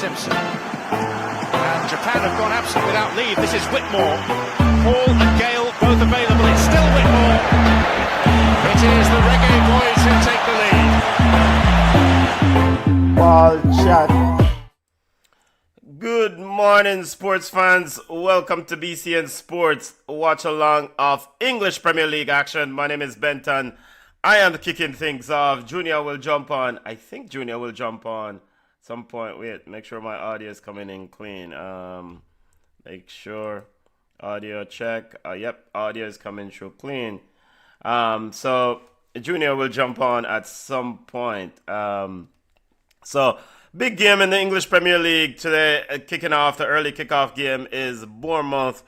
Simpson. And Japan have gone absent without leave. This is Whitmore. Hall and Gale both available. It's still Whitmore. It is the Reggae Boys who take the lead. Ball shot. Good morning, sports fans. Welcome to BCN Sports watch along of English Premier League action. My name is Benton. I am kicking things off. Junior will jump on. I think Junior will jump on some point. Wait, make sure my audio is coming in clean. Make sure audio check. Yep, audio is coming through clean. So Junior will jump on at some point. So big game in the English Premier League today. Kicking off the early kickoff game is Bournemouth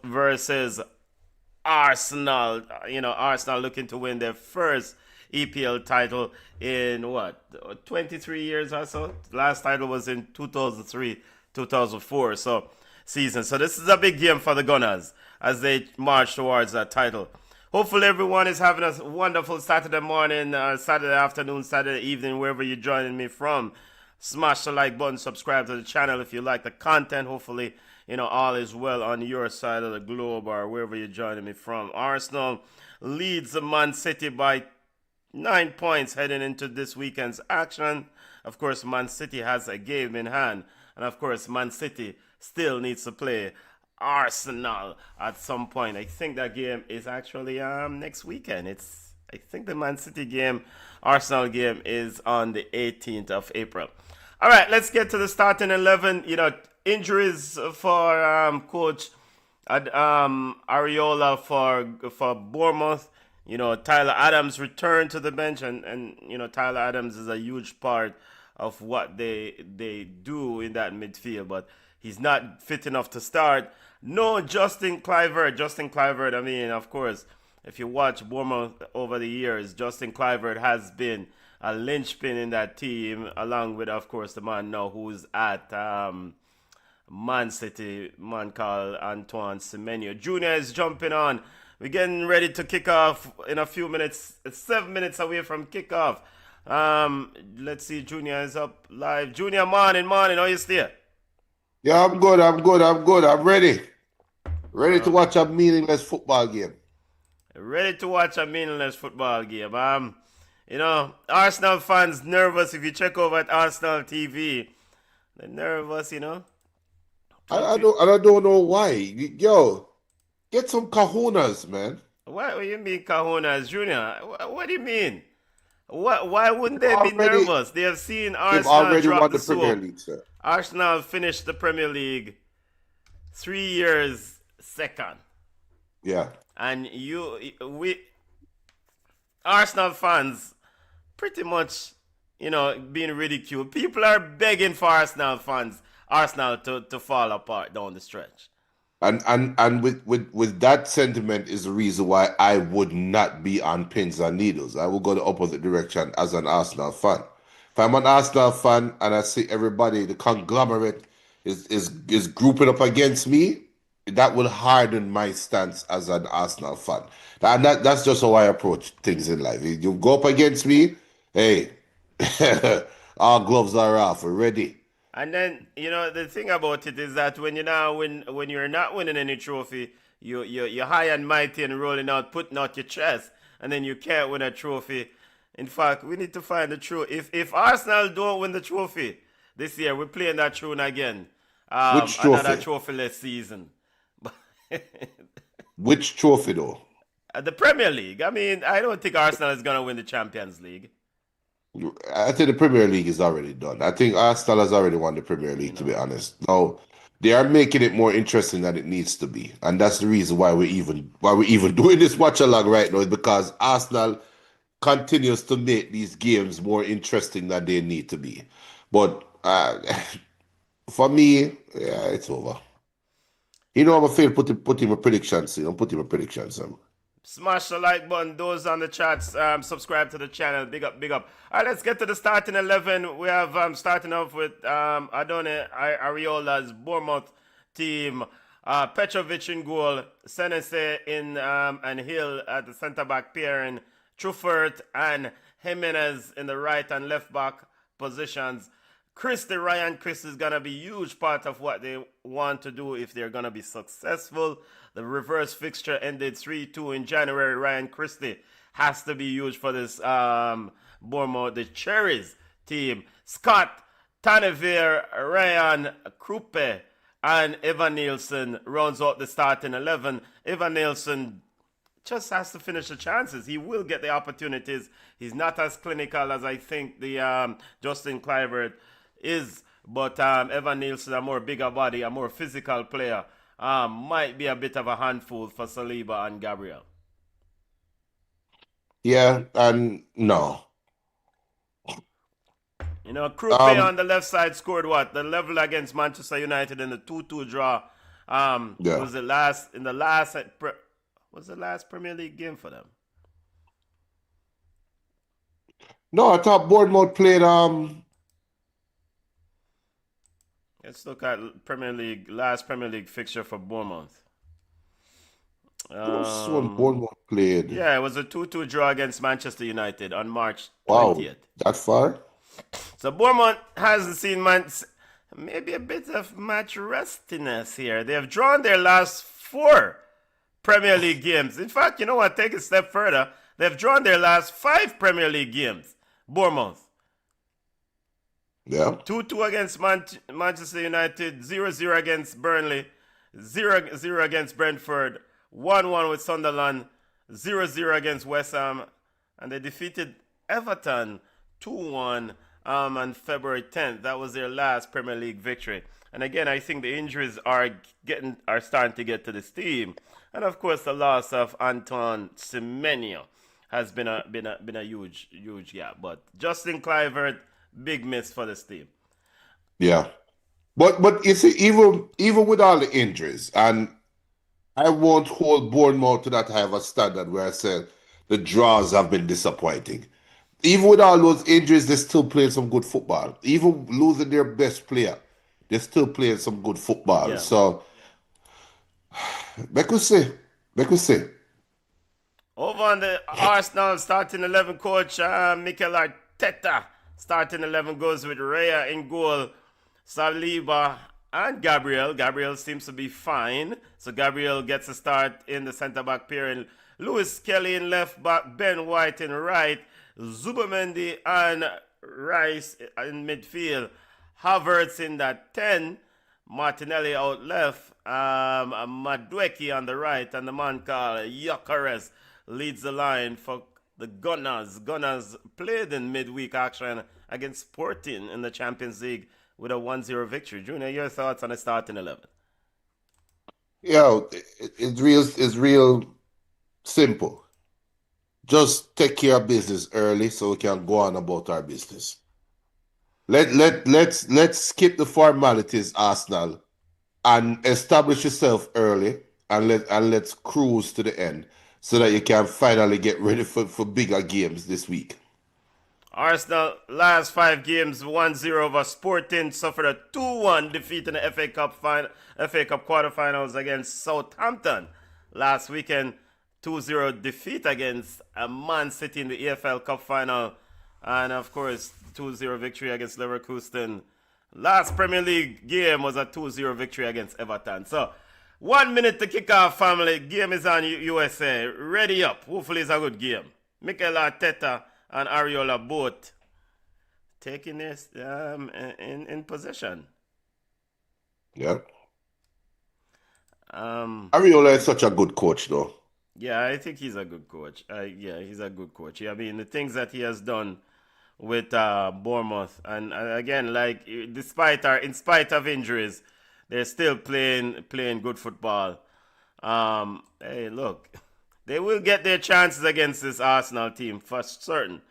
versus Arsenal. Arsenal looking to win their first EPL title in 23 years or so. Last title was in 2003-2004 season. So this is a big game for the Gunners as they march towards that title. Hopefully everyone is having a wonderful Saturday morning, Saturday afternoon, Saturday evening, wherever you're joining me from. Smash the like button, subscribe to the channel if you like the content. Hopefully, all is well on your side of the globe or wherever you're joining me from. Arsenal leads Man City by 9 points heading into this weekend's action. Of course, Man City has a game in hand. And of course, Man City still needs to play Arsenal at some point. I think that game is actually next weekend. I think the Man City game, Arsenal game is on the 18th of April. All right, let's get to the starting 11. Injuries for coach Ariola for Bournemouth. Tyler Adams returned to the bench, and Tyler Adams is a huge part of what they do in that midfield, but he's not fit enough to start. No Justin Kluivert. I mean, of course, if you watch Bournemouth over the years, Justin Kluivert has been a linchpin in that team, along with, of course, the man now who's at Man City, man called Antoine Semenyo. Junior is jumping on. We're getting ready to kick off in a few minutes. It's 7 minutes away from kickoff. Let's see, Junior is up live. Junior, morning. How you stay? Yeah, I'm good. I'm ready. Ready to watch a meaningless football game. Arsenal fans nervous. If you check over at Arsenal TV, they're nervous, I don't know why. Yo, get some kahunas, man. What do you mean kahunas, Junior? What do you mean? Why wouldn't they be nervous? They have seen Arsenal already drop won the the Premier soap. League, sir. Arsenal finished the Premier League 3 years second. Yeah. And we Arsenal fans pretty much, being ridiculed. People are begging for Arsenal to fall apart down the stretch. And with that sentiment is the reason why I would not be on pins and needles. I will go the opposite direction as an Arsenal fan. If I'm an Arsenal fan and I see everybody, the conglomerate is grouping up against me, that will harden my stance as an Arsenal fan. And that's just how I approach things in life. You go up against me, hey, our gloves are off, we're ready. And then, the thing about it is that when you're not winning any trophy, you're high and mighty and rolling out, putting out your chest, and then you can't win a trophy. In fact, we need to find the truth. If Arsenal don't win the trophy this year, we're playing that tune again. Which trophy? Another trophyless season. Which trophy, though? The Premier League. I mean, I don't think Arsenal is going to win the Champions League. I think the Premier League is already done. I think Arsenal has already won the Premier League, to be honest. Now, they are making it more interesting than it needs to be. And that's the reason why we're even doing this watch along right now, is because Arsenal continues to make these games more interesting than they need to be. But for me, yeah, it's over. I'm afraid put him a prediction. Put him a prediction. Smash the like button. Those on the chats, subscribe to the channel. Big up. All right, let's get to the starting 11. We have starting off with Adone Ariola's Bournemouth team. Petrovic in goal, Senese in and Hill at the centre-back pairing, Truffert and Jimenez in the right and left-back positions, Ryan Christie is going to be a huge part of what they want to do if they're going to be successful. The reverse fixture ended 3-2 in January. Ryan Christie has to be huge for this Bournemouth, the Cherries team. Scott, Tanevere, Ryan Krupe, and Evan Nielsen rounds out the starting 11. Evan Nielsen just has to finish the chances. He will get the opportunities. He's not as clinical as I think the Justin Kluivert is, but Evan Nielsen, a more bigger body, a more physical player, might be a bit of a handful for Saliba and Gabriel. Yeah, and no. You know, Krupe on the left side scored what? The level against Manchester United in the 2-2 draw. Yeah. Was the last Premier League game for them? No, I thought Bournemouth played Let's look at last Premier League fixture for Bournemouth. what's one Bournemouth played? Yeah, it was a 2-2 draw against Manchester United on March 20th. Wow, that far? So Bournemouth hasn't seen maybe a bit of match rustiness here. They have drawn their last 4 Premier League games. In fact, you know what? Take it a step further. They've drawn their last 5 Premier League games. Bournemouth. Yeah. 2-2 against Manchester United, 0-0 against Burnley, 0-0 against Brentford, 1-1 with Sunderland, 0-0 against West Ham, and they defeated Everton 2-1 on February 10th. That was their last Premier League victory. And again, I think the injuries are starting to get to this team. And of course, the loss of Antoine Semenyo has been a huge gap. But Justin Kluivert, big miss for this team. Yeah. But you see, even with all the injuries, and I won't hold Bournemouth to that high of a standard where I said the draws have been disappointing. Even with all those injuries, they're still playing some good football. Even losing their best player, they're still playing some good football. Yeah. So, make us see. Over on the Arsenal starting 11 coach, Mikel Arteta. Starting 11 goes with Raya in goal, Saliba and Gabriel. Gabriel seems to be fine. So Gabriel gets a start in the centre-back pairing. Lewis Kelly in left back, Ben White in right, Zubomendi and Rice in midfield. Havertz in that 10, Martinelli out left, Madueke on the right, and the man called Gyökeres leads the line for the Gunners. Gunners played in midweek action against Sporting in the Champions League with a 1-0 victory. Junior, your thoughts on the starting 11? Yeah, it's real simple. Just take care of business early so we can go on about our business. Let's skip the formalities, Arsenal, and establish yourself early, and let's cruise to the end so that you can finally get ready for bigger games this week. Arsenal last 5 games 1-0 over Sporting, suffered a 2-1 defeat in the FA Cup quarterfinals against Southampton. Last weekend 2-0 defeat against Man City in the EFL Cup final, and of course 2-0 victory against Leverkusen. Last Premier League game was a 2-0 victory against Everton. So 1 minute to kick off, family. Game is on USA. Ready up. Hopefully it's a good game. Mikel Arteta and Ariola both taking this in possession. Yeah. Ariola is such a good coach, though. Yeah, I think he's a good coach. He's a good coach. I mean, the things that he has done with Bournemouth, and again, like in spite of injuries, they're still playing good football. Hey, look, they will get their chances against this Arsenal team for certain.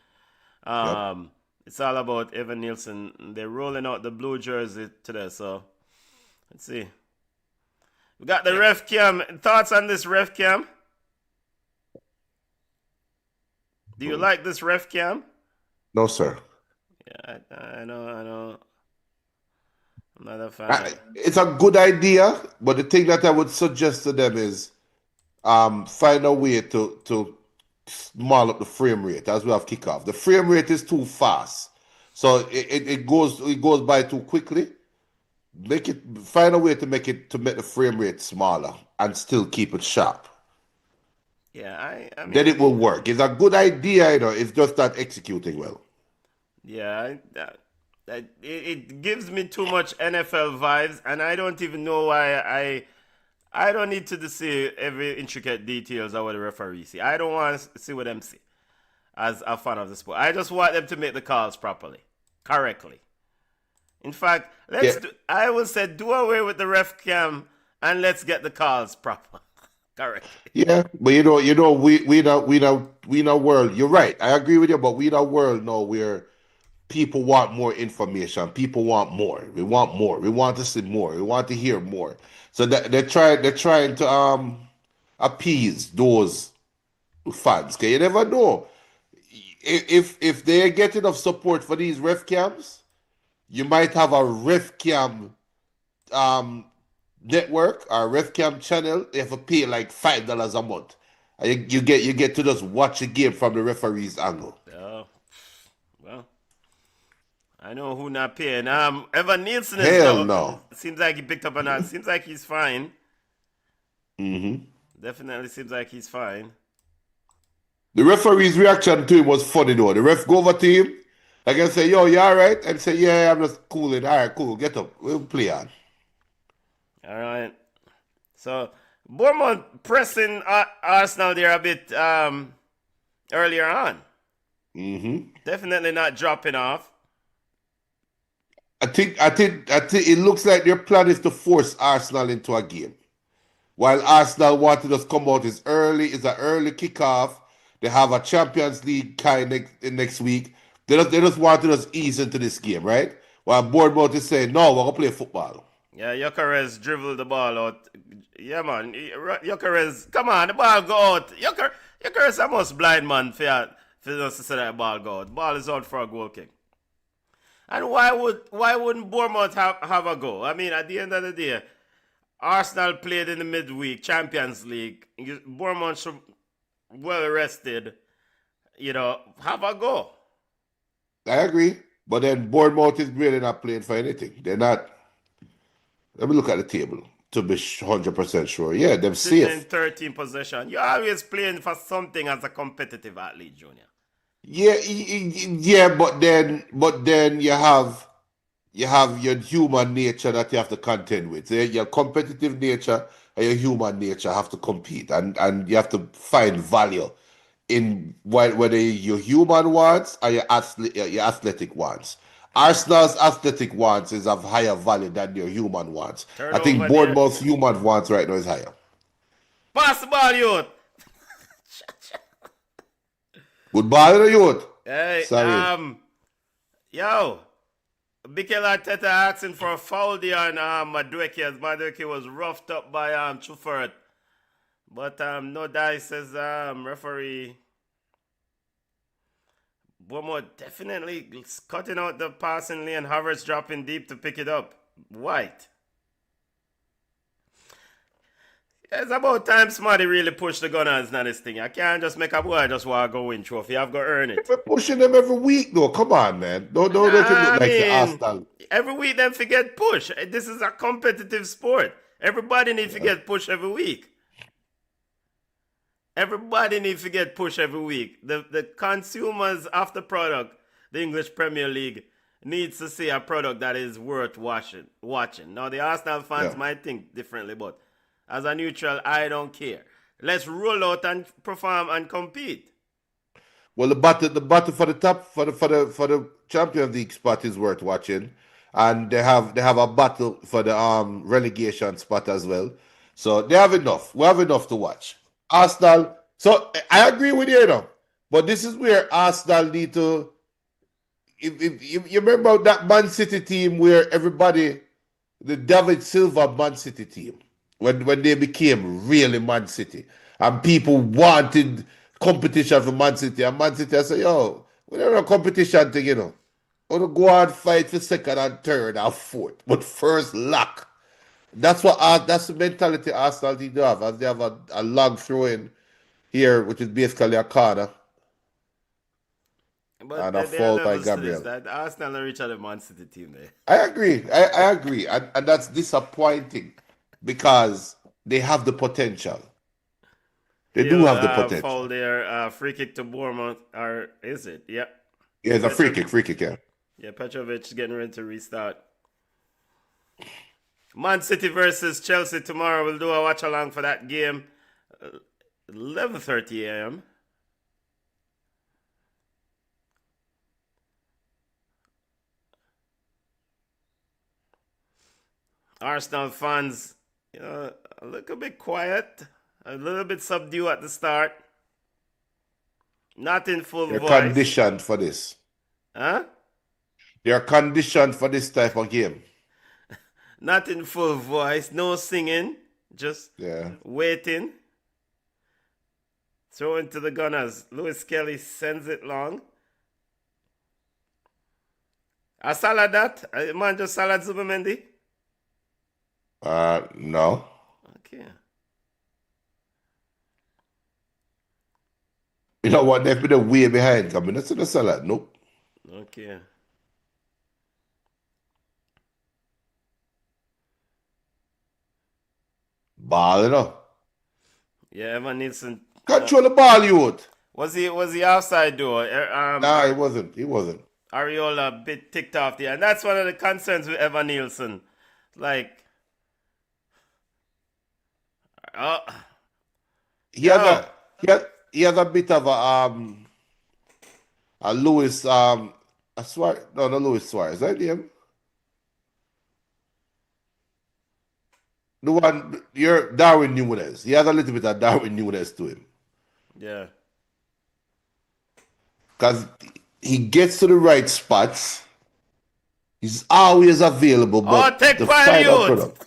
Yep. It's all about Evan Nielsen. They're rolling out the blue jersey today, so let's see. We got the ref cam. Thoughts on this ref cam? Do you like this ref cam? No, sir. Yeah, I know. I'm not a fan. It's a good idea, but the thing that I would suggest to them is find a way to small up the frame rate as we have kickoff. The frame rate is too fast. So it goes by too quickly. Find a way to make the frame rate smaller and still keep it sharp. Yeah, I Then mean, it will work. It's a good idea, it's just not executing well. yeah, it gives me too much NFL vibes, and I don't even know why I don't need to see every intricate details of what the referee see. I don't want to see what them see as a fan of the sport. I just want them to make the calls properly, correctly. In fact, Yeah, I will say do away with the ref cam and let's get the calls proper, correctly. yeah, but we in a world. You're right. I agree with you, but we in a world now where people want more information. People want more. We want more. We want to see more. We want to hear more. So that they're trying to appease those fans. Cause you never know if they get enough support for these ref cams, you might have a ref cam um network or ref cam channel. You have to pay like $5 a month. And you get to just watch a game from the referee's angle. Oh, well, I know who not paying. Evan Nielsen is Hell now. no. Seems like he picked up on that. Seems like he's fine. Hmm. Definitely seems like he's fine. The referee's reaction to him was funny though. The ref go over to him, like and say, "Yo, you all right?" And say, "Yeah, I'm just cooling. All right, cool. Get up. We'll play on." All right. So Bournemouth pressing Arsenal there a bit earlier on. Hmm. Definitely not dropping off. I think it looks like their plan is to force Arsenal into a game. While Arsenal want to just come out it's an early kickoff. They have a Champions League kind next week. They just want to just ease into this game, right? While Bournemouth is saying, no, we're gonna play football. Yeah, Jokeres dribbled the ball out. Yeah, man. Jokeres, come on, the ball go out. Jokeres almost blind, man, for us to say that ball go out. Ball is out for a goal kick. And why wouldn't Bournemouth have a go? I mean, at the end of the day, Arsenal played in the midweek Champions League. Bournemouth should well rested, have a go. I agree. But then Bournemouth is really not playing for anything. They're not. Let me look at the table to be 100% sure. Yeah, they're Sitting in safe. 13 possession. You're always playing for something as a competitive athlete, Junior. Yeah, yeah, but then you have your human nature that you have to contend with. So your competitive nature and your human nature have to compete, and you have to find value in whether your human wants or your athletic wants. Arsenal's athletic wants is of higher value than your human wants. I think Turnover there. Bournemouth's human wants right now is higher. Pass the ball, youth. Goodbye to the youth. Hey, Sorry. yo. Mikel Arteta asking for a foul there on Madueke as Madueke was roughed up by Chufert. But no dice says referee. Bournemouth definitely cutting out the passing lane. Havertz dropping deep to pick it up. White. It's about time somebody really push the Gunners now this thing. I can't just make a boy just want to go win trophy. I've got to earn it. We're pushing them every week, though. Come on, man. Don't Nah, make it look I like the mean, Arsenal. every week them forget push. This is a competitive sport. Everybody needs to get push every week. Everybody needs to get push every week. The consumers of the product, the English Premier League, needs to see a product that is worth watching. Now the Arsenal fans Yeah. might think differently, but as a neutral, I don't care. Let's roll out and perform and compete. Well, the battle for the top for the Champions League spot is worth watching, and they have a battle for the relegation spot as well. So they have enough. We have enough to watch. Arsenal. So I agree with you, but this is where Arsenal need to. If you remember that Man City team where everybody, the David Silva Man City team, when they became really Man City, and people wanted competition for Man City, and Man City I say, yo, we don't have a competition thing, want to go and fight for second and third and fourth, but first luck. That's the mentality Arsenal need to have, as they have a long throw in here, which is basically a corner. But and a there are foul by levels to this. Gabriel. That Arsenal are richer than Man City team there. I agree. I agree. And that's disappointing because they have the potential. They do He'll have the foul potential. there. Free kick to Bournemouth. Or is it? Yep. Yeah, it's a free kick, yeah. Yeah, Petrovic getting ready to restart. Man City versus Chelsea tomorrow. We'll do a watch along for that game. 11:30 a.m. Arsenal fans, a little bit quiet, a little bit subdued at the start. Not in full They're voice. conditioned for this. Huh? They're conditioned for this type of game. Not in full voice. No singing. Just Yeah. waiting. Throw into the Gunners. Lewis Kelly sends it long. A salad that? A man just salad Zubimendi? No. Okay. You know what? They've been way behind coming. That's in the salad. Nope. Okay. Ball, you know. Yeah, Evan Nielsen. Control the ball, youth. Was he offside though? Nah, he wasn't. He wasn't. Ariola bit ticked off there. And that's one of the concerns with Evan Nielsen. Like, He has he has a bit of a Lewis a Suarez. No, not Lewis Suarez. Is that him? The one you're Darwin Nunes. He has a little bit of Darwin Nunes to him. yeah. Because he gets to the right spots. He's always available, but take the fire, final youth.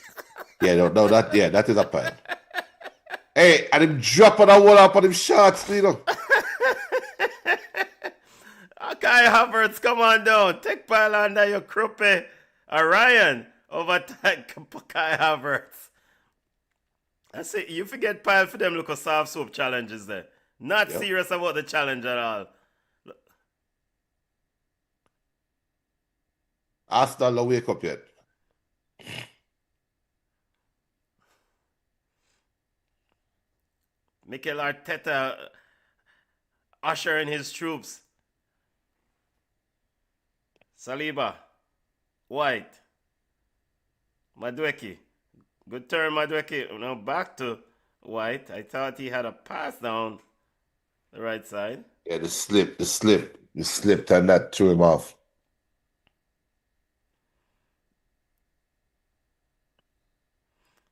product. That is a pile. Hey, and him dropping a wall up on him shots, you know. Kai Havertz, come on down. Take pile under your Kruppe. Ryan overtake Kai Havertz. I say, you forget pile for them look at soft soap challenges there. Not serious about the challenge at all. Arsenal don't wake up yet. Mikel Arteta ushering his troops. Saliba. White. Madueke. Good turn, Madueke. Now back to White. I thought he had a pass down the right side. Yeah, the slip. He slipped and that threw him off.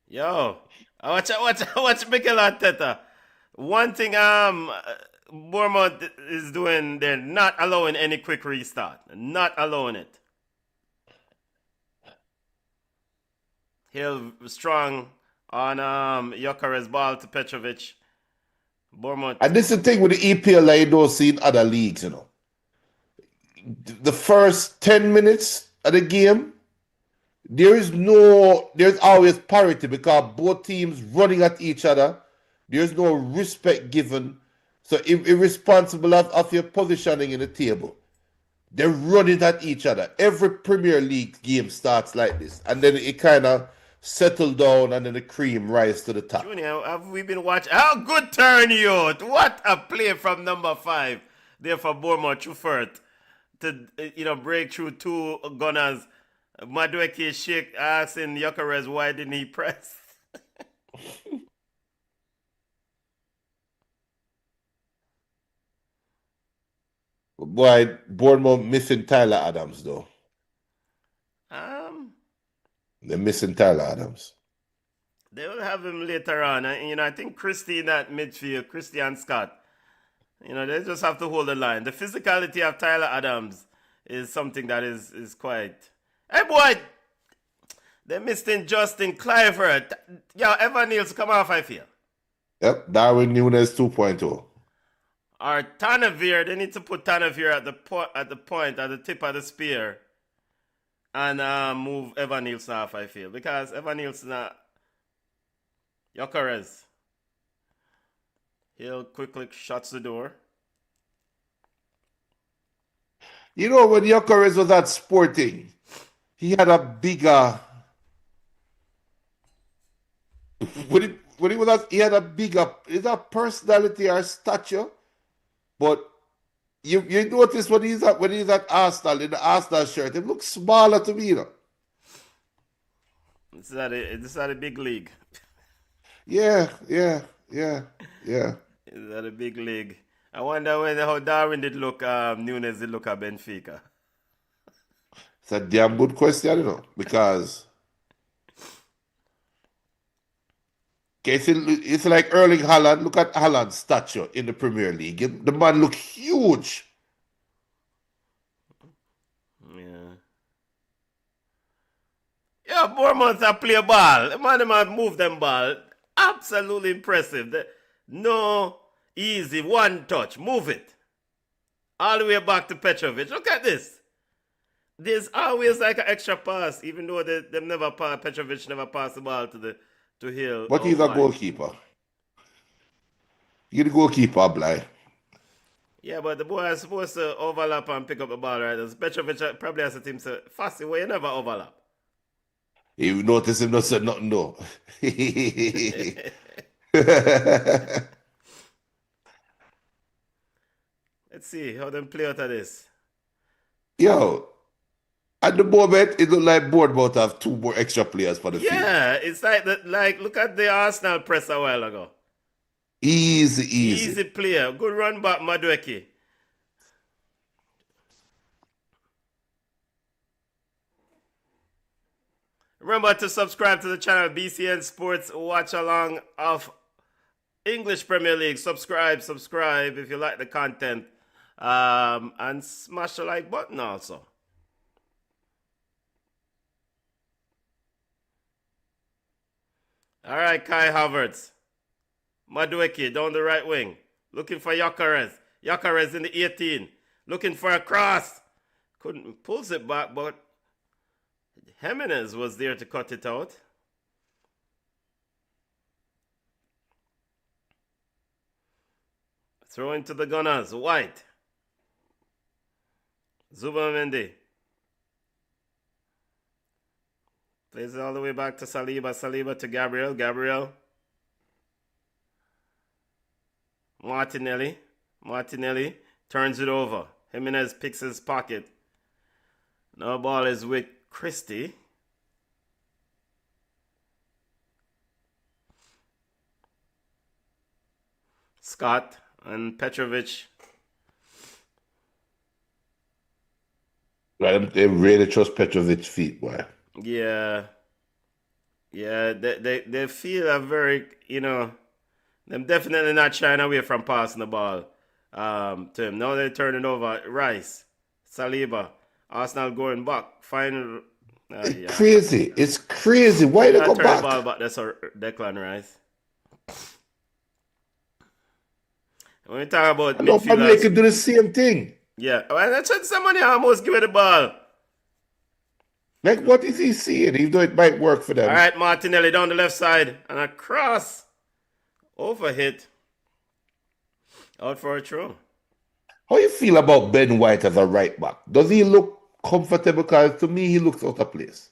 Yo, watch Mikel Arteta. One thing Bournemouth is doing, they're not allowing any quick restart. Not allowing it. Hill strong on Yokere's ball to Petrovic. Bournemouth. And this is the thing with the EPL that you don't see in other leagues, you know. The first 10 minutes of the game, there's always parity because both teams running at each other. There's no respect given. So irresponsible of your positioning in the table. They're running at each other. Every Premier League game starts like this. And then it kind of settle down and then the cream rise to the top. Junior, have we been watching? How good turn, youth! What a play from number 5 there for Bournemouth Truffert to break through two Gunners. Madueke shake asking Yokeres why didn't he press? Boy, Bournemouth missing Tyler Adams though. They're missing Tyler Adams. They will have him later on. I think Christie in that midfield, Christie and Scott. They just have to hold the line. The physicality of Tyler Adams is something that is quite. Hey boy, they missed in Justin Clivert. Evan Niels come off, I feel. Yep, Darwin Nunes 2.0. Or Tanavir, they need to put Tanavir at the point, at the tip of the spear, and move Evan Nielsen off, I feel. Because Evan Nielsen, Yokeres, he'll quickly shuts the door. You know, when Gyökeres was at Sporting, he had a bigger. When he was at, he had a bigger. Is that personality or stature? But you notice when he's at Arsenal in the Arsenal shirt, it looks smaller to me, you know. This is not a big league. Yeah, yeah, yeah, yeah. It's not a big league. I wonder how Darwin did look. Nunes did look at Benfica. It's a damn good question, you know, because it's like Erling Haaland. Look at Haaland's stature in the Premier League. The man look huge. Yeah. Yeah, Bournemouth a play ball. The man move them ball. Absolutely impressive. No easy one touch. Move it. All the way back to Petrovic. Look at this. There's always like an extra pass, even though Petrovic never passed the ball to Hill. But he's a goalkeeper. You're the goalkeeper, Bly. Yeah, but the boy is supposed to overlap and pick up the ball, right? Petrovic probably has a team say, Fassi, where you never overlap. You notice him not said nothing, no. Let's see how them play out of this. Yo, at the moment, it look like Bournemouth have two more extra players for the field. Yeah, it's like that. Like look at the Arsenal press a while ago. Easy. Player, good run back, Madueke. Remember to subscribe to the channel BCN Sports Watch Along of English Premier League. Subscribe if you like the content. And smash the like button also. All right, Kai Havertz. Madueke down the right wing. Looking for Gyökeres. Gyökeres in the 18. Looking for a cross. Pulls it back, but Jimenez was there to cut it out. Throw into the Gunners. White. Zubamendi. Plays it all the way back to Saliba. Saliba to Gabriel. Gabriel. Martinelli. Martinelli turns it over. Jimenez picks his pocket. Now ball is with Christie. Scott and Petrovic. They really trust Petrovic's feet, boy. Yeah. Yeah, they feel a very, them definitely not shying away from passing the ball to him. Now they're turning over. Rice, Saliba, Arsenal going back. Final. Crazy. It's crazy. Why they go turn back? The ball back. That's Declan Rice. When we talk about midfielders, they can do the same thing. Yeah, well, that's when somebody almost give it the ball. Like, what is he seeing? Even though it might work for them. All right, Martinelli down the left side and a cross, overhit, out for a throw. How you feel about Ben White as a right back? Does he look comfortable? Because to me, he looks out of place.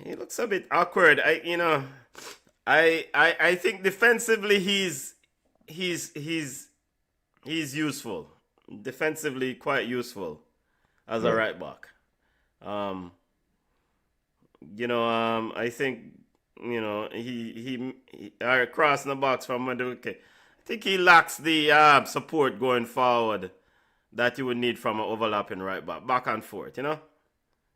He looks a bit awkward. I think defensively he's useful. Defensively quite useful as a right back. I think he crossing the box from Madueke. I think he lacks the support going forward that you would need from an overlapping right back and forth,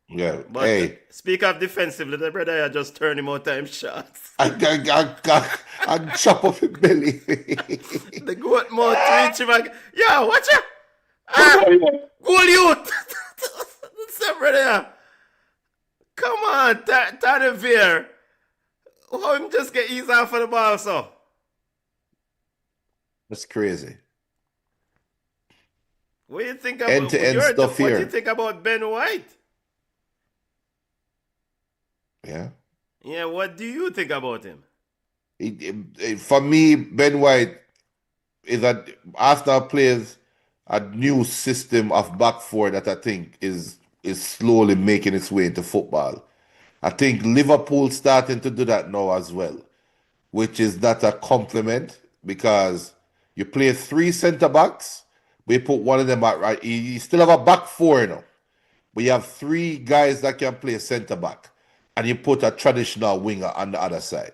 Yeah. But speak of defensively, the brother I just turned him out time shots. I chop off his belly. The goat mouth reach him again. Yo, watch out! Goal youth! That's brother. Come on, Tanavir. How him just get eased off of the ball, so? That's crazy. What do you think about end-to-end stuff here? What do you think about Ben White? Yeah. Yeah, what do you think about him? For me, Ben White is that Arsenal players a new system of back four that I think is slowly making its way into football. I think Liverpool starting to do that now as well, which is that a compliment because you play three centre backs, we put one of them at right. You still have a back four, you know, but you have three guys that can play centre back, and you put a traditional winger on the other side.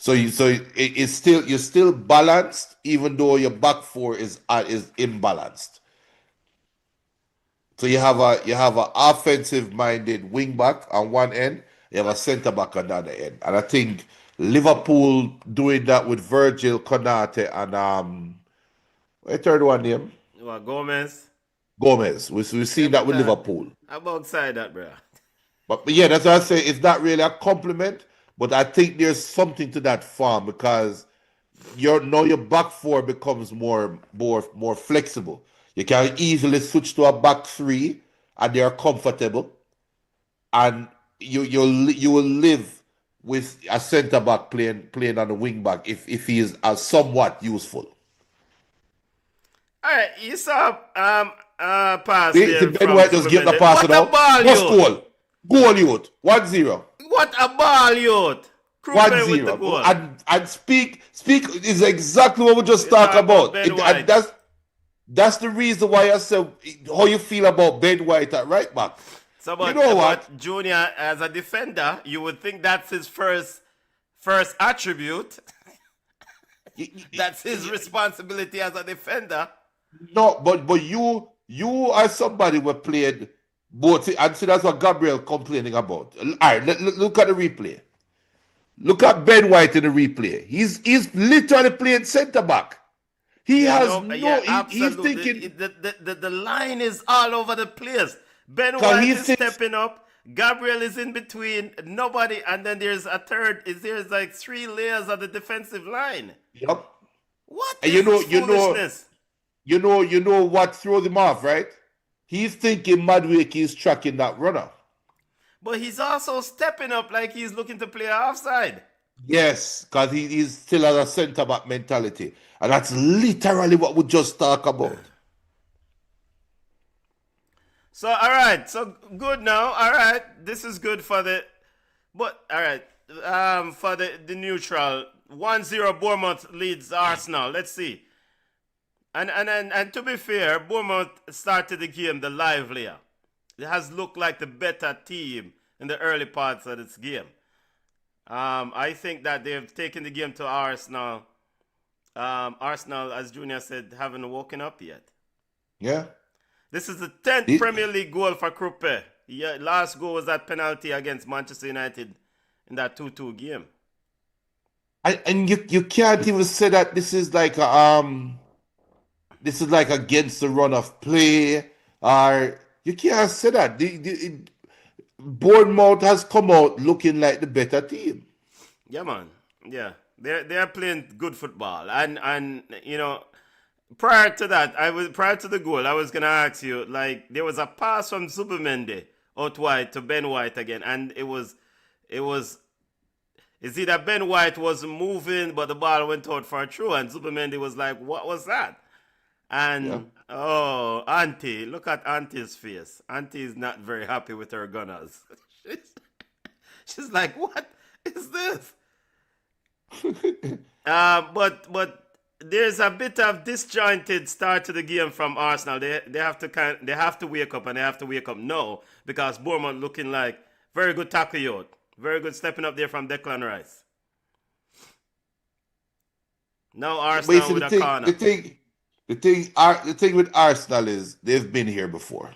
It's still you're still balanced, even though your back four is imbalanced. So you have a offensive minded wing back on one end, you have a centre back on the other end. And I think Liverpool doing that with Virgil, Konate, and what's the third one name? What, Gomez? Gomez. We've Yeah, seen that but with Liverpool. I'm outside that, bro. But yeah, that's what I say. It's not really a compliment, but I think there's something to that form because your back four becomes more flexible. You can easily switch to a back three, and they are comfortable, and you will live with a centre back playing on the wing back if he is somewhat useful. All right, you saw pass See, there Ben from White just give the Superman. pass What it a out. ball, First youth! goal, youth. 1-0. What a ball, youth! One Krupe with the zero. goal. And speak is exactly what we just You talked talk about about. Ben White. And that's the reason why I said how you feel about Ben White at right back. So about, You know what? about Junior as a defender, you would think that's his first attribute. That's his responsibility as a defender. No, but you as somebody who played both, and see that's what Gabriel complaining about. All right, look at the replay. Look at Ben White in the replay. He's literally playing centre back. He Yeah, has no, no. yeah, He's absolutely. thinking The line is all over the place. Ben Because White he is thinks- stepping up. Gabriel is in between. Nobody, and then there's a third. There's like 3 layers of the defensive line. Yep. What And is this foolishness? you know what throws him off, right? He's thinking Madwick is tracking that runner. But he's also stepping up like he's looking to play offside. Yes, because he's still has a centre back mentality. And that's literally what we just talked about. So all right, so good now. All right, this is good for the, but all right, for the neutral 1-0 Bournemouth leads Arsenal. Let's see. And to be fair, Bournemouth started the game the livelier. It has looked like the better team in the early parts of this game. I think that they've taken the game to Arsenal. Arsenal, as Junior said, haven't woken up yet. Yeah. This is the 10th Premier League goal for Krupe. Yeah, last goal was that penalty against Manchester United in that 2-2 game. And you can't even say that this is like against the run of play, or you can't say that. Bournemouth has come out looking like the better team. Yeah, man. Yeah, they're playing good football, and you know, prior to the goal, I was gonna ask you, like, there was a pass from Zubimendi out wide to Ben White again, and it's either Ben White was moving, but the ball went out for a throw, and Zubimendi was like, "What was that?" And oh, Auntie, look at Auntie's face. Auntie is not very happy with her Gunners. She's like, "What is this?" But there's a bit of disjointed start to the game from Arsenal. They have to wake up, and they have to wake up now, because Bournemouth looking like very good tackle yacht. Very good stepping up there from Declan Rice. Now Arsenal with a corner. The thing with Arsenal is they've been here before,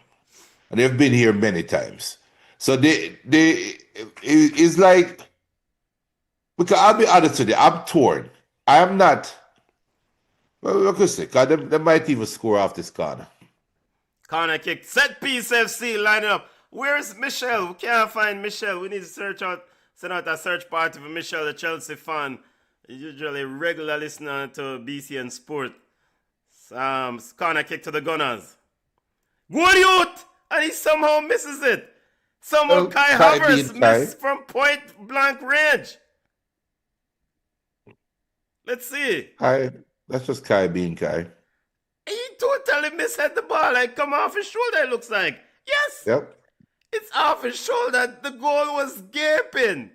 and they've been here many times. So it's like, because I'll be honest with you, I'm torn. I am not. Well, look at it, because they might even score off this corner. Corner kick. Set piece FC lining up. Where's Michelle? We can't find Michelle. We need to send out a search party for Michelle, the Chelsea fan. Usually regular listener to BCN Sports. Corner kick to the Gunners. Good youth! And he somehow misses it. Somehow Kai Havertz missed from point blank range. Let's see. That's just Kai being Kai. He totally mishead the ball. Like, come off his shoulder, it looks like. Yes! Yep. It's off his shoulder. The goal was gaping.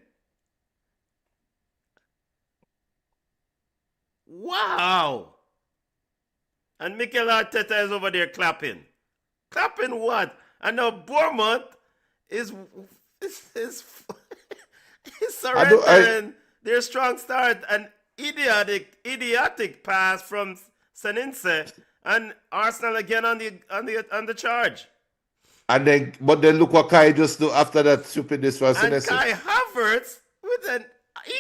Wow. And Mikel Arteta is over there clapping. Clapping what? And now Bournemouth is surrendering their strong start. An idiotic pass from Senense, and Arsenal again on the charge. And then, but then look what Kai just do after that stupidness for And Senesi. Kai Havertz, with an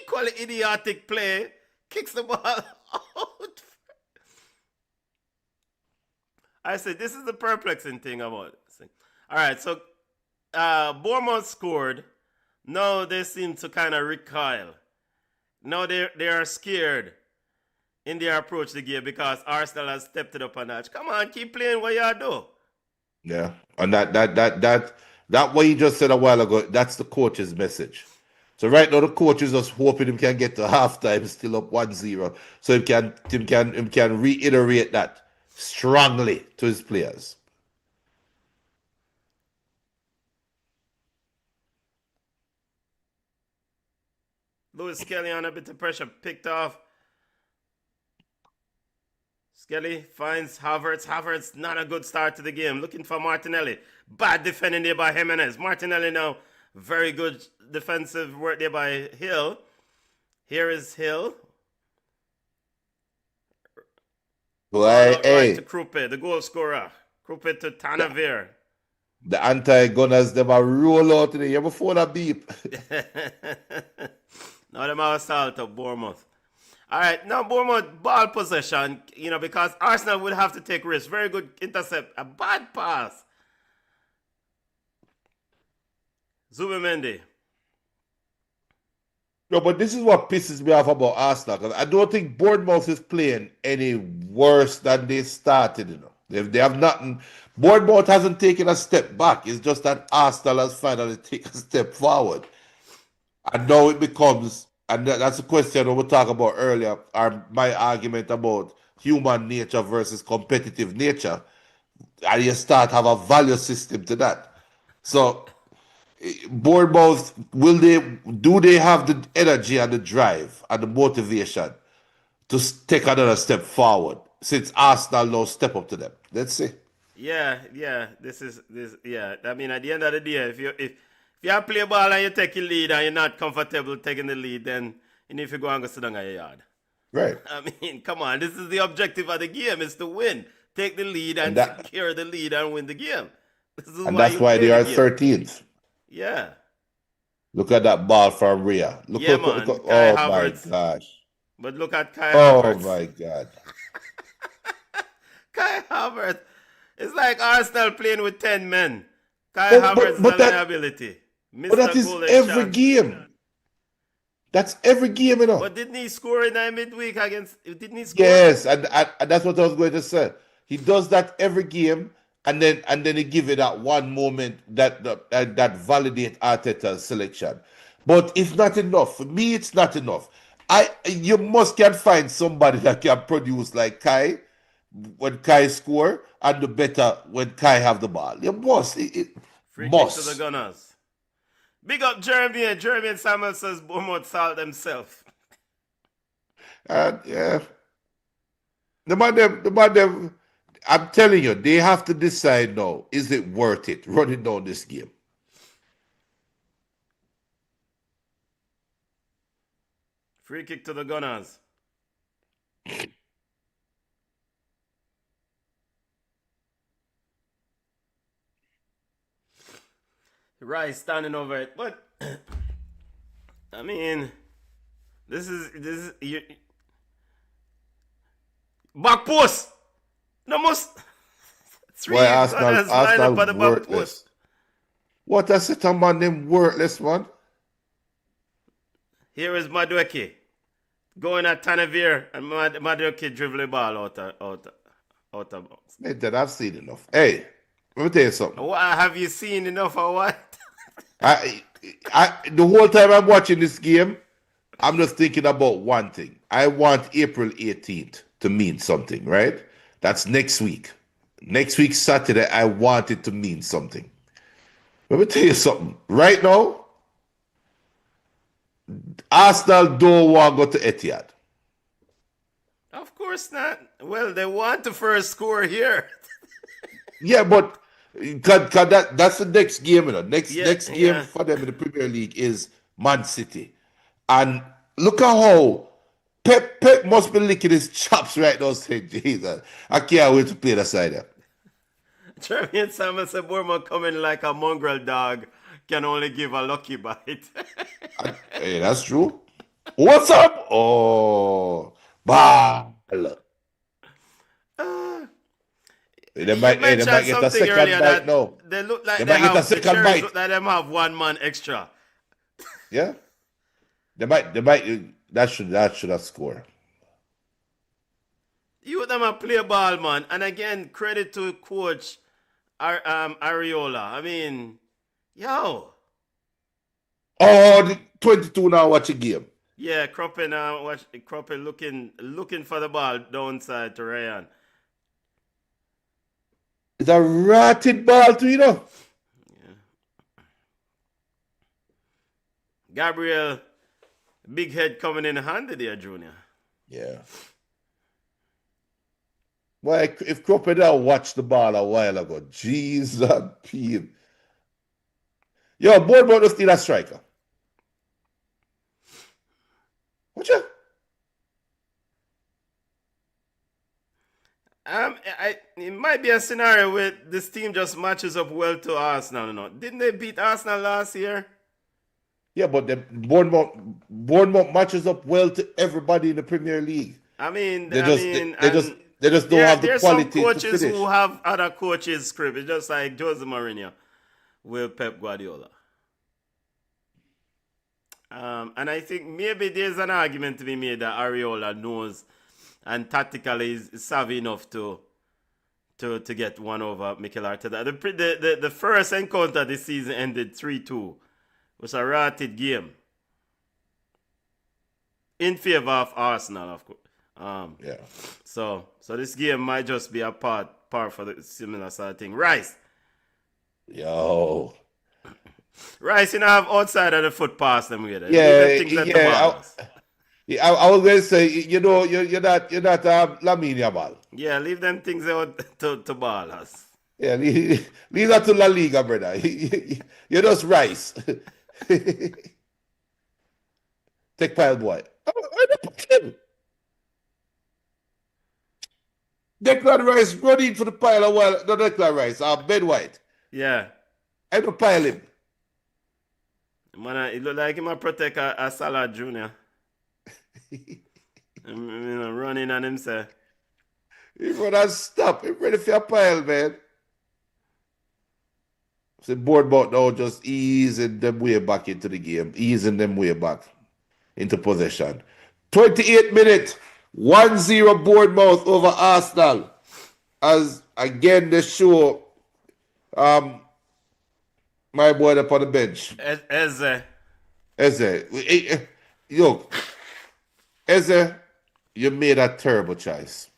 equally idiotic play, kicks the ball out. I said, this is the perplexing thing about this. All right, so Bournemouth scored. Now they seem to kind of recoil. Now they are scared in their approach to the game because Arsenal has stepped it up a notch. Come on, keep playing what you do. Yeah, and that what you just said a while ago, that's the coach's message. So right now the coach is just hoping him can get to halftime still up 1-0, so he can reiterate that strongly to his players. Lewis Skelly on a bit of pressure, picked off. Skelly finds Havertz. Havertz, not a good start to the game. Looking for Martinelli. Bad defending there by Jimenez. Martinelli now, very good defensive work there by Hill. Here is Hill. Well, Right to Krupe, the goal scorer. Krupe to Tanavir. The anti-gunners, them are roll out in the year before that beep. Now them are assault of Bournemouth. All right, now Bournemouth ball possession, because Arsenal would have to take risks. Very good intercept. A bad pass. Zubimendi. No, but this is what pisses me off about Arsenal, because I don't think Bournemouth is playing any worse than they started. They have nothing. Bournemouth hasn't taken a step back. It's just that Arsenal has finally taken a step forward. And now it becomes, and that's a question we were talking about earlier, my argument about human nature versus competitive nature. And you start have a value system to that. So Bournemouth, do they have the energy and the drive and the motivation to take another step forward since Arsenal now step up to them? Let's see. Yeah. This. Yeah. I mean, at the end of the day, if you play ball and you take your lead and you're not comfortable taking the lead, then you need to go and go sit down at your yard. Right. I mean, come on. This is the objective of the game, is to win. Take the lead and secure the lead and win the game. That's why they are 13th. Yeah. Look at that ball from Rhea. Look, Yeah, look, man. look, Kai oh Havertz. my gosh. But look at Kai Oh Havertz. my God. Kai Havertz. It's like Arsenal playing with 10 men. Kai But- Havertz but is a that- liability. But that is Golden every chance. game. That's every game, But didn't he score in that midweek against? Didn't he score? Yes, and that's what I was going to say. He does that every game, and then he give it that one moment that validate Arteta's selection. But it's not enough. For me, it's not enough. You can find somebody that can produce like Kai when Kai score, and the better when Kai have the ball. You must. Free kick to the Must. Gunners. Big up Jeremy and Samuel says Bournemouth salt themselves. And yeah. The man, I'm telling you, they have to decide now, is it worth it running down this game? Free kick to the Gunners. Rice standing over it, but I mean, this is back post. No most three Why Gunners Arsenal line up at the back worthless? post. What a set of man, them worthless man. Here is Madueke going at Tanavir, and Madueke dribbling ball out of bounds. Hey, Dad, I've seen enough. Hey, let me tell you something. What have you seen enough or what? The whole time I'm watching this game, I'm just thinking about one thing. I want April 18th to mean something, right? That's next week. Next week, Saturday, I want it to mean something. Let me tell you something. Right now, Arsenal don't want to go to Etihad. Of course not. Well, they want the first score here. Yeah, but that's the next game, you know. Next game Yeah. for them in the Premier League is Man City. And look at how Pep must be licking his chops right now, saying, Jesus, I can't wait to play the side there. Jeremy Samuel said Bournemouth coming like a mongrel dog can only give a lucky bite. Hey, that's true. What's up? Oh, ball. They You might mentioned get a something second earlier bite that now. they look like They they might get a have the second Cherries look bite. like them have one man extra. Yeah. They might that should have scored. You them a play ball, man. And again, credit to coach Ariola. I mean, yo. Oh, the 22 now watch a game. Yeah, Croppin looking for the ball downside to Ryan. It's a rotted ball to Gabriel, big head coming in handy there, Junior. Yeah. Well, if Crocodile watched the ball a while ago, Jesus, Pete. Yo, Bournemouth still a striker. What you? It might be a scenario where this team just matches up well to Arsenal. You know. Didn't they beat Arsenal last year? Yeah, but the Bournemouth matches up well to everybody in the Premier League. They just don't have the there's quality some coaches to finish. who have other coaches' script. It's just like Jose Mourinho with Pep Guardiola. And I think maybe there's an argument to be made that Ariola knows and tactically is savvy enough to get one over Mikel Arteta. The first encounter this season ended 3-2. It was a rotted game in favor of Arsenal, of course. Yeah. So this game might just be a par for the similar sort of thing. Rice, Yo. you know, have outside of the foot pass them with it. I was going to say, you're not Lamine Yamal. Yeah, leave them things out to ballers. Yeah, leave that to La Liga, brother. You're just Rice. Take pile boy. I don't put him. Declan Rice running for the pile a while. Not Declan Rice, Ben White. Yeah. I don't pile him. Man, it look like he might protect a Salah Junior. Running on himself. He's gonna stop. He's ready for a pile, man. So Bournemouth now just easing them way back into the game. Easing them way back into possession. 28 minutes. 1-0 Bournemouth over Arsenal. As again they show my boy up on the bench. Eze. Yo, Eze, you made a terrible choice.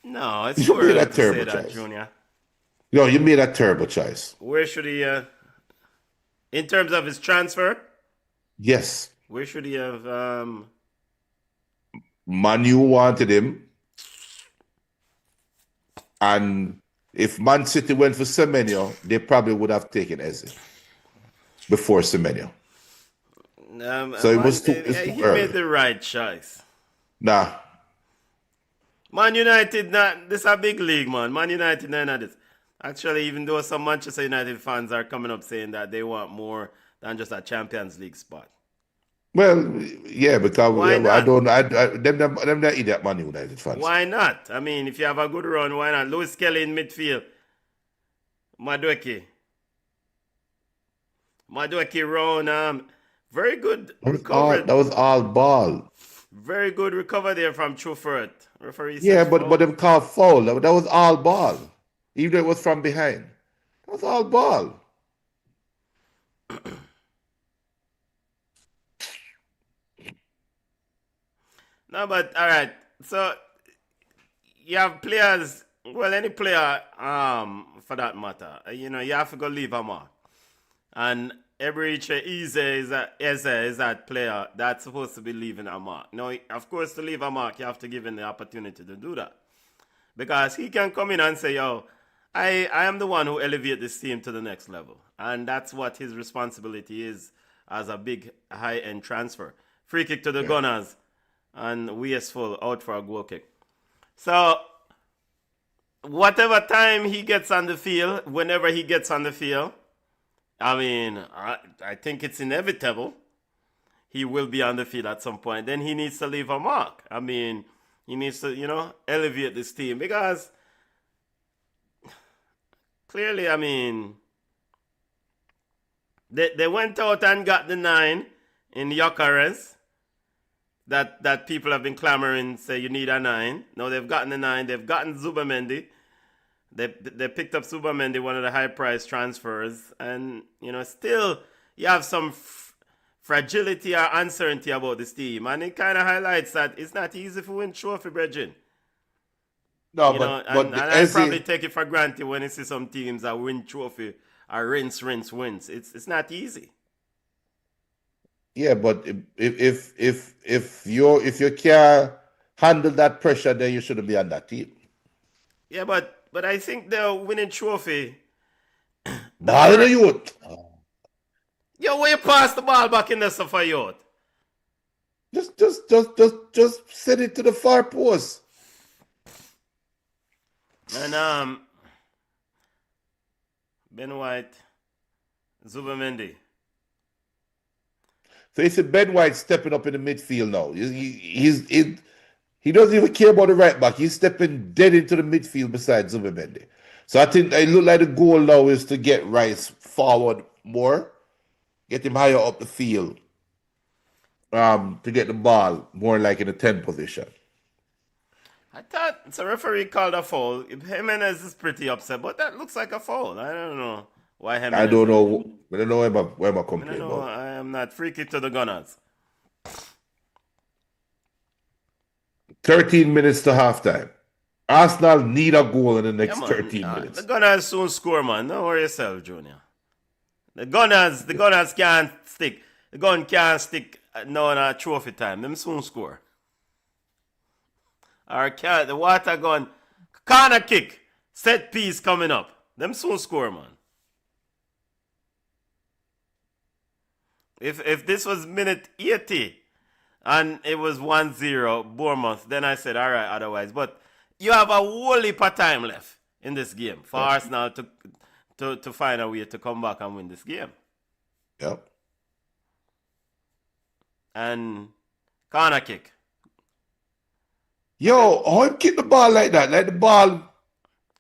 No, it's You too early made a to say terrible that, choice. Junior. Yo, you made a terrible choice. Where should he, in terms of his transfer, Yes. where should he have, Manu wanted him. And if Man City went for Semenyo, they probably would have taken Eze before Semenyo. So it was too he early. made the right choice. Nah. Man United, this is a big league, man. Man United, none of this. Actually, even though some Manchester United fans are coming up saying that they want more than just a Champions League spot. Well, yeah, because Why not? them that idiot Man United fans. Why not? I mean, if you have a good run, why not? Lewis Kelly in midfield. Madueke round, very good recovery. That was all ball. Very good recover there from Truffert. Referee Yeah, says but foul. them called foul. That was all ball. Even though it was from behind. That was all ball. No, but all right. So you have players, well, any player, for that matter, you have to go leave a mark. And every Eze is that player that's supposed to be leaving a mark. Now, of course, to leave a mark, you have to give him the opportunity to do that. Because he can come in and say, yo, I am the one who elevate this team to the next level. And that's what his responsibility is as a big high-end transfer. Free kick to the Gunners and wasteful out for a goal kick. So, whatever time he gets on the field, whenever he gets on the field, I mean, I think it's inevitable he will be on the field at some point. Then he needs to leave a mark. I mean, he needs to, elevate this team because clearly, I mean, they went out and got the 9 in Gyökeres that people have been clamoring, say you need a 9. Now they've gotten the 9. They've gotten Zubamendi. They picked up Zubamendi, one of the high-priced transfers. And, still you have some fragility or uncertainty about this team. And it kind of highlights that it's not easy to win trophy, Bridget. No, and I probably take it for granted when you see some teams that win trophy or rinse, wins. It's not easy. Yeah, but if you can't handle that pressure, then you shouldn't be on that team. Yeah, but I think they're winning trophy. Ball in the youth. Yo, where you pass the ball back in the for youth? Just send it to the far post. And Ben White, Zubamendi. So you see Ben White stepping up in the midfield now. He doesn't even care about the right back. He's stepping dead into the midfield beside Zubamendi. So I think it look like the goal now is to get Rice forward more, get him higher up the field, to get the ball more like in a 10 position. I thought the referee called a foul. Jimenez is pretty upset, but that looks like a foul. I don't know why Jimenez. I don't know. I don't know where my complaint about. I am not. Free kick to the Gunners. 13 minutes to halftime. Arsenal need a goal in the next 13 minutes. The Gunners soon score, man. Don't worry yourself, Junior. The Gunners can't stick. The gun can't stick now in a trophy time. Them soon score. Or the water gun, corner kick, set piece coming up. Them soon score, man. If this was minute 80 and it was 1-0 Bournemouth, then I said, all right, otherwise. But you have a whole heap of time left in this game for Arsenal to find a way to come back and win this game. Yep. And corner kick. Yo, how him kick the ball like that? Like the ball.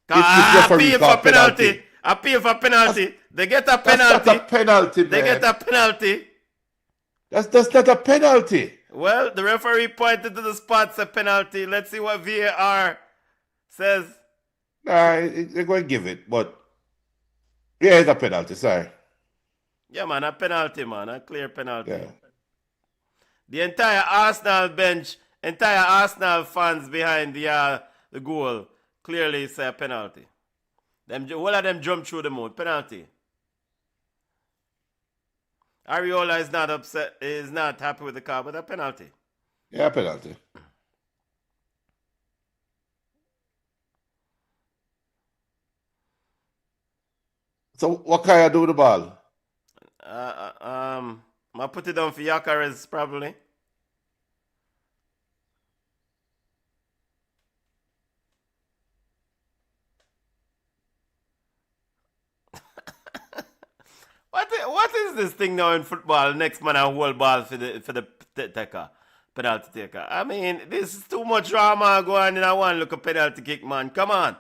Appeal for penalty. Appeal for penalty. They get a penalty. That's not a penalty, man. They get a penalty. That's not a penalty. Well, the referee pointed to the spot, said penalty. Let's see what VAR says. Nah, they're going to give it, but yeah, it's a penalty. Sorry. Yeah, man, a penalty, man. A clear penalty. Yeah. The entire Arsenal bench, entire Arsenal fans behind the goal clearly say a penalty. All of them jump through the moat. Penalty. Ariola is not upset, is not happy with the call, but a penalty. Yeah, penalty. So what can I do with the ball? I put it down for Gyökeres probably. What is this thing now in football? Next man a whole ball for the taker, penalty taker. I mean, this is too much drama going in a one look a penalty kick, man. Come on.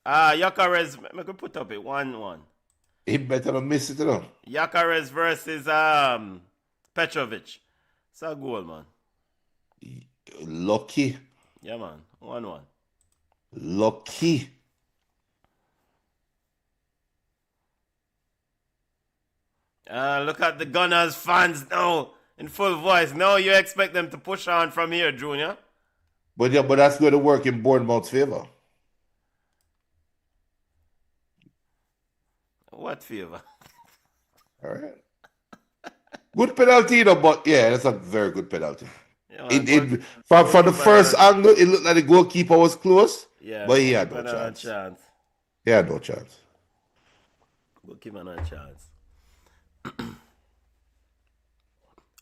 Gyökeres, I could put up it 1-1. He better not miss it, you know. Gyökeres versus Petrovic. It's a goal, man. Lucky. Yeah, man. 1-1. Lucky. Look at the Gunners fans now in full voice. Now you expect them to push on from here, Junior. But yeah, but that's going to work in Bournemouth's favor. What favor? All right. Good penalty, but yeah, that's a very good penalty. Yeah, It from the goalkeeper first not angle, it looked like the goalkeeper was close, yeah, but he had goalkeeper no not a chance. chance. He had no chance. Goalkeeper not a chance.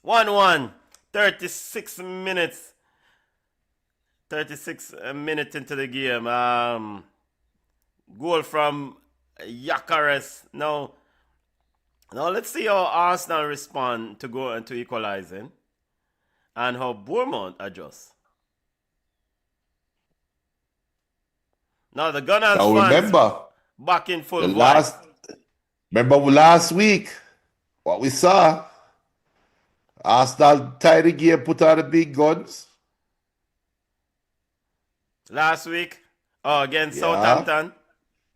1-1. 36 minutes. 36 minutes into the game. Goal from Yakares. Now let's see how Arsenal respond to go into equalizing and how Bournemouth adjusts. Now the Gunners Now fans remember back in full the voice. last week what we saw. Arsenal tied the game, put out the big guns. Last week, against Yeah. Southampton.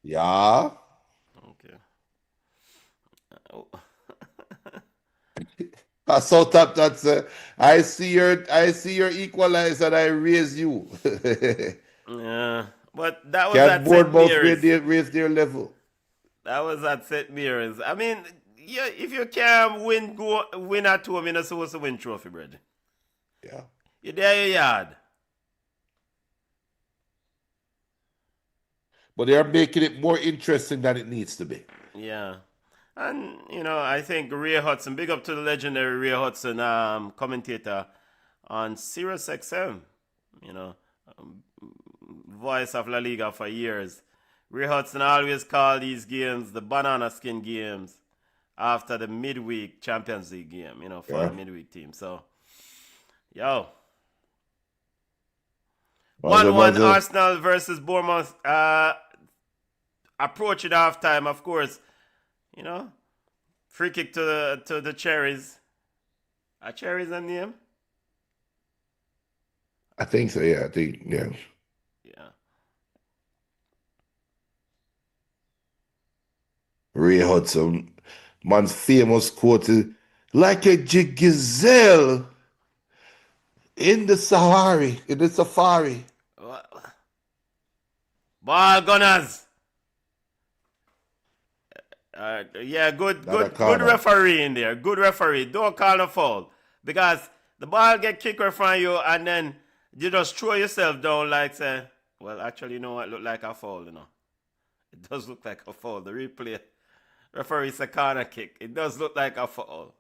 Yeah. Okay. Oh. Southampton said, I see your equalizer and I raise you. Yeah, but that was Can at St. Bournemouth Mary's. raise their level? That was at St. Mary's. I mean, yeah, if you can't win at home, you're not supposed to win trophy, brother. Yeah. You're there, your yard. But they are making it more interesting than it needs to be. Yeah. And, I think Ray Hudson, big up to the legendary Ray Hudson, commentator on Sirius XM, voice of La Liga for years. Ray Hudson always called these games the banana skin games after the midweek Champions League game, for the midweek team. So, 1-1 Arsenal versus Bournemouth. Approaching halftime, of course. Free kick to the Cherries. Are Cherries a name? I think so, yeah. Yeah. Yeah. Ray Hudson, man's famous quote is, like a gazelle in the safari. Ball Gunners. Yeah, good referee in there. Good referee. Don't call a foul. Because the ball get kicked from you and then you just throw yourself down like say, well, actually, you know what? Look like a foul, It does look like a foul. The replay. Referee said corner kick. It does look like a foul.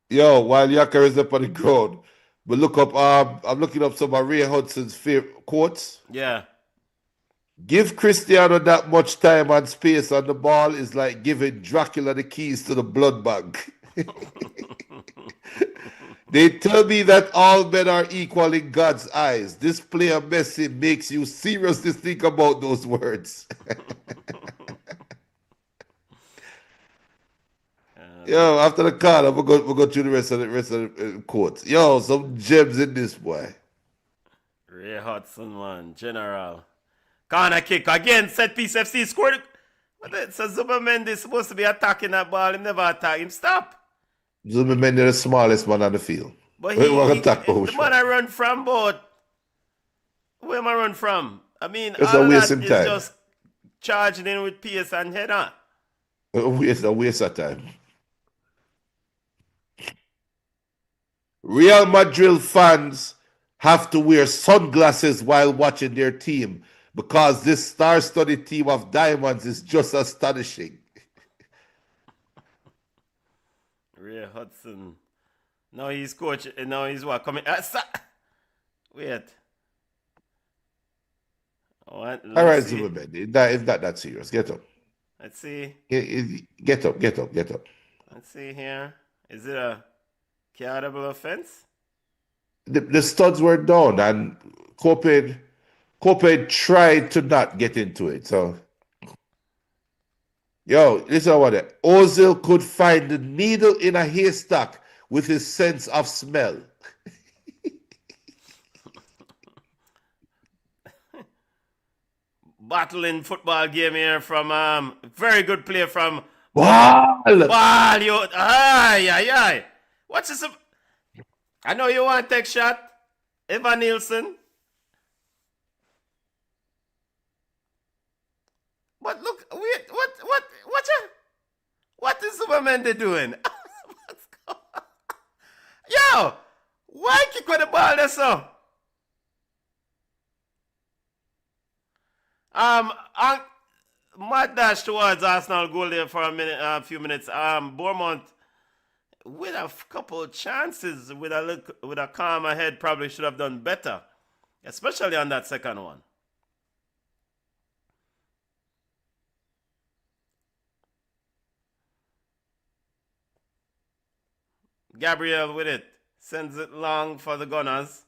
Yo, while Yaka is up on the ground, but look up, I'm looking up some of Ray Hudson's favorite quotes. Yeah. Give Cristiano that much time and space on the ball is like giving Dracula the keys to the blood bank. They tell me that all men are equal in God's eyes. This player Messi makes you seriously think about those words. Yo, after the card, we'll go through the rest of the quotes. Yo, some gems in this, boy. Ray Hudson, man, general. Corner kick again. Set piece FC scored. So Zuberman is supposed to be attacking that ball. He never attack him. Stop. Zuberman is the smallest man on the field. But the man I run from, but where am I run from? I mean, it's all a waste that of is time. just charging in with pace and head on. It's a waste of time. Real Madrid fans have to wear sunglasses while watching their team because this star-studded team of diamonds is just astonishing. Ray Hudson. Now he's coach. Now he's what? Coming. Wait. All right, Zuberman. It's not that serious. Get up. Let's see. Get up. Let's see here. Is it a carable offense? The studs were down, and Cope tried to not get into it. So, yo, listen what it. Ozil could find the needle in a haystack with his sense of smell. Battling football game here from very good play from Ball. Aye. What's this? I know you want to take shot. Evan Nielsen. But look, wait, what is Superman doing? What's going on? Yo, why kick with the ball there, so? Mad dash towards Arsenal goal there for a few minutes. Bournemouth with a couple of chances, with a calmer head, probably should have done better, especially on that second one. Gabriel with it. Sends it long for the Gunners.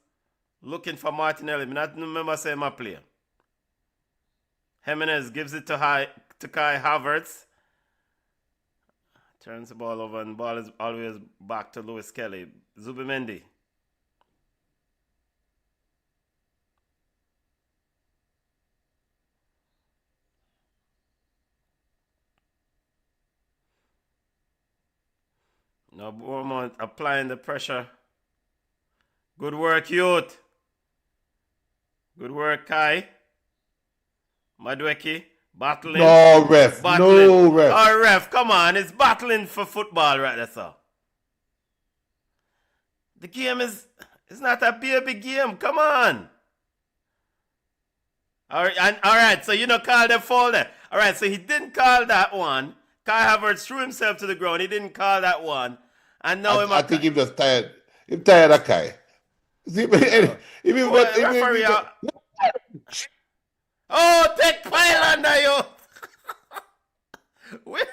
Looking for Martinelli. I not remember saying my player. Jimenez gives it to Kai Havertz. Turns the ball over and the ball is always back to Lewis Kelly. Zubimendi. Now Bournemouth applying the pressure. Good work, youth. Good work, Kai. Madweki. Battling. No, ref. Battling. No, ref. Oh, ref, come on. It's battling for football right there, sir. The game is not a baby game. Come on. All right, so you know call the foul there. All right, so he didn't call that one. Kai Havertz threw himself to the ground. He didn't call that one. And now I think he's just tired. He's tired of Kai. Oh, take pile under you. Wait.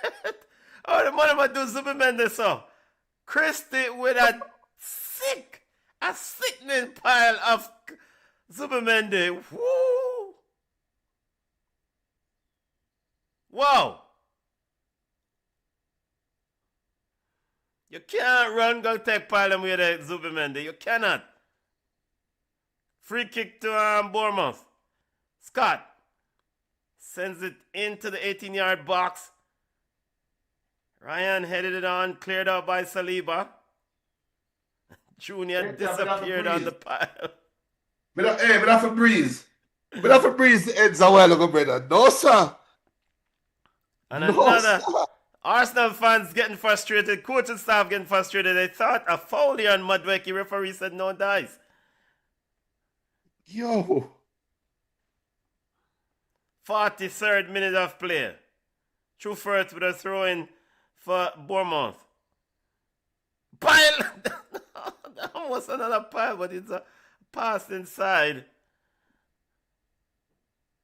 Oh, the man might do Zubimendi so. Christie with a sickening pile of Zubimendi. Woo. Wow. You can't run, go take pile them with Zubimendi. You cannot. Free kick to Bournemouth. Scott sends it into the 18-yard box. Ryan headed it on, cleared out by Saliba. Junior disappeared on the pile. But that's a breeze. But that's a breeze the ends a while ago, brother. No, sir. And another Arsenal fans getting frustrated, coaching staff getting frustrated. They thought a foul here on Madweki. Referee said no dice. Yo. 43rd minute of play. True first with a throw in for Bournemouth. Pile! That was another pile, but it's a pass inside.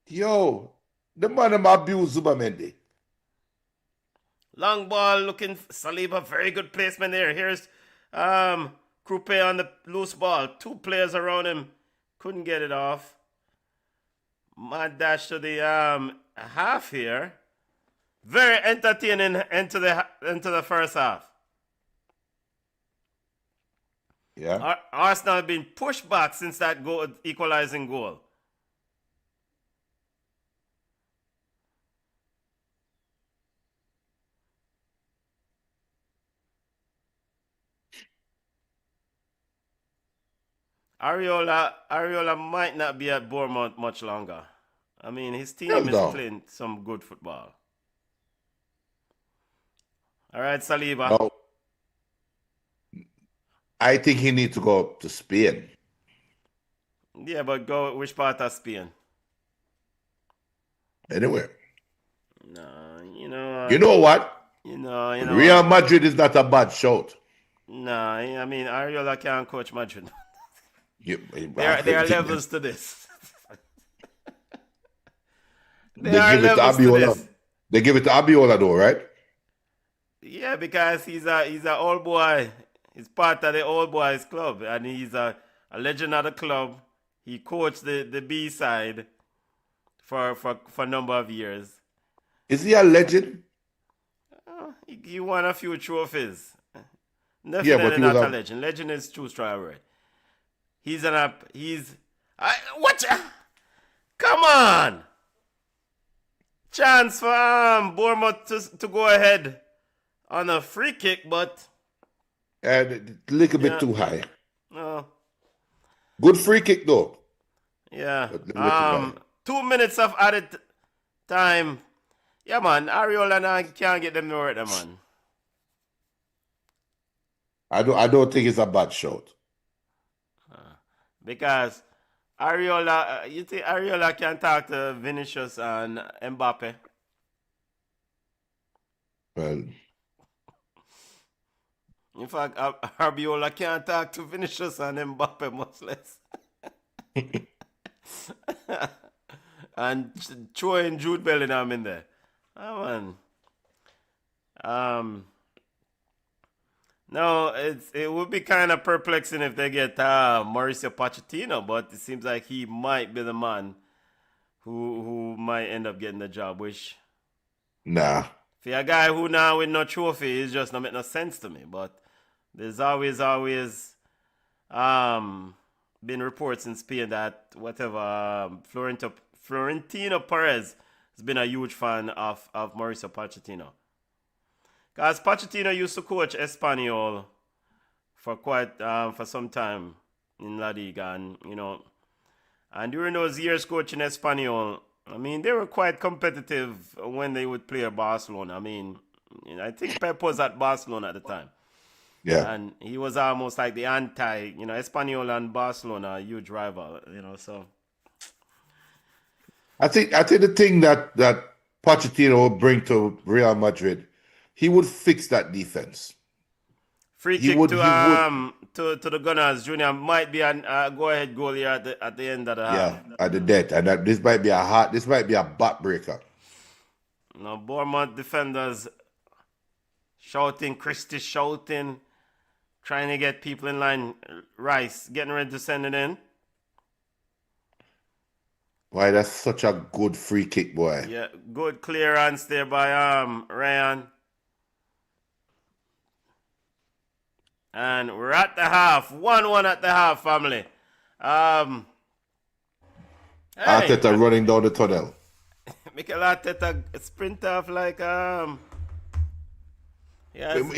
Yo. The man abused Zubamendi. Long ball looking Saliba, very good placement there. Here's Krupe on the loose ball. Two players around him. Couldn't get it off. Mad dash to the half here. Very entertaining into the first half. Yeah. Arsenal have been pushed back since that equalizing goal. Ariola might not be at Bournemouth much longer. I mean, his team is playing some good football. All right, Saliba. No. I think he needs to go to Spain. Yeah, but go which part of Spain? Anywhere. No, you know. You know what? You know. Real Madrid is not a bad shout. No, I mean Ariola can't coach Madrid. There are levels to this. They give it to Abiola. They give it to Abiola though, right? Yeah, because he's a old boy. He's part of the old boys club, and he's a legend of the club. He coached the B side for a number of years. Is he a legend? He won a few trophies. Definitely not a legend. Legend is too strong a word. Come on! Chance for Bournemouth to go ahead on a free kick, but A little bit too high. No. Good free kick though. Yeah. But let me let it by. 2 minutes of added time. Yeah, man. Ariola now can't get them nowhere, there, man. I don't think it's a bad shot. Because Ariola, you think Ariola can talk to Vinicius and Mbappe? Well, In fact, Ariola can't talk to Vinicius and Mbappe, much less. And throwing Jude Bellingham in there. Oh, man. No, it would be kind of perplexing if they get Mauricio Pochettino, but it seems like he might be the man who might end up getting the job. Which nah. for a guy who now with no trophy is just not make no sense to me. But there's always been reports in Spain that Florentino Perez has been a huge fan of Mauricio Pochettino. Because Pochettino used to coach Espanyol for for some time in La Liga, and during those years coaching Espanyol, I mean, they were quite competitive when they would play Barcelona. I mean, I think Pep was at Barcelona at the time. Yeah. And he was almost like the Espanyol and Barcelona, a huge rival, so. I think the thing that Pochettino will bring to Real Madrid, he would fix that defense. Free He kick would- to he would- the Gunners. Junior might be a go-ahead goal here at the end of the half. Yeah, at the death, and this might be a backbreaker. Bournemouth defenders shouting, Christie shouting, trying to get people in line. Rice getting ready to send it in. Why, that's such a good free kick, boy. Yeah, good clearance there by Ryan. And we're at the half. 1-1 at the half, family. Hey, Arteta running down the tunnel. Mikel Arteta sprint off like He has to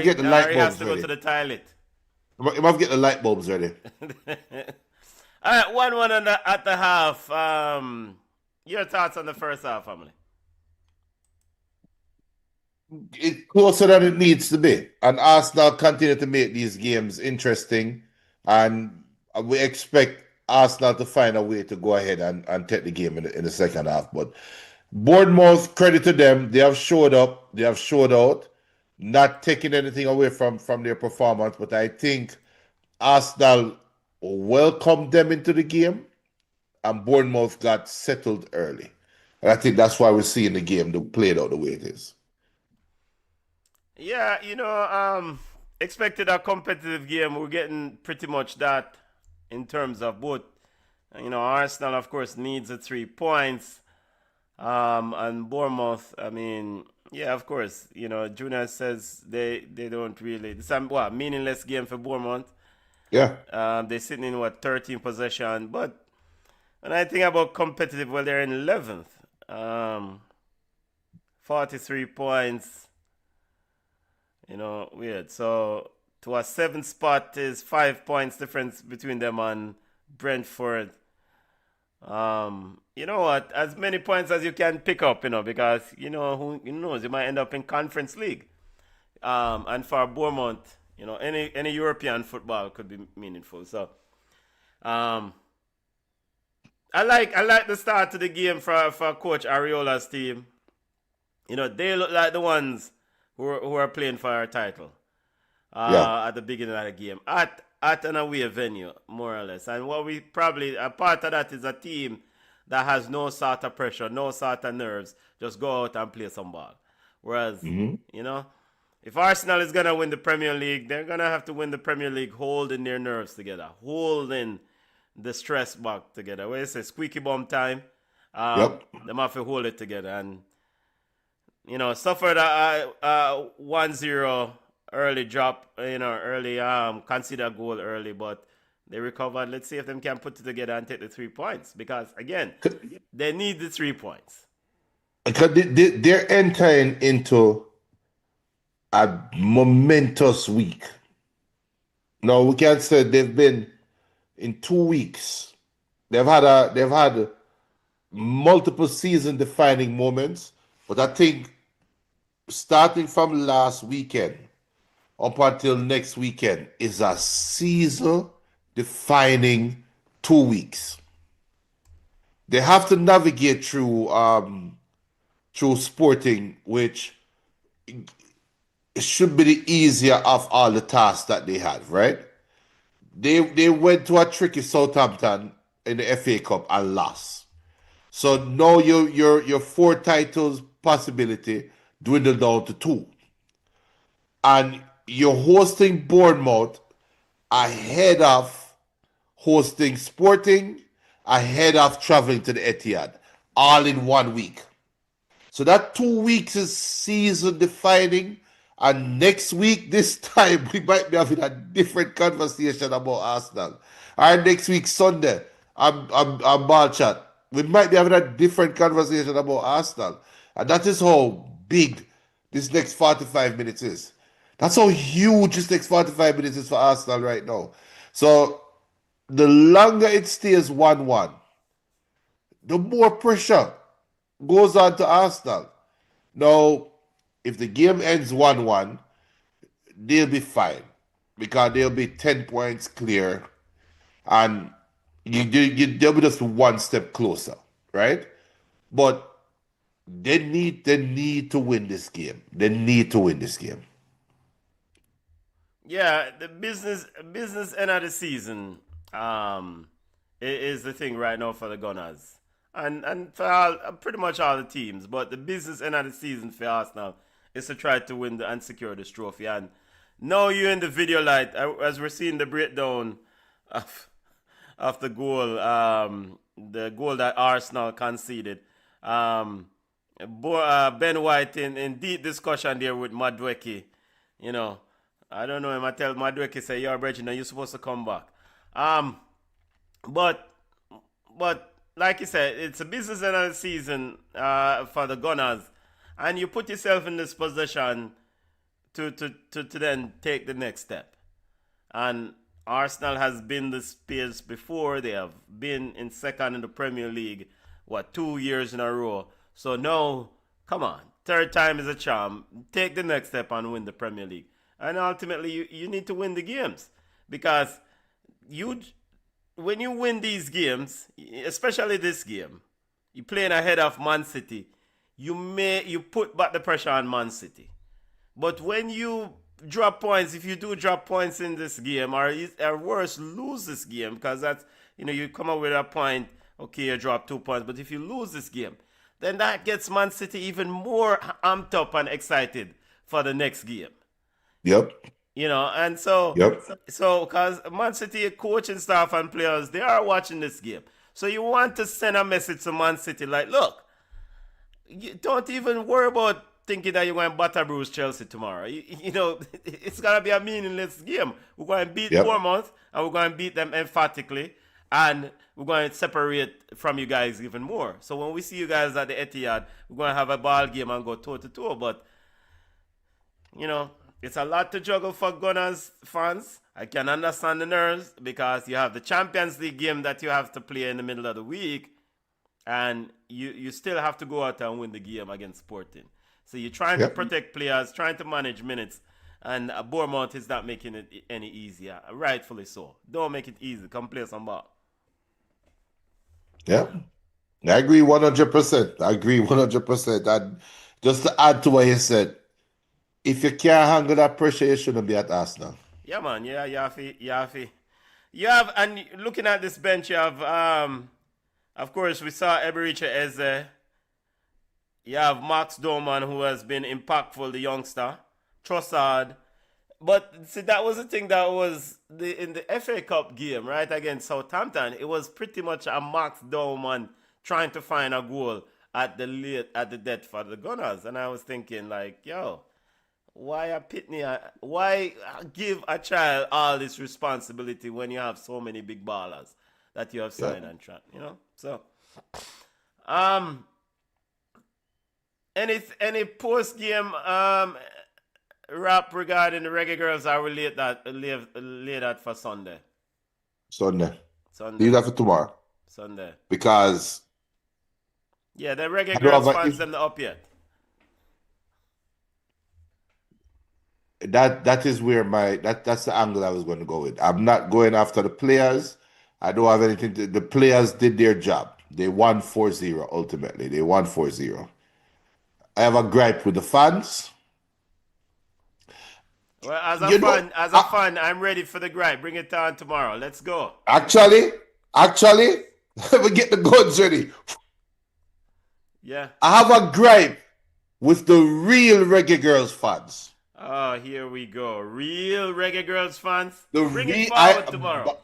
get the light he has bulbs to go ready. to the toilet. He must get the light bulbs ready. All right, 1-1 at the half. Your thoughts on the first half, family? It's closer than it needs to be. And Arsenal continue to make these games interesting. And we expect Arsenal to find a way to go ahead and take the game in the second half. But Bournemouth, credit to them. They have showed up. They have showed out. Not taking anything away from their performance. But I think Arsenal welcomed them into the game. And Bournemouth got settled early. And I think that's why we're seeing the game played out the way it is. Yeah, expected a competitive game. We're getting pretty much that in terms of both. Arsenal, of course, needs the 3 points. And Bournemouth, I mean, yeah, of course, Junior says they don't really. It's a meaningless game for Bournemouth. Yeah. They're sitting in 13 possession. But when I think about competitive, well, they're in 11th. 43 points. Weird. So to a 7th spot is 5 points difference between them and Brentford. You know what? As many points as you can pick up, because who knows, you might end up in Conference League. And for Bournemouth, any European football could be meaningful. So, I like the start to the game for Coach Ariola's team. They look like the ones who are playing for our title at the beginning of the game at an away venue, more or less. And what we probably, a part of that is a team that has no sort of pressure, no sort of nerves, just go out and play some ball. Whereas, if Arsenal is going to win the Premier League, they're going to have to win the Premier League holding their nerves together, holding the stress back together. Where it's a squeaky bum time, they have to hold it together. And, suffered a 1-0 early drop, early consider goal early, but they recovered. Let's see if they can put it together and take the 3 points. Because, again, they need the 3 points. Because they're entering into a momentous week. No, we can't say they've been in 2 weeks. They've had multiple season defining moments, but I think starting from last weekend up until next weekend is a season defining 2 weeks. They have to navigate through Sporting, which should be the easier of all the tasks that they have, right? They went to a tricky Southampton in the FA Cup and lost. So now your four titles possibility dwindled down to two. And you're hosting Bournemouth ahead of hosting Sporting, ahead of traveling to the Etihad, all in 1 week. So that 2 weeks is season defining. And next week, this time, we might be having a different conversation about Arsenal. Or next week, Sunday, I'm ball chat. We might be having a different conversation about Arsenal. And that is how big this next 45 minutes is. That's how huge this next 45 minutes is for Arsenal right now. So the longer it stays 1-1, the more pressure goes on to Arsenal. Now, if the game ends 1-1, they'll be fine because they'll be 10 points clear and they'll be just one step closer, right? But they need to win this game. They need to win this game. Yeah, the business end of the season is the thing right now for the Gunners. And for pretty much all the teams. But the business end of the season for Arsenal is to try to win and secure this trophy. And now you're in the video light, as we're seeing the breakdown of the goal that Arsenal conceded. Ben White in deep discussion there with Madueke. You know, I don't know him. I tell Madueke, say, you're Bridget, you're supposed to come back. But like you said, it's a business end of the season for the Gunners. And you put yourself in this position to then take the next step. And Arsenal has been this space before. They have been in second in the Premier League, 2 years in a row. So now, come on, third time is a charm. Take the next step and win the Premier League. And ultimately, you need to win the games. Because when you win these games, especially this game, you're playing ahead of Man City, you put back the pressure on Man City. But when you drop points, if you do drop points in this game, or worse, lose this game, because that's, you come up with a point, okay, you drop 2 points, but if you lose this game, then that gets Man City even more amped up and excited for the next game. Yep. And so, Yep. So because Man City coaching staff and players, they are watching this game. So you want to send a message to Man City like, look, you don't even worry about thinking that you're going to batter Bruce Chelsea tomorrow. It's going to be a meaningless game. We're going to beat Bournemouth, and we're going to beat them emphatically, and we're going to separate from you guys even more. So when we see you guys at the Etihad, we're going to have a ball game and go toe-to-toe. But, it's a lot to juggle for Gunners fans. I can understand the nerves because you have the Champions League game that you have to play in the middle of the week, and you still have to go out and win the game against Sporting. So you're trying to protect players, trying to manage minutes, and Bournemouth is not making it any easier. Rightfully so. Don't make it easy. Come play some ball. Yeah. I agree 100%. And just to add to what you said, if you can't handle that pressure, you shouldn't be at Arsenal. Yeah, man. Yeah, you have, and looking at this bench, you have, of course, we saw Ebericha Eze. You have Max Doman, who has been impactful, the youngster. Trossard. But see, that was the thing that was in the FA Cup game, right, against Southampton. It was pretty much a Max Doman trying to find a goal at the death for the Gunners. And I was thinking, like, yo, why give a child all this responsibility when you have so many big ballers that you have signed and trapped, So, any post game wrap regarding the Reggae Girls? I will lay that for Sunday. Sunday. Sunday. Leave that for tomorrow Sunday. because Yeah, the reggae I don't girls have fans them the up yet. that is where that's the angle I was going to go with. I'm not going after the players. I don't have anything to, the players did their job. They won 4-0 ultimately. They won 4-0. I have a gripe with the fans. Well, You know, as a fan, I'm ready for the gripe. Bring it on tomorrow. Let's go. actually, we get the guns ready. Yeah. I have a gripe with the real Reggae Girls fans. Oh, here we go. Real reggae girls fans. The Bring it re forward tomorrow.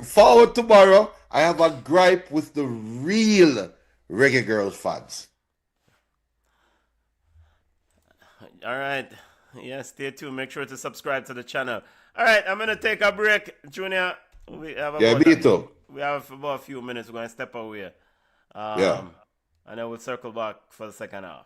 forward tomorrow. I have a gripe with the real Reggae Girls fans. All right. Yeah, stay tuned. Make sure to subscribe to the channel. All right, I'm gonna take a break, Junior. We have Yeah, about me too. we have about a few minutes. We're gonna step away, Yeah. and then we'll circle back for the second half.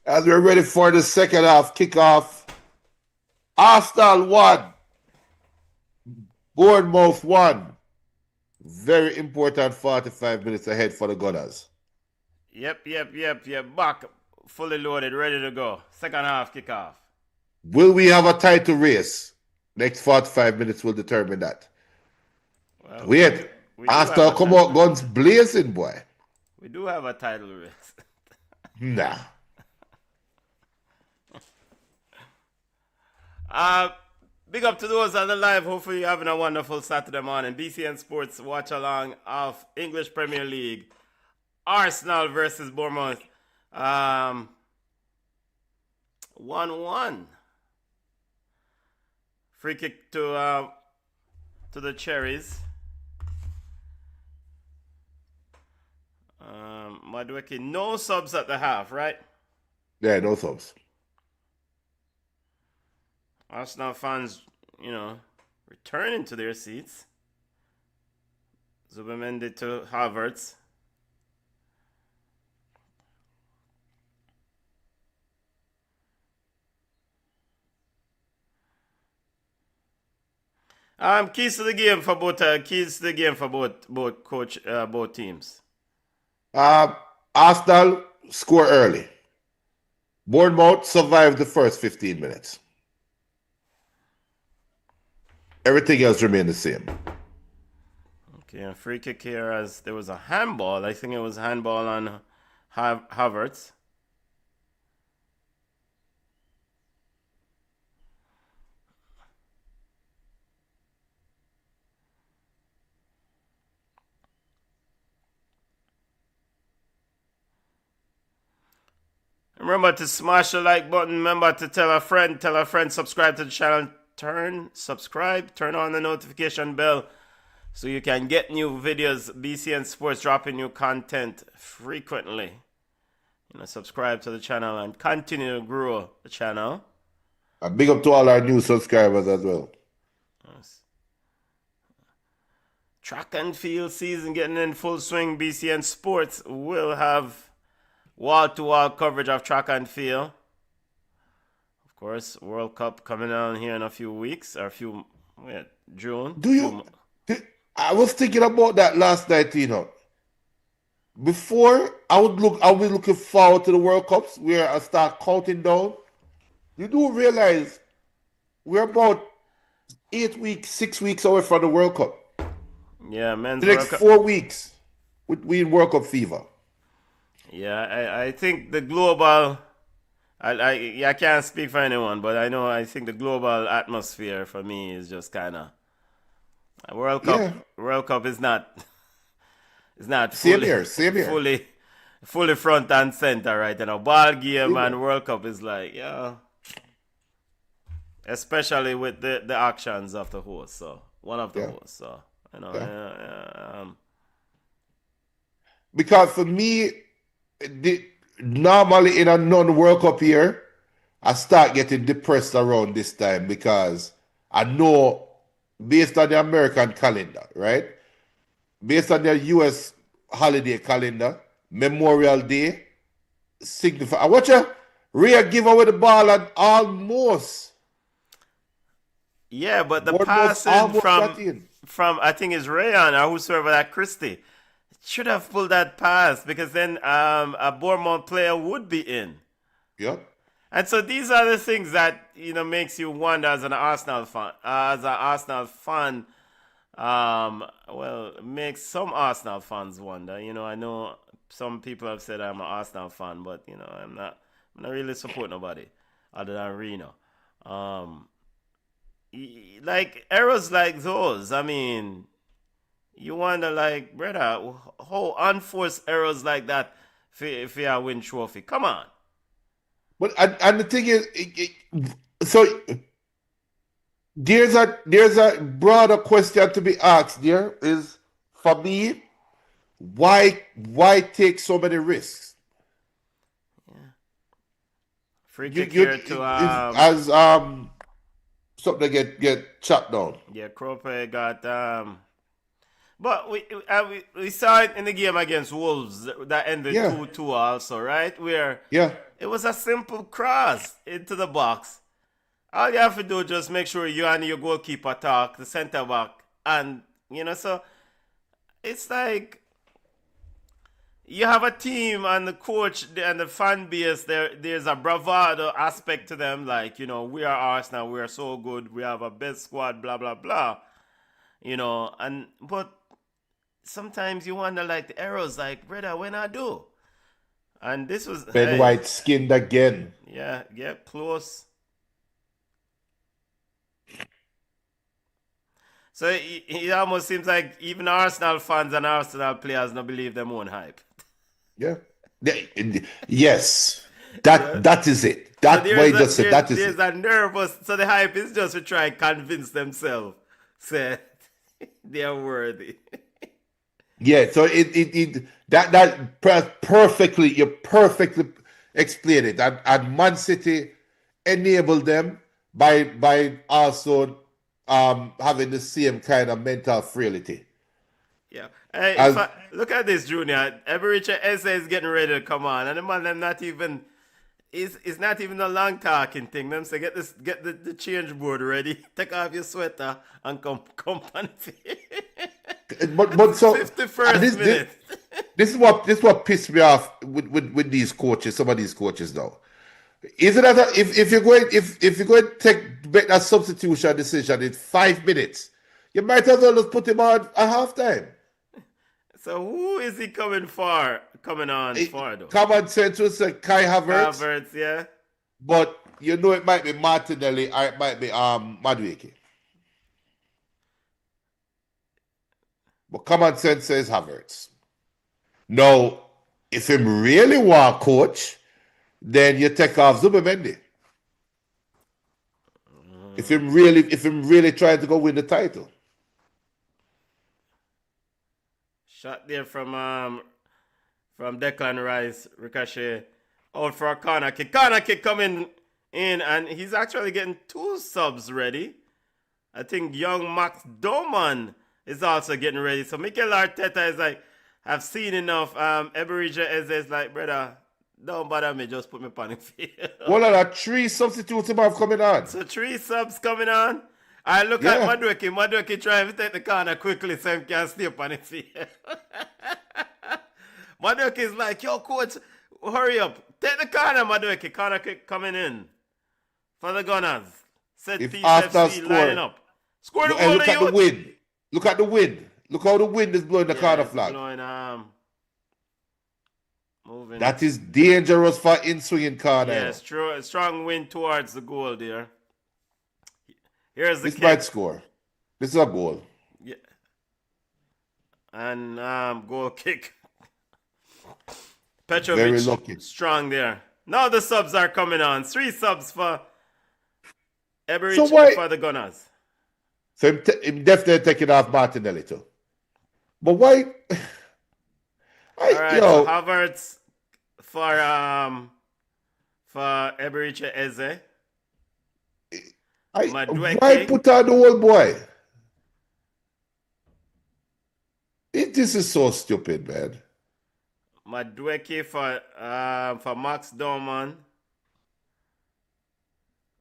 As we're ready for the second half kickoff, Arsenal 1, Bournemouth 1. Very important 45 minutes ahead for the Gunners. Yep. Back, fully loaded, ready to go. Second half kickoff. Will we have a title race? Next 45 minutes will determine that. Well, Wait, we do Arsenal have a come title. out guns blazing, boy. We do have a title race. Nah. Big up to those on the live. Hopefully you're having a wonderful Saturday morning. BCN Sports watch along of English Premier League. Arsenal versus Bournemouth. 1-1. Free kick to the Cherries. Madueke, no subs at the half, right? Yeah, no subs. Arsenal fans, returning to their seats. Zubimendi to Havertz. Keys to the game for both teams. Arsenal score early. Bournemouth survived the first 15 minutes. Everything else remained the same. Okay, a free kick here as there was a handball. I think it was a handball on Havertz. Remember to smash the like button. Remember to tell a friend, subscribe to the channel. Turn on the notification bell so you can get new videos. BCN Sports dropping new content frequently. Subscribe to the channel and continue to grow the channel. And big up to all our new subscribers as well. Yes. Track and field season getting in full swing. BCN Sports will have wall-to-wall coverage of track and field. Of course, World Cup coming on here in a few weeks or June. I was thinking about that last night, Before I'll be looking forward to the World Cups where I start counting down. You do realize we're about 6 weeks away from the World Cup. Yeah, men's The next 4 weeks we in World Cup fever. Yeah, I think the global. I can't speak for anyone, but I think the global atmosphere for me is just kind of World Cup. Yeah. World Cup is not. It's not Same here. fully front and center, right? Ball game and here. World Cup is especially with the actions of the host. So one of the hosts. So Because for me, normally in a non-World Cup year, I start getting depressed around this time because I know based on the American calendar, right? Based on the US holiday calendar, Memorial Day, signify. I watch you, Rhea give away the ball and almost. Yeah, but the Bournemouth passing almost got in. from I think it's Rayon or whosoever that Christie should have pulled that pass because then a Bournemouth player would be in. Yep. And so these are the things that makes you wonder as an Arsenal fan. It makes some Arsenal fans wonder. I know some people have said I'm an Arsenal fan, but I'm not really support nobody other than Reno. Like errors like those, I mean, you wonder, like, brother, how unforced errors like that if you win trophy. Come on. But and the thing is, so there's a broader question to be asked. There is, for me, why take so many risks? Yeah. Free kick here to something get chopped down. Yeah, Krope got but we saw it in the game against Wolves that ended 2-2 also, right? Where It was a simple cross into the box. All you have to do is just make sure you and your goalkeeper talk, the centre back, and so it's like you have a team and the coach and the fan base. There's a bravado aspect to them, like we are Arsenal, we are so good, we have a best squad, blah blah blah. But sometimes you wonder like the errors, like brother, when I do, and this was Ben White skinned again. Yeah, get close. So it almost seems like even Arsenal fans and Arsenal players don't believe their own hype. Yeah. Yes. That is it. That So way just said that is there's it. a nervous. So the hype is just to try and convince themselves, say they are worthy. Yeah, so perfectly you perfectly explained it. And Man City enabled them by also having the same kind of mental frailty. Yeah. Hey, look at this, Junior. Ebericha Eze is getting ready to come on, and the man them not even. It's not even a long talking thing. Them say get the change board ready. Take off your sweater and come on. But so 51st minute. This is what pissed me off with these coaches. Some of these coaches now. Is it that if you're going to make that substitution decision in 5 minutes, you might as well just put him on at halftime. So who is he coming on for though? Common sense will say Kai Havertz. Havertz, yeah. But it might be Martinelli or it might be Madueke. But common sense says Havertz. Now, if him really want coach, then you take off Zubimendi. If him really trying to go win the title. Shot there from Declan Rice, ricochet out for a corner kick. Corner kick coming in, and he's actually getting 2 subs ready. I think young Max Doman is also getting ready. So Mikel Arteta is like, I've seen enough. Eberechi Eze is like, brother, don't bother me, just put me on the field. Well, there are 3 substitutes have coming on. So 3 subs coming on. I look at Madueke. Madueke trying to take the corner quickly so he can stay up on the field. Madueke is like, yo, coach, hurry up. Take the corner, Madueke. Corner kick coming in for the Gunners. Set piece FC lining up. Score the goal. Look at the wind. Look at the wind. Look how the wind is blowing the corner flag. Blowing, moving. That is dangerous for in-swinging corner. Yes, true. Strong wind towards the goal there. Here's the This kick. might score. This is a goal. Yeah. And goal kick. Petrovic Very lucky. strong there. Now the subs are coming on. 3 subs for Eberechi for the Gunners. So him definitely taking off Martinelli too. But why? Alright, so Havertz for Eberechi Eze. Why put on the old boy? This is so stupid, man. Madueke for Max Dorman.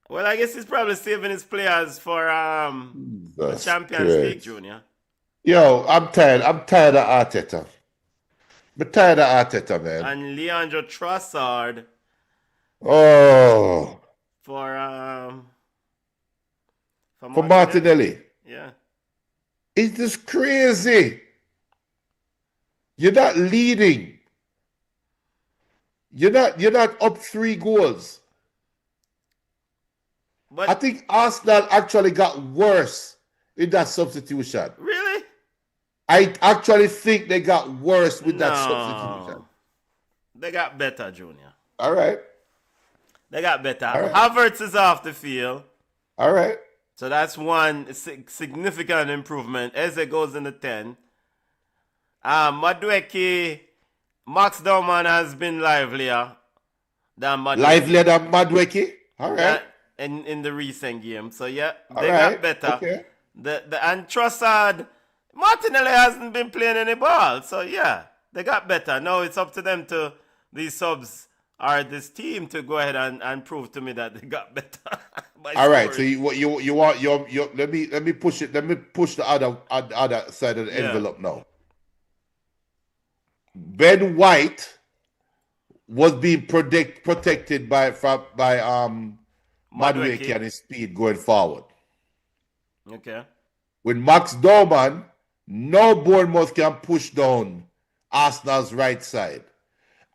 Well, I guess he's probably saving his players for the Champions League, Junior. Yo, I'm tired. I'm tired of Arteta. I'm tired of Arteta, man. And Leandro Trossard. Oh. For Martinelli. Yeah. It's just crazy. You're not leading. You're not up 3 goals. But I think Arsenal actually got worse in that substitution. Really? I actually think they got worse with that substitution. They got better, Junior. All right. They got better. Right. Havertz is off the field. All right. So that's one significant improvement. Eze goes in the 10. Madueke, Max Dorman has been livelier than Madueke. Livelier than Madueke? All right. In the recent game. So yeah, they got better. Okay. And Trossard, Martinelli hasn't been playing any ball. So yeah, they got better. Now it's up to them these subs, or this team to go ahead and prove to me that they got better by All right. So scoring. you want your let me push it. Let me push the other side of the Yeah, envelope now. Ben White was being protected by Madueke Madueke. and his speed going forward. Okay. With Max Dorman, no Bournemouth can push down Arsenal's right side.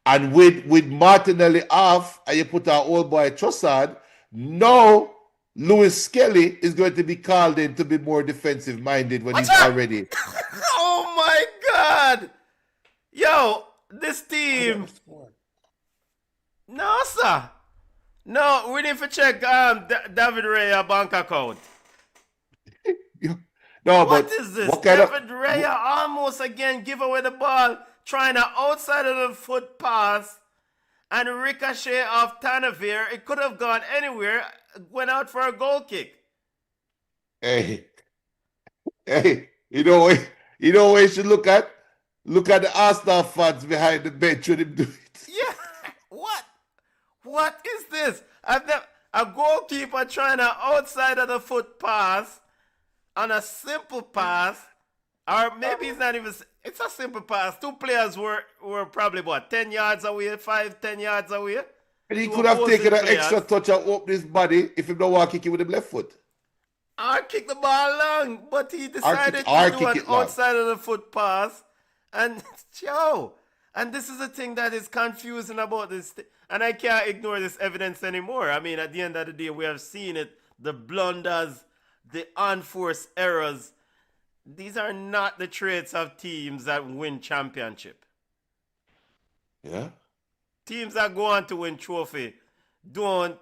And with Martinelli off, and you put our old boy Trossard, no Lewis Skelly is going to be called in to be more defensive minded when Watch he's out! already. Oh my God! Yo, this team. No, sir. No, we need to check David Raya bank account. No, What but is this? what kind of David Raya almost again give away the ball, trying to outside of the foot pass and ricochet off Tanavir. It could have gone anywhere, went out for a goal kick. hey hey what you should look at? Look at the Arsenal fans behind the bench when him do it. Yeah, what? What is this? A goalkeeper trying to outside of the foot pass on a simple pass, or maybe it's not even. It's a simple pass. Two players were probably what 10 yards away, 10 yards away. And he Two could have taken opposing an extra players. touch and opened his body if he don't want to kick it with his left foot. Or kick the ball long, but he decided Or to do kick an it long. outside of the foot pass. And yo, and this is the thing that is confusing about this. And I can't ignore this evidence anymore. I mean, at the end of the day, we have seen it. The blunders, the unforced errors. These are not the traits of teams that win championship. Yeah. Teams that go on to win trophy don't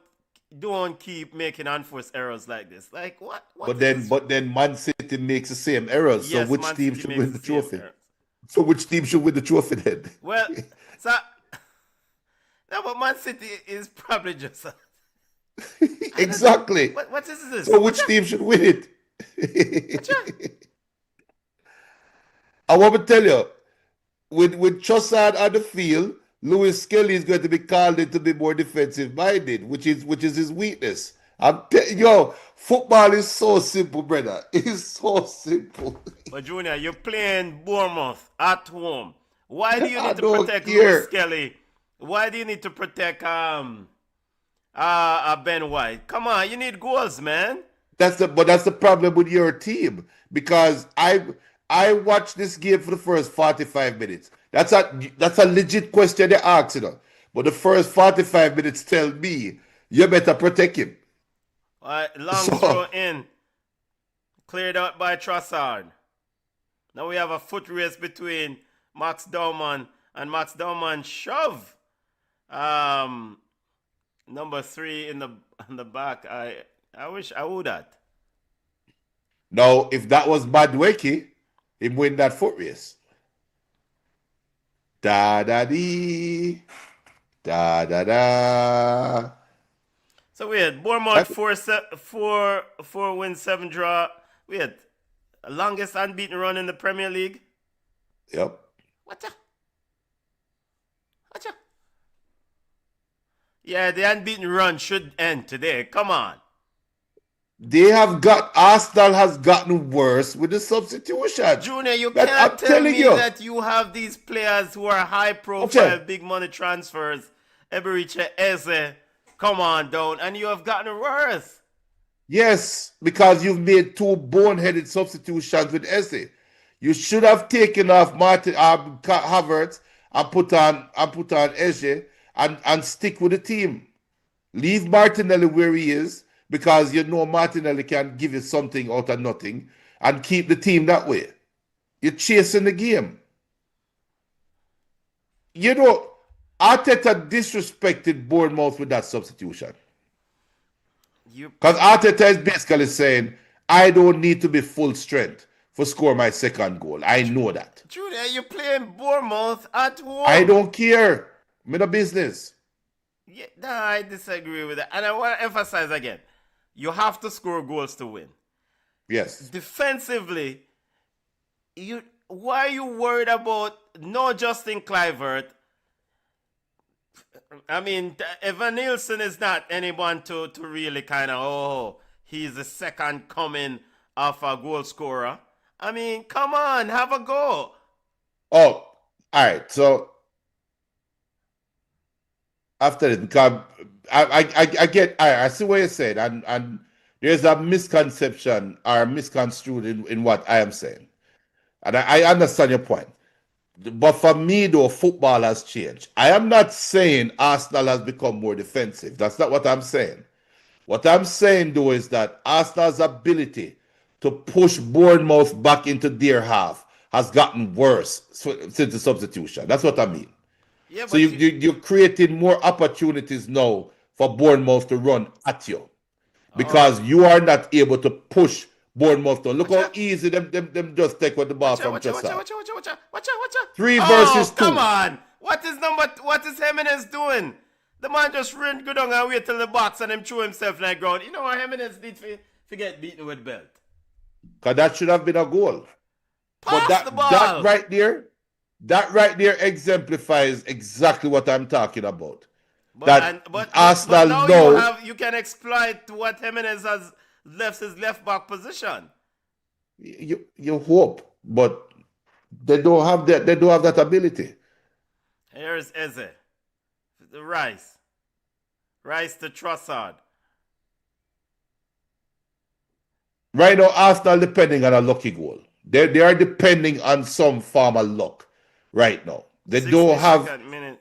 keep making unforced errors like this. Like what? But then Man City makes the same errors. So Yes, which Man team City should makes win the the same trophy? errors. So which team should win the trophy then? Well, so no, but Man City is probably just. Exactly. What is this? So which team should win Watcha? it? I want to tell you, with Trossard on the field, Lewis Skelly is going to be called in to be more defensive minded, which is his weakness. Yo, football is so simple, brother. It's so simple. But Junior, you're playing Bournemouth at home. Why do you I need to don't protect care. Lewis Skelly? Why do you need to protect Ben White? Come on, you need goals, man. That's the problem with your team because I watched this game for the first 45 minutes. That's a legit question they ask, you know. But the first 45 minutes tell me you better protect him. All right, long So throw in, cleared out by Trossard. Now we have a foot race between Max Dauman and Max Dauman shove. Number 3 in the back. I wish I would have. now if that was Madueke, him win that foot race. Da da dee, da da da. So we had Bournemouth 4 wins, 7 draw. We had longest unbeaten run in the Premier League. Yep. Whatcha? Yeah, the unbeaten run should end today. Come on. Arsenal has gotten worse with the substitutions. Junior, you But can't I'm tell telling me you. that you have these players who are high profile, Okay. big money transfers. Eberiche Eze, come on down, and you have gotten worse. Yes, because you've made 2 boneheaded substitutions with Eze. You should have taken off Martin Havertz and put on Eze and stick with the team. Leave Martinelli where he is because you know Martinelli can give you something out of nothing and keep the team that way. You're chasing the game. You know, Arteta disrespected Bournemouth with that substitution. Because Arteta is basically saying, I don't need to be full strength for score my second goal. I know that. Junior, you're playing Bournemouth at home. I don't care. I'm in a business. Yeah, no, I disagree with that. And I want to emphasize again, you have to score goals to win. Yes. Defensively, why are you worried about no Justin Kluivert? I mean, Evan Nielsen is not anyone to really kind of, he's the second coming of a goal scorer. I mean, come on, have a go. Oh, all right. So after this, because I get, I see what you said, and there's a misconception or misconstrued in what I am saying, and I understand your point. But for me, though, football has changed. I am not saying Arsenal has become more defensive. That's not what I'm saying. What I'm saying, though, is that Arsenal's ability to push Bournemouth back into their half has gotten worse since the substitution. That's what I mean. Yeah, So but you're creating more opportunities now for Bournemouth to run at you because you are not able to push Bournemouth to. Look watch how out. easy them just take with the ball Watch out, from watch out, watch out, Trossard. watch out, watch out, watch out, watch out, watch out. Three Oh, versus come two. on. What is Jimenez doing? The man just ran good on and wait till the box and him threw himself in the ground. You know what Jimenez did for get beaten with belt? Because that should have been a goal. But Pass the ball. that right there exemplifies exactly what I'm talking about. But Arsenal now know you can exploit what Jimenez has left his left back position. you hope, but they don't have that ability. Here's Eze. The Rice. Rice to Trossard. Right now, Arsenal depending on a lucky goal. They are depending on some form of luck right now. They don't have. 62nd minute.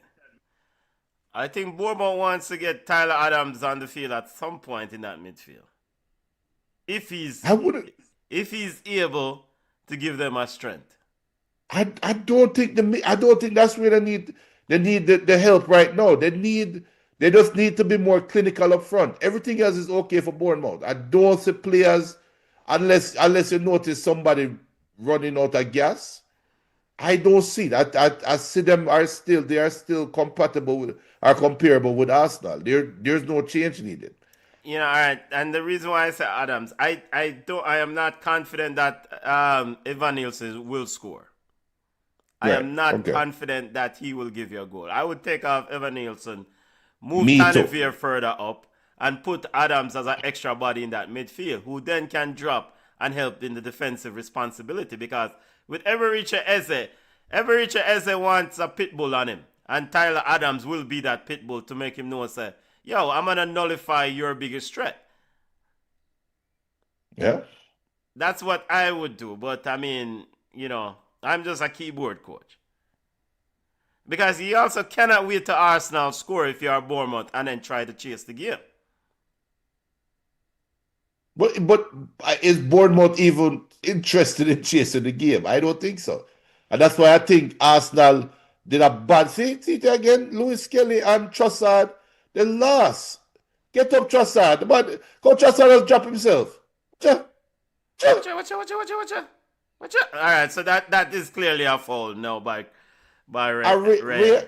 I think Bournemouth wants to get Tyler Adams on the field at some point in that midfield. If he's able to give them a strength. I don't think that's where they need the help right now. They just need to be more clinical up front. Everything else is okay for Bournemouth. I don't see players unless you notice somebody running out of gas. I don't see that. I see they are still compatible with or comparable with Arsenal. There's no change needed. You know, all right. And the reason why I say Adams, I am not confident that Evan Nielsen will score. I am not confident that he will give you a goal. I would take off Evan Nielsen, move Tanevir further up, and put Adams as an extra body in that midfield, who then can drop and help in the defensive responsibility. Because with Everyrichard Eze wants a pit bull on him. And Tyler Adams will be that pit bull to make him know, say, yo, I'm going to nullify your biggest threat. Yeah. That's what I would do. But, I mean, I'm just a keyboard coach. Because you also cannot wait to Arsenal score if you are Bournemouth and then try to chase the game. But is Bournemouth even interested in chasing the game? I don't think so. And that's why I think Arsenal did a bad. See it again? Lewis Kelly and Trossard, they lost. Get up, Trossard. But Coach Trossard has dropped himself. Watch out. All right, so that is clearly a foul now by Ray.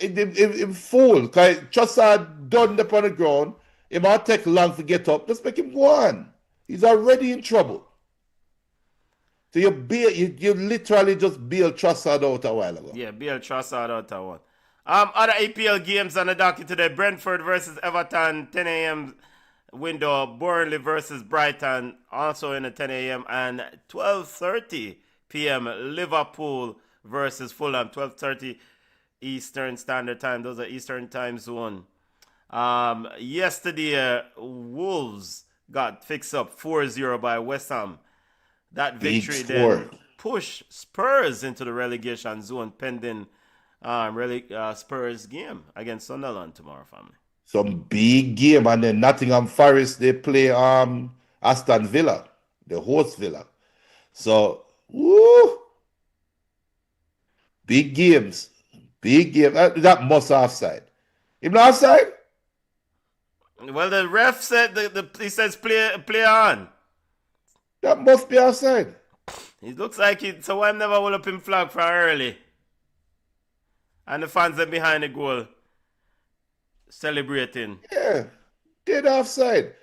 In full. Because Trossard done up on the ground. It might take long to get up. Let's make him go on. He's already in trouble. So you literally just bailed Trossard out a while ago. Yeah, bailed Trossard out a while. Other APL games on the docket today: Brentford versus Everton, 10 a.m. window. Burnley versus Brighton, also in the 10 a.m. and 12:30 p.m. Liverpool versus Fulham, 12:30 Eastern Standard Time. Those are Eastern Time Zone. Yesterday, Wolves got fixed up 4-0 by West Ham. That victory then pushed Spurs into the relegation zone pending Spurs game against Sunderland tomorrow, family. Some big game, and then Nottingham Forest, they play Aston Villa, the host Villa. So, big games. Big game. That must offside. If not offside? Well, the ref said he says play on. That must be offside. It looks like it. So I'm never will up him flag for early. And the fans are behind the goal celebrating. Yeah, dead offside.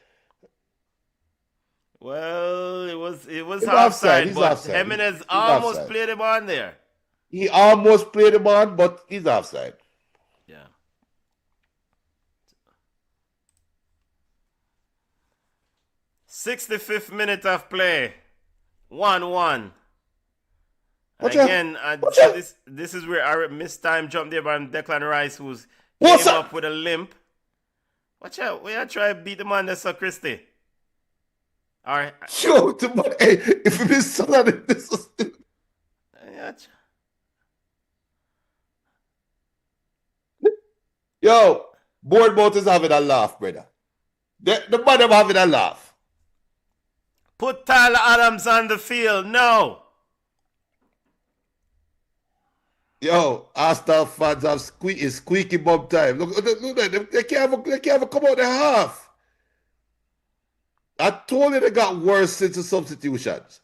Well, it was offside, but offside. Jimenez almost played him on there. He almost played him on, but he's offside. Yeah. 65th minute of play. 1-1. Watch Again, Watch out. this is where I missed time jump there by Declan Rice, who's What's came up? up with a limp. Watch out. We are trying to beat the man that's so Christie. All right. Yo, hey, if it is something, this is. Yo, Bournemouth is having a laugh, brother. The man them having a laugh. Put Tyler Adams on the field. No. Yo, Arsenal fans have squeaky bum time. Look at them. They can't even come out the half. I told you they got worse since the substitutions.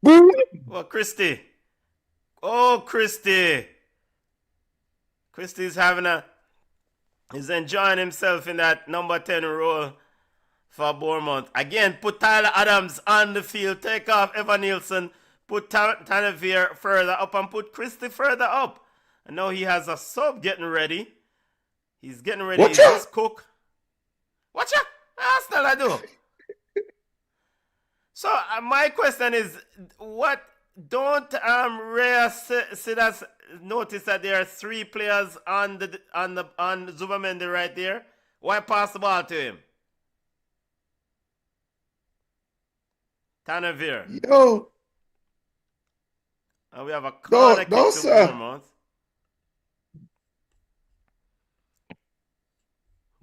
Boom. Well, Christie. Oh, Christie. Christie's he's enjoying himself in that number 10 role for Bournemouth. Again, put Tyler Adams on the field. Take off Evan Nielsen. Put Tanavir further up and put Christie further up. And now he has a sub getting ready. He's getting ready. Watch He's out. just cook. Watch out. Arsenal I do. So my question is, what don't Rhea Sidas notice that there are 3 players on Zubamendi right there? Why pass the ball to him? Tanavir. Yo, And we have a corner kick to Bournemouth.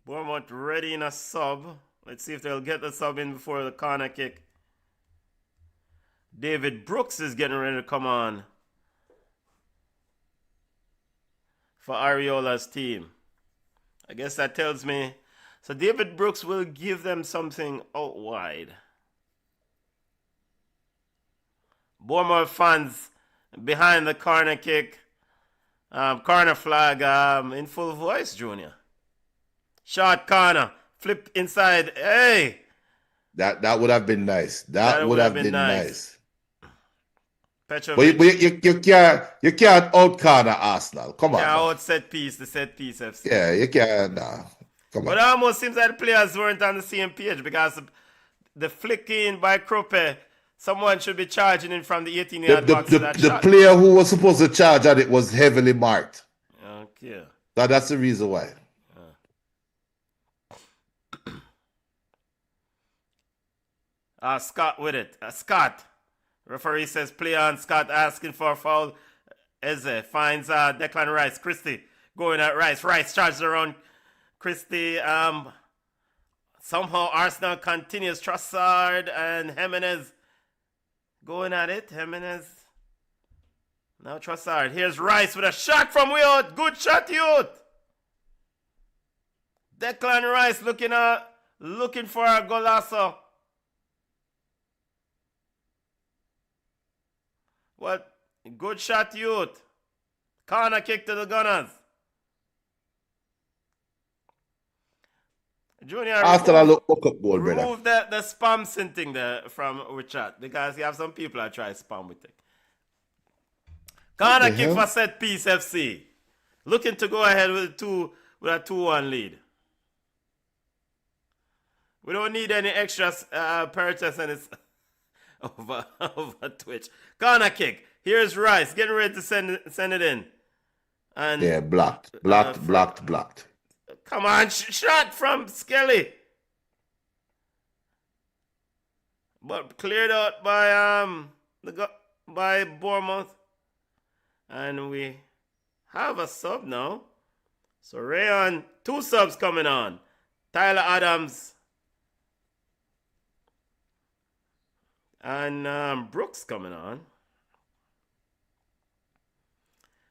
Bournemouth ready in a sub. Let's see if they'll get the sub in before the corner kick. David Brooks is getting ready to come on for Ariola's team. I guess that tells me. So David Brooks will give them something out wide. Bournemouth fans behind the corner kick, corner flag in full voice, Junior. Short corner, flip inside. Hey, that would have been nice. That would have been nice. Petrovic. But you can't out corner Arsenal. Come on. Yeah, man. out set piece, the set piece FC. Yeah, you can't. Nah. Come But on. it almost seems like the players weren't on the same page because the flicking by Kruppe, someone should be charging in from the 18-yard box to that The shot. player who was supposed to charge at it was heavily marked. Okay. That's the reason why. Scott with it. Scott. Referee says play on. Scott asking for a foul. Eze finds Declan Rice. Christie going at Rice. Rice charges around Christie. Somehow Arsenal continues. Trossard and Jimenez going at it. Jimenez. Now Trossard. Here's Rice with a shot from way out. Good shot, youth. Declan Rice looking for a golazo. What? Good shot, youth. Corner kick to the Gunners. Junior, After I look up goal, brother. remove the spam thing there from our chat because you have some people that try spam with it. Corner the kick hell? for set piece FC. Looking to go ahead with a 2-1 lead. We don't need any extra purchase and it's over Twitch. Corner kick. Here's Rice getting ready to send it in. And Yeah, blocked. come on, shot from Skelly. But cleared out by Bournemouth. And we have a sub now. So Rayon, 2 subs coming on. Tyler Adams and Brooks coming on.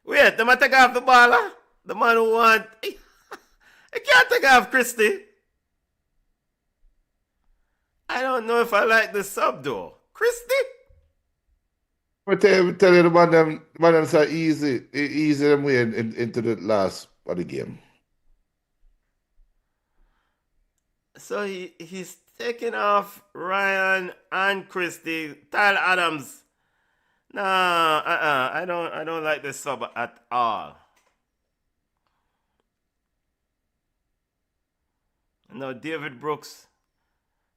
Wait, the man take off the baller? The man who want... He can't take off Christie. I don't know if I like the sub though. Christie? I tell you, the man them say easy them way into the last of the game. So he's taking off Ryan and Christie. Tyler Adams. Nah, I don't like this sub at all. Now David Brooks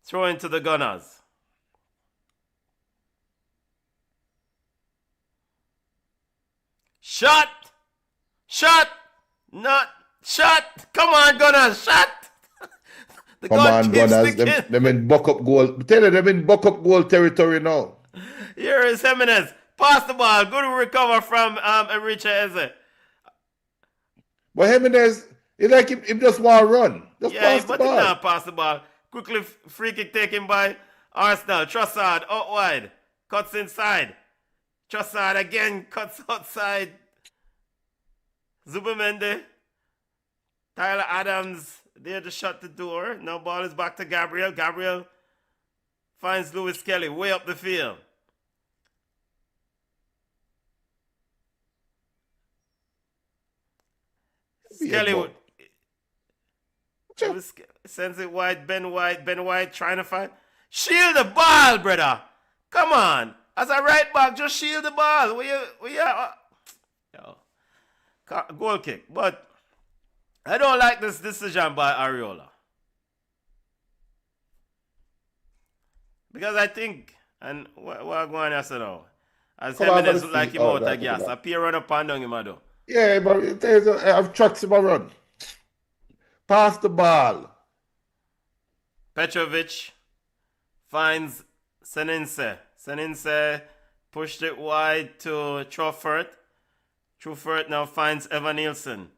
throwing to the Gunners. Shot! Shot! Not shot! Come on, Gunners, shot! The Come gun on, keeps Gunners. sticking. Them in buck up goal. Tell you, them in buck up goal territory now. Here is Jimenez. Pass the ball. Good recover from Enrique Eze. But Jimenez, it's like him just want to run. Just Yeah, pass the but he ball. not pass the ball. Quickly free kick taken by Arsenal. Trossard out wide. Cuts inside. Trossard again cuts outside. Zubamende. Tyler Adams there to shut the door. Now ball is back to Gabriel. Gabriel finds Lewis Kelly way up the field. Kelly sends it wide. Ben White trying to find. Shield the ball, brother. Come on. As a right back, just shield the ball. Goal kick. But I don't like this decision by Ariola. Because I think, and what going on yesterday now? As Jimenez look like him out of gas. Appear run up and down him, I do. Yeah, but I've trucks him a run. Pass the ball. Petrovic finds Seninse. Seninse pushed it wide to Truffert. Truffert now finds Evan Nielsen.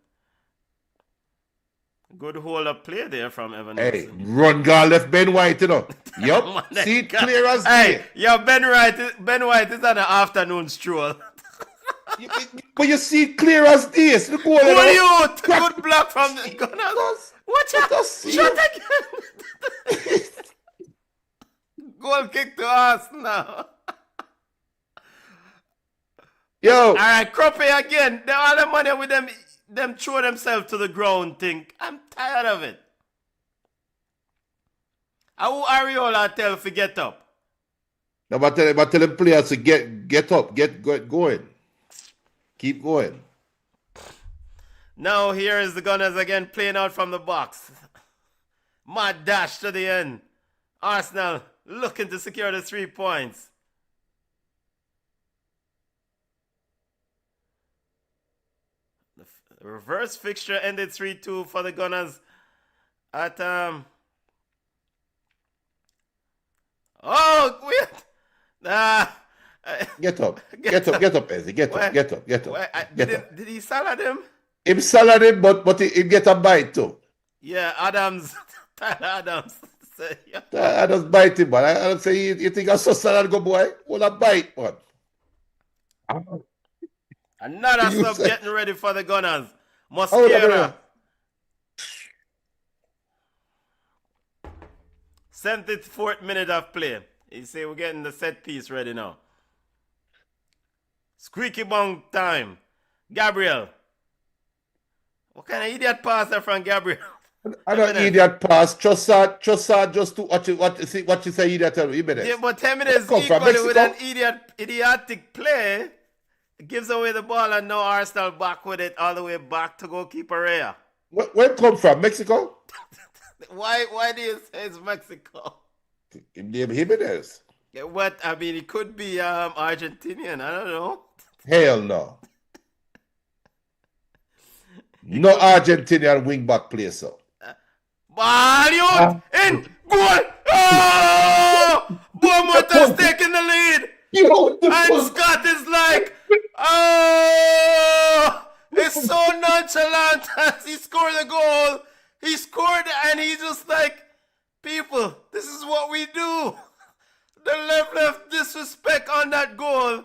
Good hold-up play there from Evan Nielsen. Hey, run guard left Ben White, you know. Yup, see it clear as day. Hey, yeah, Ben White is on an afternoon stroll. But you see it clear as day. See the goal, Good block from the Gunners. Watch out. Shot again. Goal kick to us now. Yo. All right, Croppy again. All the money with them throw themselves to the ground thing. I'm tired of it. How Ariola tell if get up? No, but tell the players to get up, get going. Keep going. Now here is the Gunners again playing out from the box. Mad dash to the end. Arsenal looking to secure the 3 points. The reverse fixture ended 3-2 for the Gunners at oh wait. Get up, Ezzy. Get up. Did he salad him? Him salad him, but he get a bite too. Yeah, Adams. Tyler Adams. Yeah. Adams bite him, man. I don't say you think I saw salad go boy? What a bite, man. Another sub getting ready for the Gunners. Mosquera. 74th minute of play. You say we're getting the set piece ready now. Squeaky bong time. Gabriel. What kind of idiot pass there from Gabriel? I don't idiot pass. Trossard just to what you say idiot. Yeah, but 10 minutes equally with an idiotic play. Gives away the ball and now Arsenal back with it all the way back to goalkeeper Rea. Where it come from? Mexico? Why do you say it's Mexico? Jimenez. Yeah, what? I mean, it could be Argentinian. I don't know. Hell no. No Argentinian wingback player, so. Ball in goal! Oh! Bournemouth has taken the lead! And Scott is like, oh! It's so nonchalant as he scored the goal. He scored and he's just like, people, this is what we do. The level of disrespect on that goal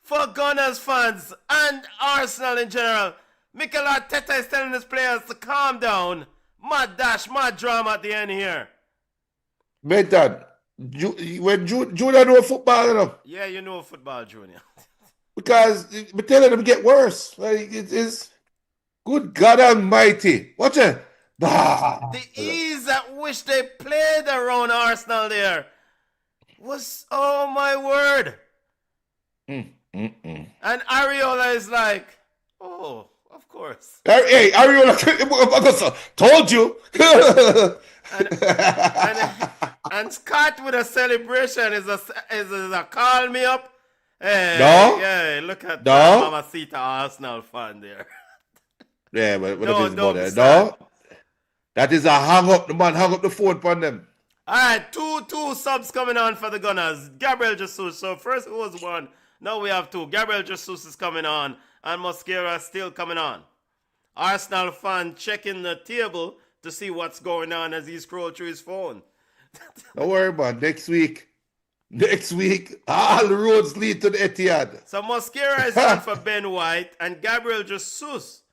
for Gunners fans and Arsenal in general. Mikel Arteta is telling his players to calm down. Mad dash, mad drama at the end here. Mentan, when Junior know football, you know? Yeah, you know football, Junior. Because we're telling them get worse. Like it is. Good God Almighty! Watch it. The ease at which they played around Arsenal there was, oh my word. And Ariola is like, oh, of course. Hey, Ariola, told you. And Scott with a celebration is a call me up. Hey, No. yeah, look at No. that Mamacita Arsenal fan there. Yeah, but what No, if it's don't be about sad. No. That is a hang up. The man hang up the phone upon them. All right, two subs coming on for the Gunners. Gabriel Jesus. So first it was one. Now we have two. Gabriel Jesus is coming on, and Mosquera still coming on. Arsenal fan checking the table to see what's going on as he scrolls through his phone. Don't worry, man. Next week, all the roads lead to the Etihad. So Mosquera is on for Ben White, and Gabriel Jesus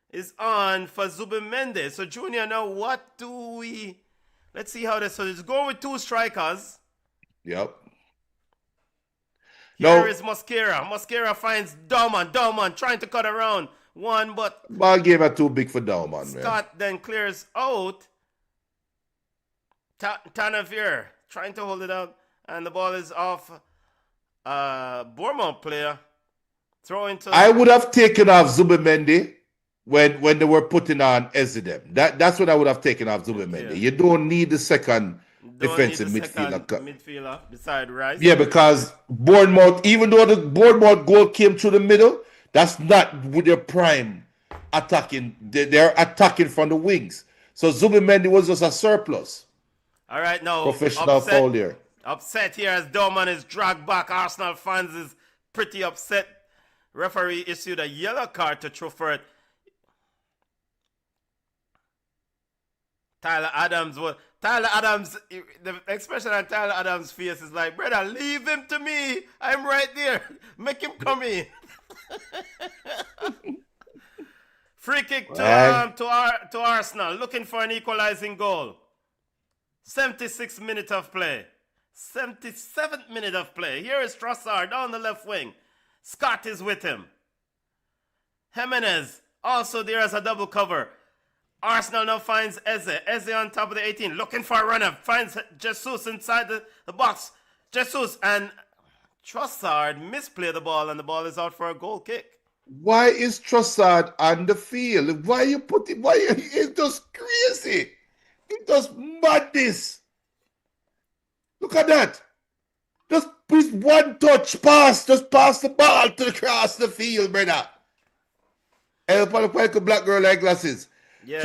is on for Zubimendi. So Junior, now what do we? Let's see how this. So it's going with two strikers. Yep. Here is Mosquera. Mosquera finds Dauman trying to cut around one, but ball game are too big for Dauman, man. Scott then clears out. Tanavir trying to hold it up, and the ball is off. Bournemouth player throwing to. I would have taken off Zubimendi when they were putting on Ezidem. That's what I would have taken off Zubimendi. You don't need the second defensive midfielder beside Rice. Yeah, because Bournemouth, even though the Bournemouth goal came through the middle, that's not with their prime attacking. They're attacking from the wings. So Zubimendi was just a surplus. All right, now Professional foul there. Upset here as Dauman is dragged back. Arsenal fans is pretty upset. Referee issued a yellow card to Truffert. Tyler Adams, the expression on Tyler Adams' face is like, brother, leave him to me. I'm right there. Make him come in. Free kick to Arsenal, looking for an equalizing goal. 76th minute of play. 77th minute of play. Here is Trossard down the left wing. Scott is with him. Jimenez also there as a double cover. Arsenal now finds Eze. Eze on top of the 18, looking for a runner. Finds Jesus inside the box. Jesus and Trossard misplay the ball, and the ball is out for a goal kick. Why is Trossard on the field? It's just crazy. It's just madness. Look at that. Just one touch pass. Just pass the ball across the field, brother. Hey, look at black girl like glasses. Yeah,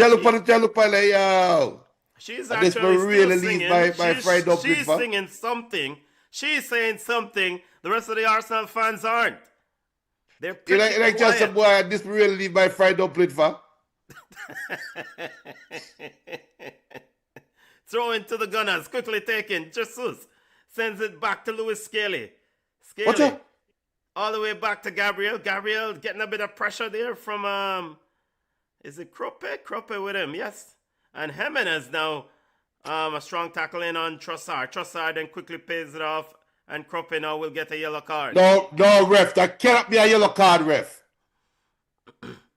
she's actually still singing. She's singing something. She's saying something. The rest of the Arsenal fans aren't. They're pretty quiet. Just some boy, this really leave my fried dumpling for. Throw into the Gunners. Quickly taken. Jesus sends it back to Lewis Scaly. What's up? All the way back to Gabriel. Gabriel getting a bit of pressure there from is it Kroppe? Kroppe with him, yes. And Jimenez now a strong tackle in on Trossard. Trossard then quickly pays it off, and Kroppe now will get a yellow card. No, ref. That cannot be a yellow card, ref.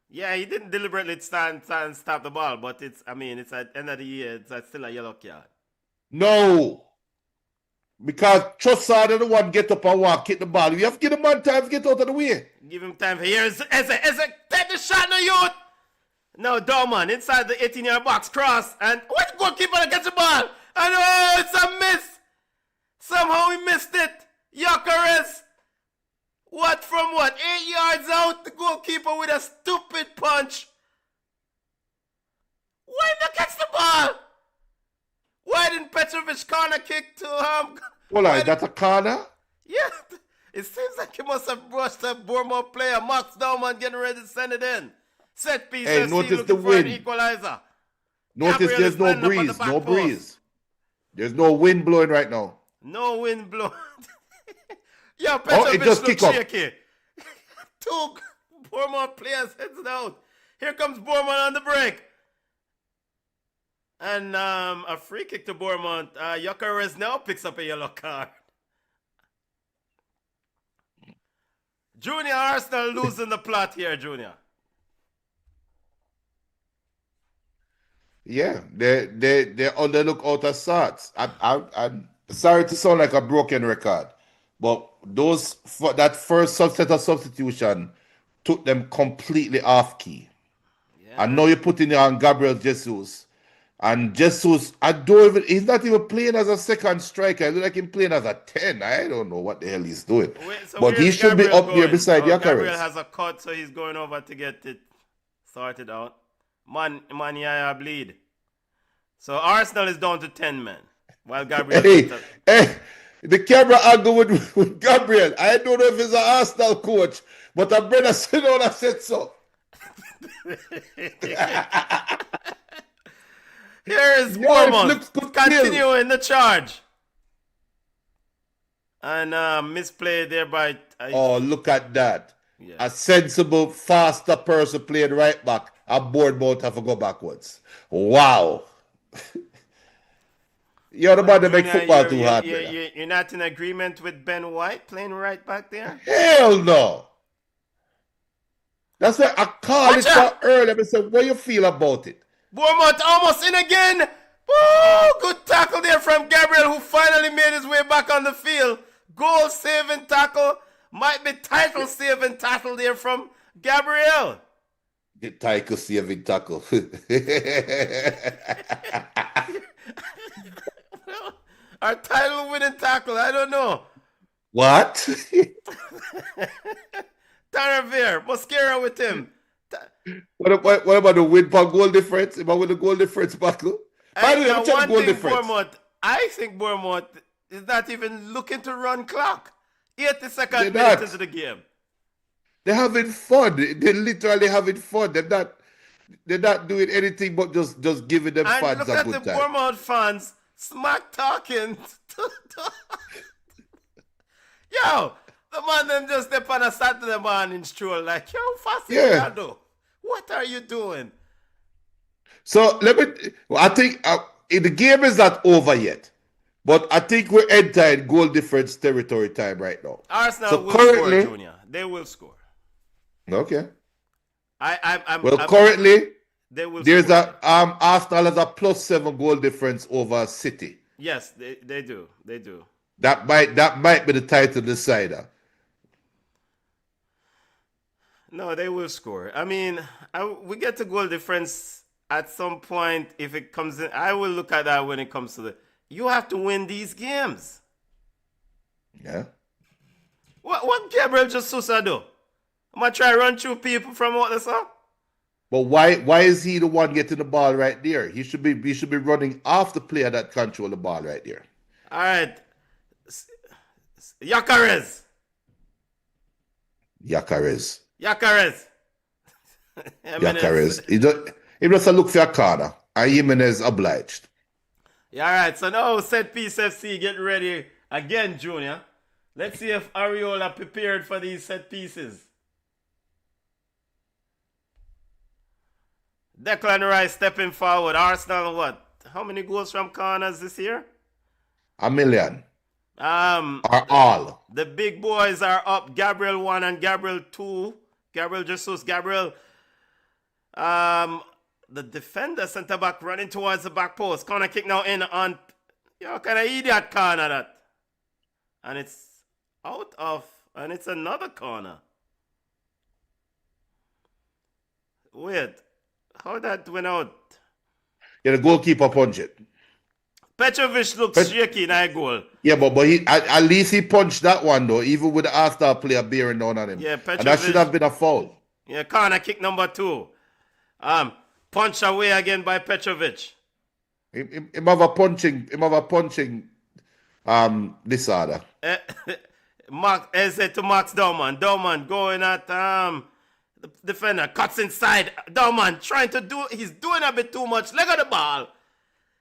Yeah, he didn't deliberately stand and stop the ball, but it's at the end of the year, it's still a yellow card. No. Because Trossard is the one get up and walk, hit the ball. You have to give the man time to get out of the way. Give him time. Here's Eze. Take the shot, no youth. No, Dauman inside the 18-yard box, cross, and what goalkeeper that gets the ball? And oh, it's a miss. Somehow he missed it. Gyökeres. What from what? 8 yards out, the goalkeeper with a stupid punch. Why not catch the ball? Why didn't Petrovic corner kick to Hold on, that's a corner? Yeah, it seems like he must have brushed a Bournemouth player. Max Dauman getting ready to send it in. Set piece. Hey, notice the wind. Equalizer. Notice there's no breeze. No breeze. There's no wind blowing right now. No wind blowing. Yeah, Petrovic just looks kick shaky. Two Bournemouth players heads down. Here comes Bournemouth on the break. And a free kick to Bournemouth. Gyökeres now picks up a yellow card. Junior, Arsenal losing the plot here, Junior. Yeah, they're on the lookout of sorts. I'm sorry to sound like a broken record, but that first set of substitution took them completely off key. And now you're putting it on Gabriel Jesus. And Jesus, he's not even playing as a second striker. I look like him playing as a 10. I don't know what the hell he's doing. So but he should Gabriel be up going? there beside Gabriel Gyökeres. has a cut, so he's going over to get it sorted out. Man, Yaya bleed. So Arsenal is down to 10 men. While Gabriel... The camera angle with Gabriel. I don't know if he's an Arsenal coach, but I'm brother sit down and said so. Here is Bournemouth continuing the charge. And misplay there by... look at that. Yeah. A sensible, faster person playing right back. A Bournemouth have to go backwards. Wow. You're the man that make football too hard. You're not in agreement with Ben White playing right back there? Hell no. That's why I called it so early. I said, what you feel about it? Bournemouth almost in again. Woo! Good tackle there from Gabriel, who finally made his way back on the field. Goal saving tackle. Might be title saving tackle there from Gabriel. The title saving tackle. Our title winning tackle. I don't know. What? Tanavir, Mosquera with him. What about the win per goal difference? Am I with the goal difference battle? I think Bournemouth is not even looking to run clock. 82nd minute into the game. They're having fun. They're literally having fun. They're not doing anything but just giving them fans a good time. And look at the Bournemouth fans smack talking. Yo, the man them just step on a Saturday morning stroll like, yo, fast what are you doing? So I think the game is not over yet, but I think we're entering goal difference territory time right now. Arsenal will score, Junior. They will score. Okay. Currently, they will. There's Arsenal has a +7 goal difference over City. Yes, they do. They do. That might be the title decider. No, they will score. I mean, we get to goal difference at some point if it comes in. I will look at that when it comes to the. You have to win these games. Yeah. What Gabriel Jesus do? I'm gonna try to run through people from what they saw. But why is he the one getting the ball right there? He should be running off the player that control the ball right there. All right. Gyökeres. He just look for a corner. And Jimenez obliged. Yeah, all right. So now set piece FC getting ready again, Junior. Let's see if Ariola prepared for these set pieces. Declan Rice stepping forward. Arsenal, what? How many goals from corners this year? 1 million. Are all. The big boys are up. Gabriel 1 and Gabriel 2. Gabriel Jesus. Gabriel. The defender centre back running towards the back post. Corner kick now in on. Yo, kind of idiot corner that. And it's out of. And it's another corner. Wait. How that went out? Yeah, the goalkeeper punched it. Petrovic looks shaky in that goal. Yeah, but he at least he punched that one though, even with the Arsenal player bearing down on him. Yeah, Petrovic. And that should have been a foul. Yeah, corner kick number 2. Punch away again by Petrovic. Him have a punching disorder. To Max Dauman. Dauman going at the defender, cuts inside. Dauman trying to he's doing a bit too much. Look at the ball.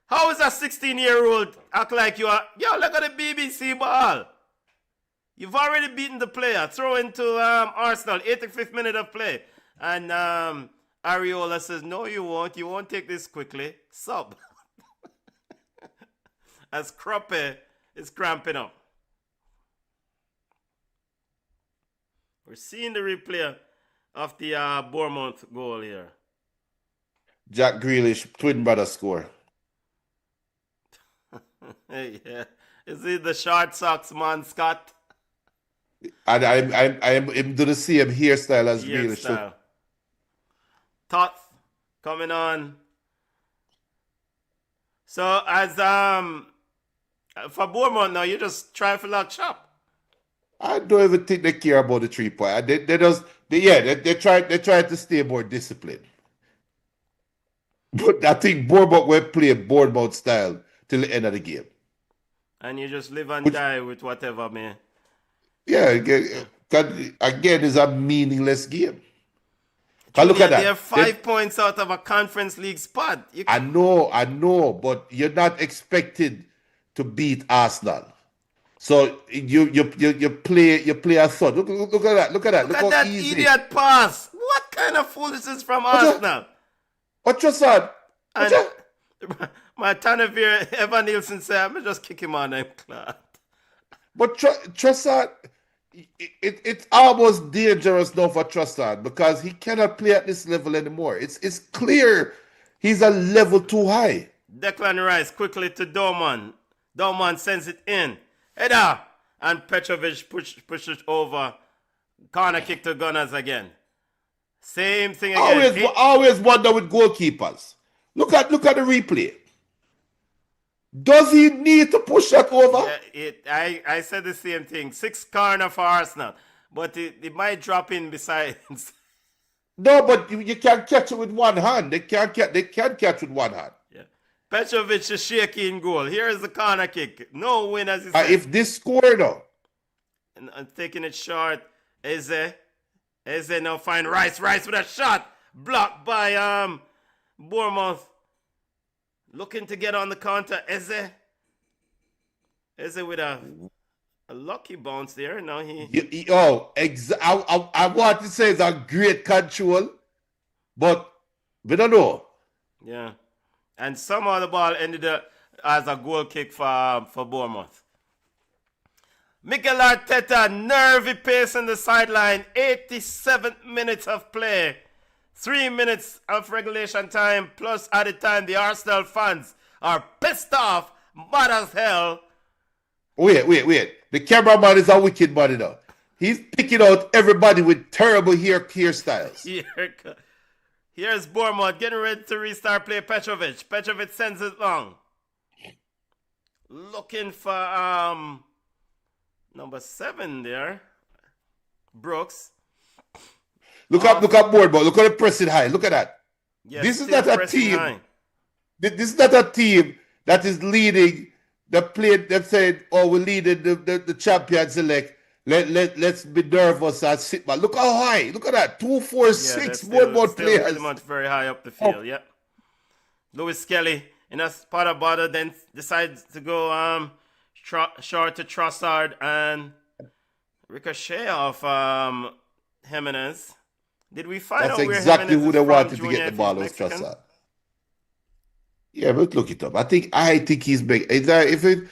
How is a 16-year-old act like you are? Yo, look at the BBC ball. You've already beaten the player. Throw into Arsenal, 85th minute of play. And Ariola says, no, you won't. You won't take this quickly. Sub. As Kroppe is cramping up. We're seeing the replay of the Bournemouth goal here. Jack Grealish, twin brother score. Yeah. Is it the short socks man, Scott? And I'm do the same hairstyle as Grealish. Toth coming on. So as for Bournemouth now, you just try for lock shop. I don't even think they care about the 3 point. They try to stay more disciplined. But I think Bournemouth will play Bournemouth style till the end of the game. And you just live and die with whatever, man. Yeah, again, it's a meaningless game. Look Junior, at that. they're 5 points out of a Conference League spot. I know, but you're not expected to beat Arsenal. So you play a thought. Look at that. Look Look how at that easy. idiot pass. What kind of foolishness from Arsenal? What Trossard? And my Tanavir, Evan Nielsen said, I'm just kick him on them class. But Trossard, it's almost dangerous now for Trossard because he cannot play at this level anymore. It's clear he's a level too high. Declan Rice quickly to Dorman. Dorman sends it in. Header. And Petrovic pushes over. Corner kick to Gunners again. Same thing again. Always wonder with goalkeepers. Look at the replay. Does he need to push that over? Yeah, I said the same thing. 6 corner for Arsenal. But it might drop in besides. No, but you can't catch it with one hand. They can't catch with one hand. Yeah. Petrovic is shaky in goal. Here is the corner kick. No win, as he said. If this score though. And taking it short. Eze now find Rice. Rice with a shot. Blocked by Bournemouth. Looking to get on the counter. Eze with a lucky bounce there. Now I want to say it's a great control, but we don't know. Yeah. And somehow the ball ended up as a goal kick for Bournemouth. Mikel Arteta, nervy pace on the sideline. 87 minutes of play. 3 minutes of regulation time plus added time. The Arsenal fans are pissed off, mad as hell. Wait. The cameraman is a wicked man, you know. He's picking out everybody with terrible hairstyles. Here's Bournemouth getting ready to restart play. Petrovic. Petrovic sends it long. Looking for number 7 there. Brooks. Look up Bournemouth. Look at the pressing high. Look at that. Yes, this is not a team. High. This is not a team that is leading. They've said, "Oh, we're leading the Champions League. Let's be nervous and sit back." Look how high. Look at that. 2, 4, 6 Bournemouth players. Pretty much very high up the field. Yep. Lewis Kelly in a spot of bother, then decides to go short to Trossard and ricochet off Jimenez. Did we find out where exactly Jimenez who they is wanted from, to Junior, get the ball was Mexican? Trossard. Yeah, but look it up. I think he's big. He's definitely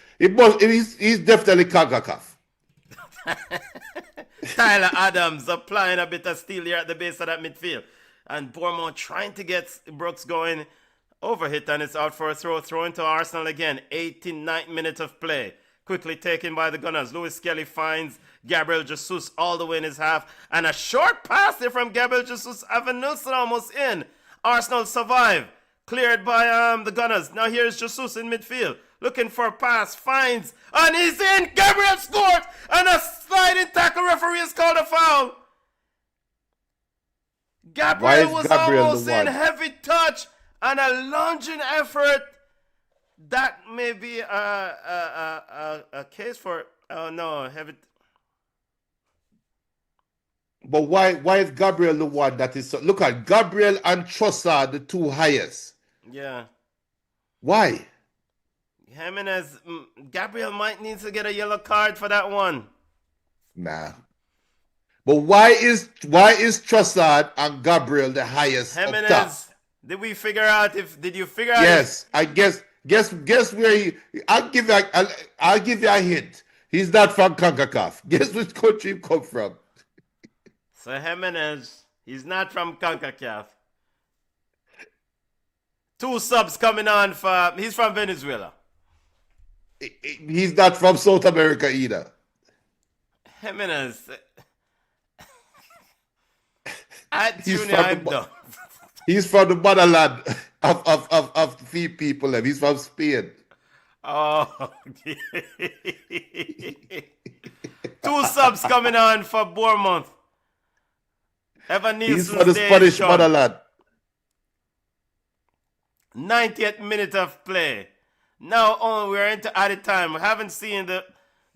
CONCACAF. Tyler Adams applying a bit of steel here at the base of that midfield. And Bournemouth trying to get Brooks going. Overhit and it's out for a throw. Throw into Arsenal again. 89 minutes of play. Quickly taken by the Gunners. Lewis Kelly finds Gabriel Jesus all the way in his half. And a short pass there from Gabriel Jesus. Evan Nielsen almost in. Arsenal survive. Cleared by the Gunners. Now here's Jesus in midfield. Looking for a pass. Finds. And he's in. Gabriel scores. And a sliding tackle. Referee has called a foul. Gabriel was almost in. Heavy touch. And a lunging effort. That may be a case for heavy. But why is Gabriel the one that is? Look at Gabriel and Trossard, the 2 highest. Yeah. Why? Jimenez, Gabriel might need to get a yellow card for that one. Nah. But why is Trossard and Gabriel the highest Jimenez, up top? did you figure out? Yes, I guess where he. I'll give you a hint. He's not from CONCACAF. Guess which country he come from? So Jimenez, he's not from CONCACAF. 2 subs coming on for. He's from Venezuela. He's not from South America either. Jimenez. At Junior, I'm done. He's from the motherland of the people. He's from Spain. Oh, 2 subs coming on for Bournemouth. Evan He's Nielsen from the stays Spanish on. motherland. 90th minute of play. Now on, we're into added time. We haven't seen the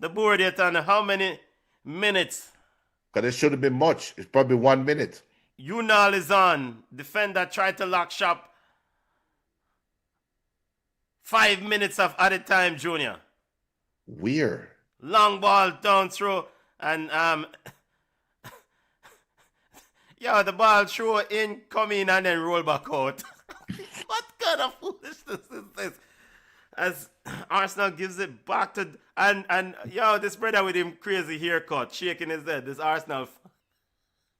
board yet on how many minutes. Because it shouldn't be much. It's probably 1 minute. Unal is on. Defender tried to lock shop. 5 minutes of added time, Junior. Weird. Long ball down through. And, yeah, the ball throw in, come in, and then roll back out. What kind of foolishness is this? As Arsenal gives it back to and this brother with him crazy haircut, shaking his head. This Arsenal,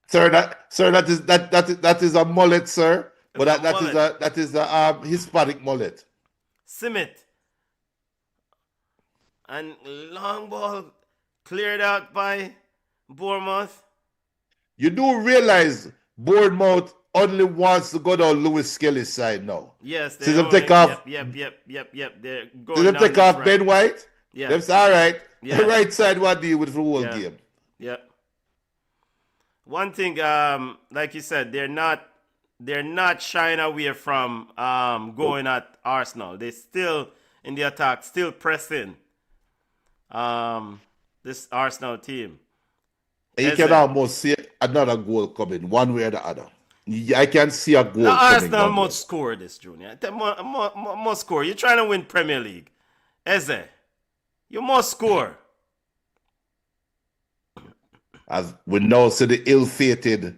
Sir, that is a mullet, sir. But It's a that is a Hispanic mullet. Simit, and long ball cleared out by Bournemouth. You do realize Bournemouth only wants to go down Lewis Skelly's side now. Yes, See them take off. Yep. They're going See them down take this off right. Ben White. Yeah. That's all right. Yeah. The right side will deal with the whole Yeah. game. Yeah. One thing, like you said, they're not shying away from going at Arsenal. They're still in the attack, still pressing. This Arsenal team. And you can almost see another goal coming, one way or the other. I can see a goal Now coming. Arsenal one way. must score this, Junior. They must score. You're trying to win Premier League. Eze, you must score. As we now see the ill-fated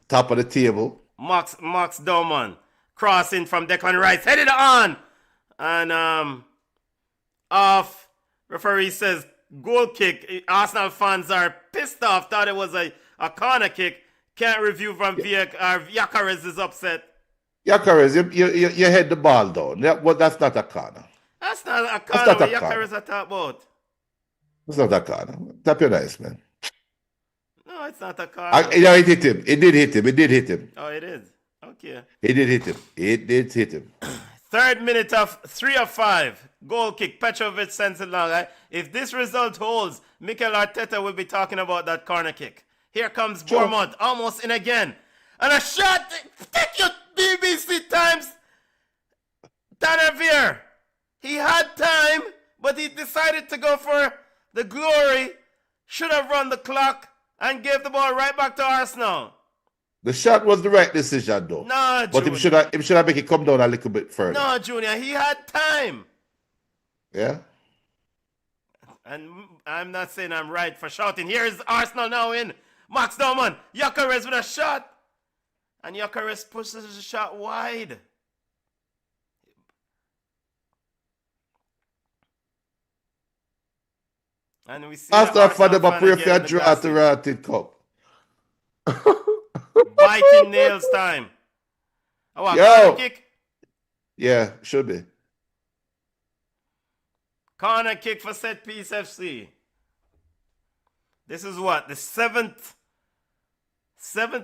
top of the table. Max Doman crossing from Declan Rice, headed on, and off. Referee says goal kick. Arsenal fans are pissed off. Thought it was a corner kick. Can't review from Yakares is upset. Yakares, you head the ball down. That's not a corner. That's not a That's corner. not a Yakares corner. are talking about. It's not a corner. Tap your nice, man. No, it's not a corner. It hit him. It did hit him. Oh, it is. Okay. It did hit him. Third minute of 3 of 5. Goal kick. Petrovic sends it long. If this result holds, Mikel Arteta will be talking about that corner kick. Here comes Bournemouth, almost in again. And a shot. Take your BBC times. Tanavir. He had time, but he decided to go for the glory. Should have run the clock and gave the ball right back to Arsenal. The shot was the right decision, though. No, but Junior. him should have make it come down a little bit further. No, Junior. He had time. Yeah. And I'm not saying I'm right for shouting. Here's Arsenal now in. Max Doman. Yakares with a shot. And Yakares pushes the shot wide. And we see After for them, I fan pray again for a in the draw at the glassy. Ratted Cup. Biting nails time. Oh, what, Yo. corner kick? Yeah, should be. Corner kick for Set Piece FC. This is what? The seventh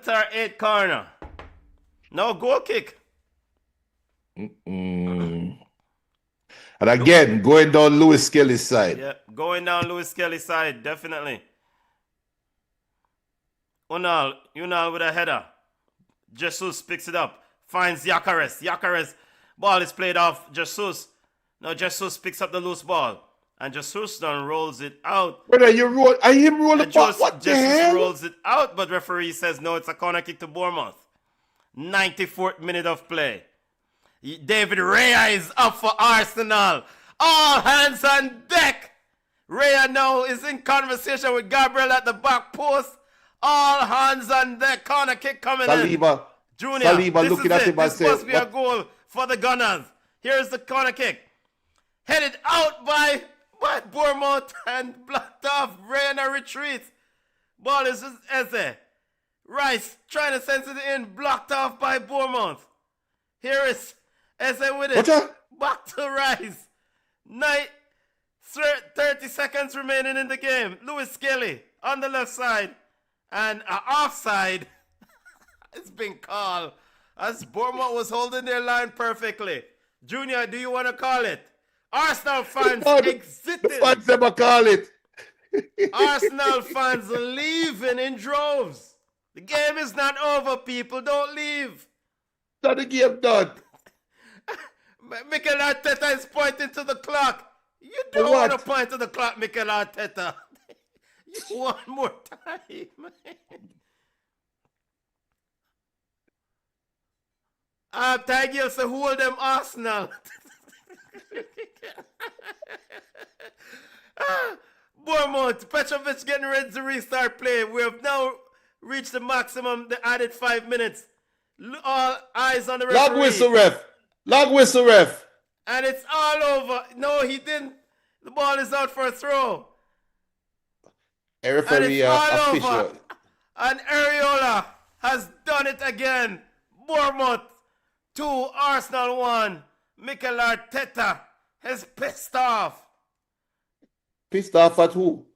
or eighth corner. No goal kick. And again, going down Lewis Skelly's side. Yeah, going down Lewis Kelly's side, definitely. Unal with a header. Jesus picks it up. Finds Yakares. Yakares. Ball is played off Jesus. Now Jesus picks up the loose ball. And Jesus then rolls it out. Brother, I him roll the ball. What the Jesus hell? rolls it out, but referee says no, it's a corner kick to Bournemouth. 94th minute of play. David Raya is up for Arsenal. All hands on deck. Raya now is in conversation with Gabriel at the back post. All hands on deck. Corner kick coming in. Junior, Saliba this looking is at it. him and This saying, must be a goal for the Gunners. Here's the corner kick. Headed out by Bournemouth and blocked off. Raya retreats. Ball is just Eze. Rice trying to send it in. Blocked off by Bournemouth. Here is Eze with it. Back to Rice. 30 seconds remaining in the game. Lewis Skelly on the left side. And offside. It's been called. as Bournemouth was holding their line perfectly. Junior, do you want to call it? Arsenal fans No, exiting. the fans never call it. Arsenal fans leaving in droves. The game is not over, people. Don't leave. Not the game done. Mikel Arteta is pointing to the clock. You don't want to point to the clock, Mikel Arteta. One more time. Tigers say hold them Arsenal. Bournemouth, Petrovic getting ready to restart play. We have now reached the maximum, the added 5 minutes. All eyes on the referee. Long whistle ref. Long whistle ref. And it's all over. No, he didn't. The ball is out for a throw. A referee official. Over. And Areola has done it again. Bournemouth 2, Arsenal 1. Mikel Arteta is pissed off. Pissed off at who?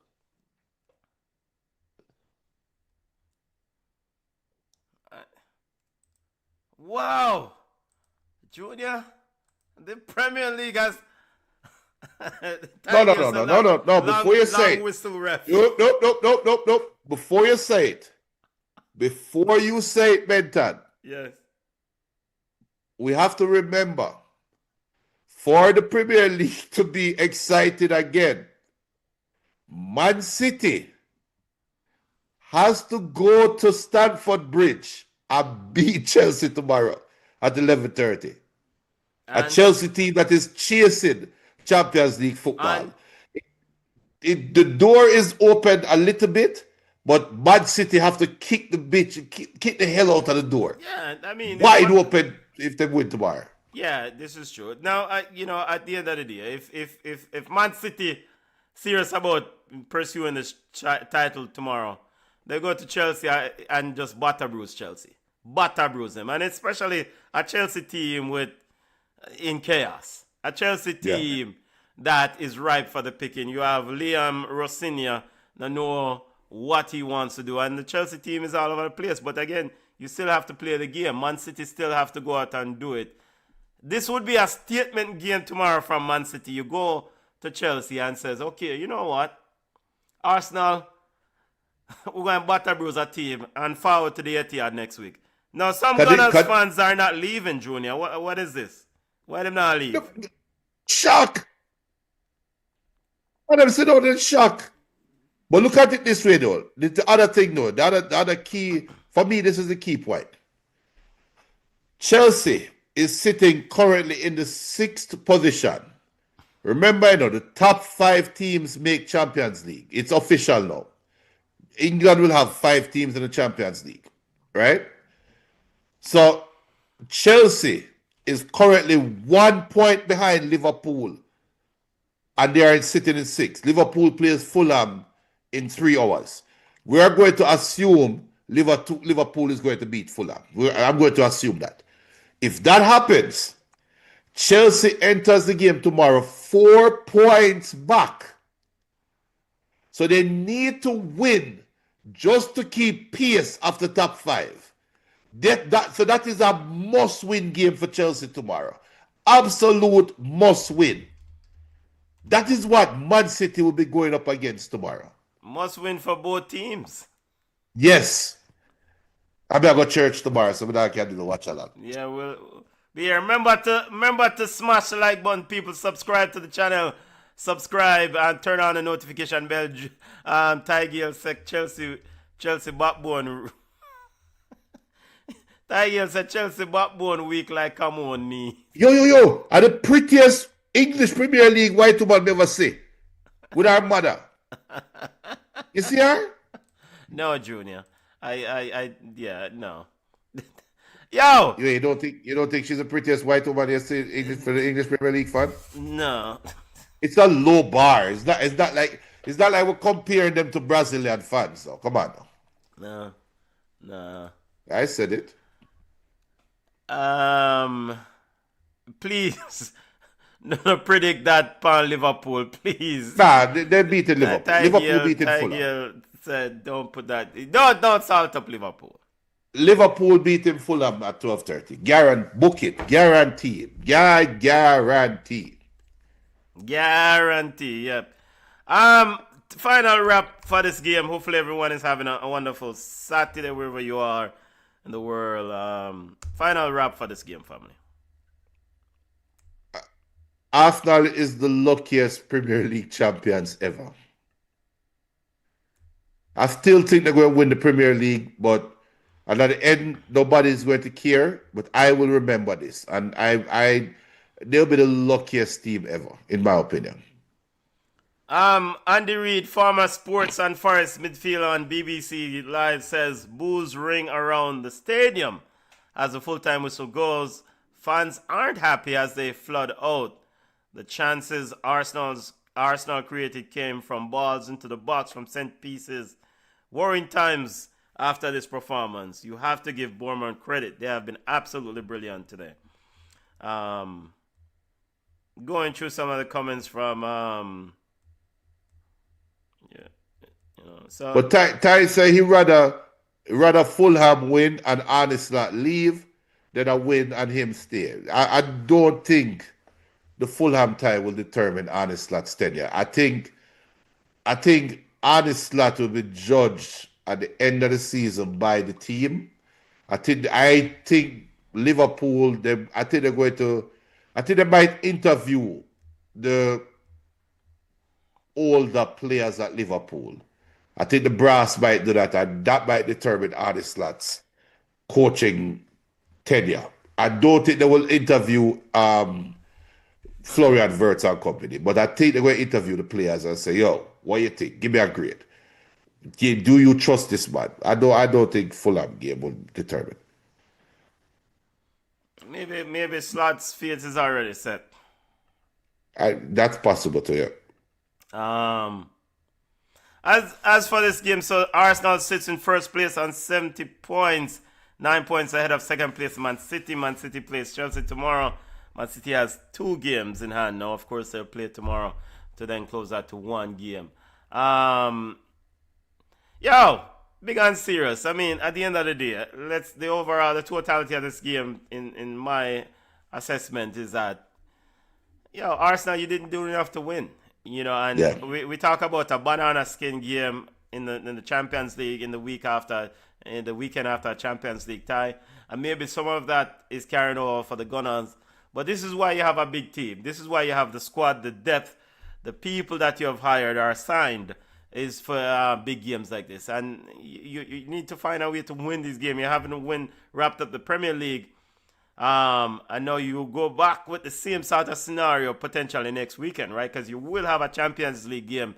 Wow. Junior, the Premier League has... No. Before you say it. Whistle ref. Nope. Before you say it. Benton. Yes. We have to remember, for the Premier League to be excited again, Man City has to go to Stamford Bridge and beat Chelsea tomorrow at 11:30. A Chelsea team that is chasing Champions League football. The door is open a little bit, but Man City have to kick the hell out of the door. Yeah, I mean, wide open if they win tomorrow. Yeah, this is true. Now, at the end of the day, if Man City serious about pursuing this title tomorrow, they go to Chelsea and just butter bruise Chelsea, them, and especially a Chelsea team in chaos, a Chelsea team that is ripe for the picking. You have Liam Rossignol that know what he wants to do, and the Chelsea team is all over the place. But again, you still have to play the game. Man City still have to go out and do it. This would be a statement game tomorrow from Man City. You go to Chelsea and says, okay, you know what? Arsenal, we're going to butter bruise a team and forward to the Etihad next week. Now, some Gunners fans are not leaving, Junior. What is this? Why them not leave? Shock! I never said no, that's shock. But look at it this way, though. The other thing, though, the other key, for me, this is the key point. Chelsea is sitting currently in the 6th position. Remember, the top 5 teams make Champions League. It's official now. England will have 5 teams in the Champions League, right? So, Chelsea is currently 1 point behind Liverpool, and they are sitting in 6th. Liverpool plays Fulham in 3 hours. We are going to assume Liverpool is going to beat Fulham. I'm going to assume that. If that happens, Chelsea enters the game tomorrow 4 points back. So they need to win just to keep pace of the top 5. So that is a must-win game for Chelsea tomorrow. Absolute must-win. That is what Man City will be going up against tomorrow. Must win for both teams. Yes. I'm going to go church tomorrow, so I can't do the watch along. Yeah, well, here. Remember to smash the like button, people. Subscribe to the channel. Subscribe and turn on the notification bell. Tigel said Chelsea backbone. Tigel said Chelsea backbone weak like come on knee. Yo. Are the prettiest English Premier League white woman ever see with her mother. You see her? No, Junior. No. Yo! You don't think she's the prettiest white woman you see for the English Premier League fan? No. It's a low bar. It's not like we're comparing them to Brazilian fans. So come on now. No. I said it. Please. No, predict that upon Liverpool, please. Nah, they beaten Liverpool. Liverpool beaten Fulham. Said, don't put that. Don't salt up Liverpool. Liverpool beating Fulham at 12:30. Book it. Guaranteed. Guaranteed. Guarantee, yep. Final wrap for this game. Hopefully everyone is having a wonderful Saturday wherever you are in the world. Final wrap for this game, family. Arsenal is the luckiest Premier League champions ever. I still think they're going to win the Premier League, but at the end, nobody's going to care. But I will remember this, and they'll be the luckiest team ever, in my opinion. Andy Reid, former sports and forest midfielder on BBC Live, says boos ring around the stadium as the full-time whistle goes. Fans aren't happy as they flood out. The chances Arsenal created came from balls into the box from set pieces. Worrying times after this performance. You have to give Bournemouth credit. They have been absolutely brilliant today. Going through some of the comments from so. But Ty said he rather Fulham win and Honest not leave than a win and him stay. I don't think the Fulham tie will determine Honest Slot's tenure. I think Honest Slot will be judged at the end of the season by the team. I think Liverpool. I think they might interview the older players at Liverpool. I think the brass might do that, and that might determine Honest Slot's coaching tenure. I don't think they will interview Florian Wirtz and company, but I think they're going to interview the players and say, "Yo, what you think? Give me a grade. Do you trust this man?" I don't think Fulham game will determine. Maybe Slot's fate is already set. That's possible too. Yeah. As for this game, so Arsenal sits in first place on 70 points, 9 points ahead of second place Man City. Man City plays Chelsea tomorrow. Man City has 2 games in hand now. Of course, they'll play tomorrow to then close that to 1 game. Big and serious. I mean, at the end of the day, the totality of this game, in my assessment, is that, Arsenal, you didn't do enough to win. And we talk about a banana skin game in the Champions League in the weekend after a Champions League tie, and maybe some of that is carrying over for the Gunners. But this is why you have a big team. This is why you have the squad, the depth, the people that you have hired are signed is for big games like this. And you need to find a way to win this game. You haven't wrapped up the Premier League. I know you go back with the same sort of scenario potentially next weekend, right? Because you will have a Champions League game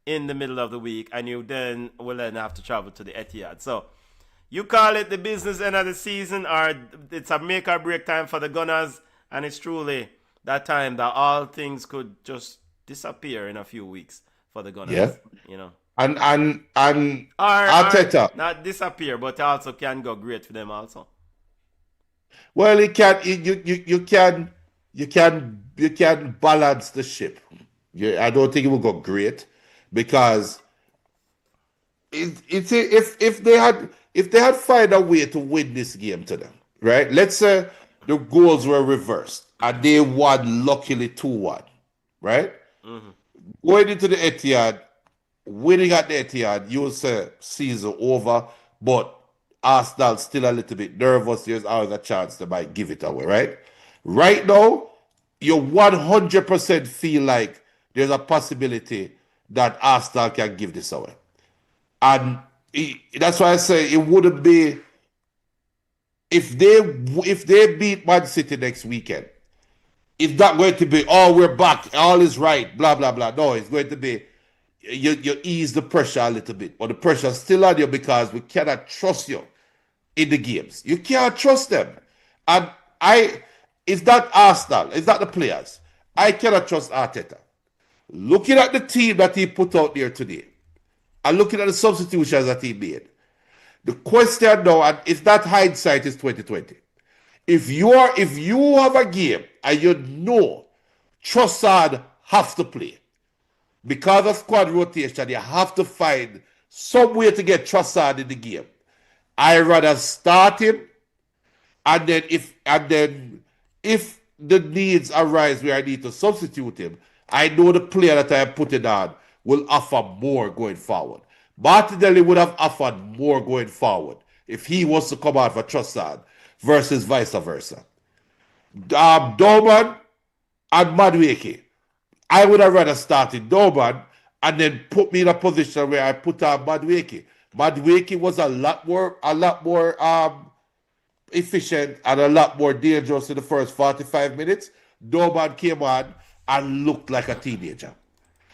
in the middle of the week, and you will have to travel to the Etihad. So you call it the business end of the season, or it's a make or break time for the Gunners, and it's truly that time that all things could just disappear in a few weeks for the Gunners. Yeah. And Arteta not disappear, but also can go great for them also. Well, you can balance the ship. I don't think it will go great because if they had find a way to win this game to them, right? Let's say the goals were reversed and they won luckily 2-1, right? Mm-hmm. Going into the Etihad, winning at the Etihad, you'll say season over, but Arsenal still a little bit nervous. There's always a chance they might give it away, right? Right now, you 100% feel like there's a possibility that Arsenal can give this away. And that's why I say it wouldn't be if they beat Man City next weekend. It's not going to be, we're back, all is right, blah, blah, blah. No, it's going to be, you ease the pressure a little bit. But the pressure's still on you because we cannot trust you in the games. You can't trust them. And it's not Arsenal, it's not the players. I cannot trust Arteta. Looking at the team that he put out there today, and looking at the substitutions that he made, the question now, and it's not hindsight, is 2020. If you have a game and you know Trossard have to play, because of squad rotation, you have to find some way to get Trossard in the game. I rather start him, and then if the needs arise where I need to substitute him, I know the player that I am putting on will offer more going forward. Martinelli would have offered more going forward if he was to come out for Trossard versus vice versa. Dorman and Madueke. I would have rather started Dorman and then put me in a position where I put on Madueke. Madueke was a lot more efficient and a lot more dangerous in the first 45 minutes. Dorman came on and looked like a teenager.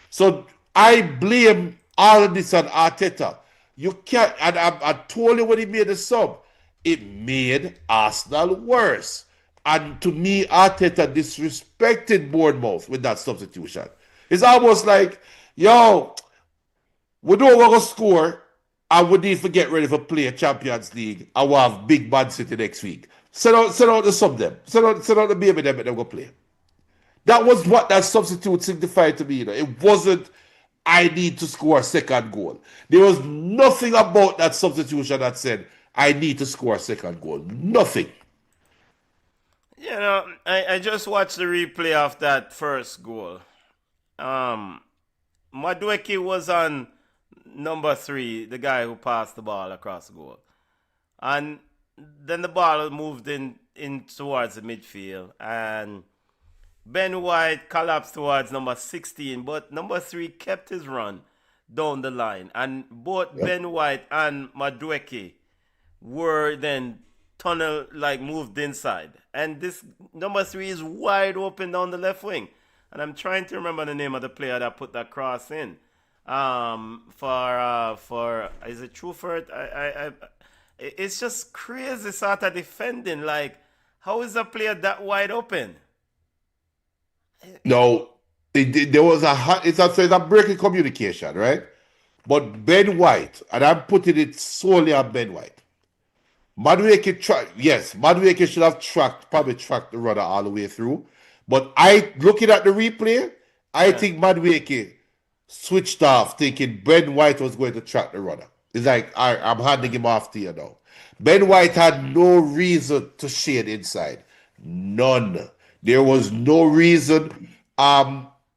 So I blame all of this on Arteta. You can't, and I told you when he made the sub, it made Arsenal worse. And to me, Arteta disrespected Bournemouth with that substitution. It's almost like, yo, we don't want to score, and we need to get ready for play Champions League, and we'll have big Man City next week. Send out the sub them. Send out the baby them and them go play. That was what that substitute signified to me. It wasn't, I need to score a second goal. There was nothing about that substitution that said, I need to score a second goal. Nothing. I just watched the replay of that first goal. Madueke was on number 3, the guy who passed the ball across the goal. And then the ball moved in towards the midfield. And Ben White collapsed towards number 16, but number 3 kept his run down the line. And both Ben White and Madueke were then moved inside. And this number 3 is wide open down the left wing. And I'm trying to remember the name of the player that put that cross in. For is it Truffert? It's just crazy sort of defending. Like, how is a player that wide open? No, there was it's a break in communication, right? But Ben White, and I'm putting it solely on Ben White. Madueke should have probably tracked the runner all the way through. But looking at the replay, I think Madueke switched off thinking Ben White was going to track the runner. It's like, I'm handing him off to you now. Ben White had no reason to shade inside. None. There was no reason. Gabriel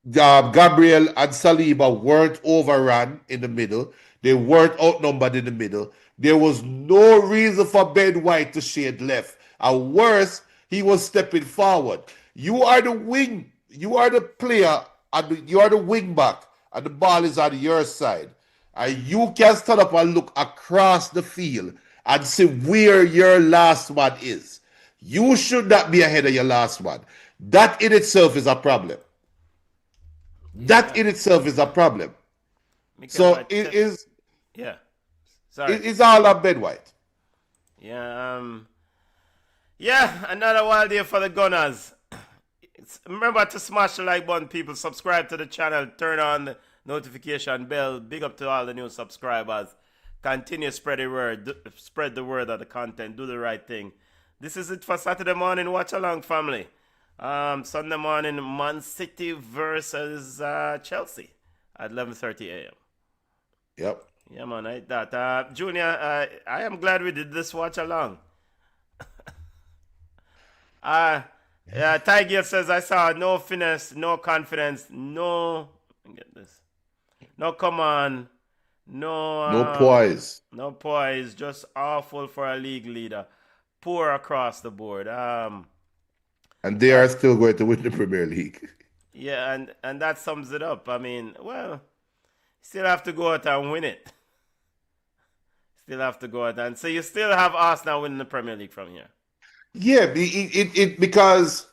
and Saliba weren't overrun in the middle. They weren't outnumbered in the middle. There was no reason for Ben White to shade left. And worse, he was stepping forward. You are the wing. You are the player. And you are the wing back. And the ball is on your side. And you can stand up and look across the field and see where your last man is. You should not be ahead of your last one. That in itself is a problem. That in itself is a problem. So it is. Yeah. Sorry. It's all on Ben White. Yeah. Another wild day for the Gunners. Remember to smash the like button, people. Subscribe to the channel. Turn on the notification bell. Big up to all the new subscribers. Continue spread the word. Spread the word of the content. Do the right thing. This is it for Saturday morning watch along, family. Sunday morning, Man City versus Chelsea at 11:30 a.m. Yep. Yeah, man, I hate that. Junior, I am glad we did this watch along. Tiger says, I saw no finesse, no confidence, no. Get this. No command, no poise. No poise, just awful for a league leader. Poor across the board. And they are still going to win the Premier League. Yeah, and that sums it up. I mean, well, still have to go out and win it. Still have to go out and so you still have Arsenal winning the Premier League from here. Yeah, because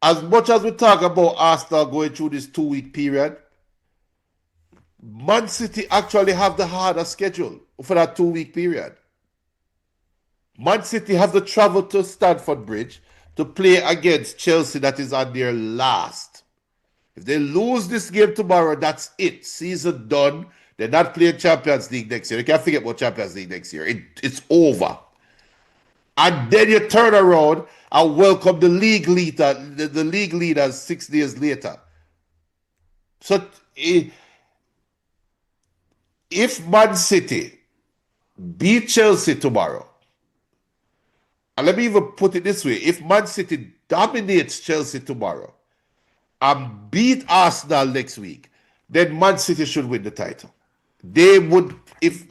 as much as we talk about Arsenal going through this 2-week period, Man City actually have the harder schedule for that 2-week period. Man City have to travel to Stamford Bridge to play against Chelsea that is on their last. If they lose this game tomorrow, that's it. Season done. They're not playing Champions League next year. You can't forget about Champions League next year. It's over. And then you turn around and welcome the league leader, the league leaders 6 days later. So if Man City beat Chelsea tomorrow, and let me even put it this way: if Man City dominates Chelsea tomorrow and beat Arsenal next week, then Man City should win the title. They would, if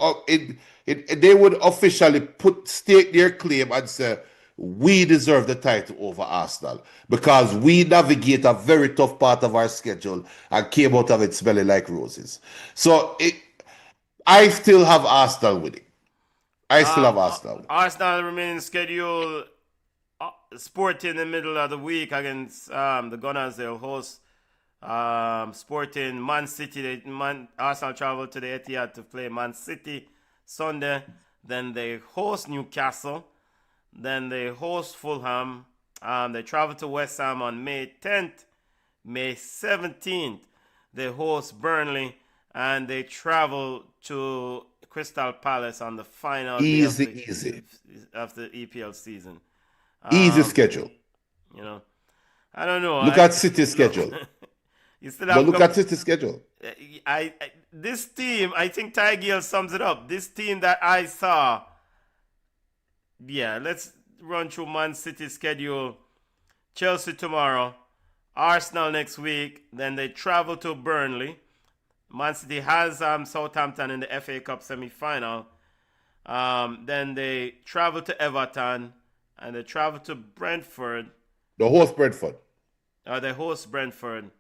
they would officially stake their claim and say we deserve the title over Arsenal because we navigate a very tough part of our schedule and came out of it smelling like roses. So I still have Arsenal winning. I still have Arsenal winning. Arsenal remaining schedule. Sporting in the middle of the week against the Gunners. They'll host Sporting Man City. Arsenal travel to the Etihad to play Man City Sunday. Then they host Newcastle. Then they host Fulham. They travel to West Ham on May 10th. May 17th, they host Burnley. And they travel to Crystal Palace on the final day of the EPL season. Easy schedule. You know, I don't know. Look at City's schedule. You still have look at City's schedule. This team, I think Ty Gill sums it up. This team that I saw. Yeah, let's run through Man City's schedule. Chelsea tomorrow, Arsenal next week. Then they travel to Burnley. Man City has Southampton in the FA Cup semi-final. Then they travel to Everton. And they travel to Brentford. The host Brentford. They host Brentford.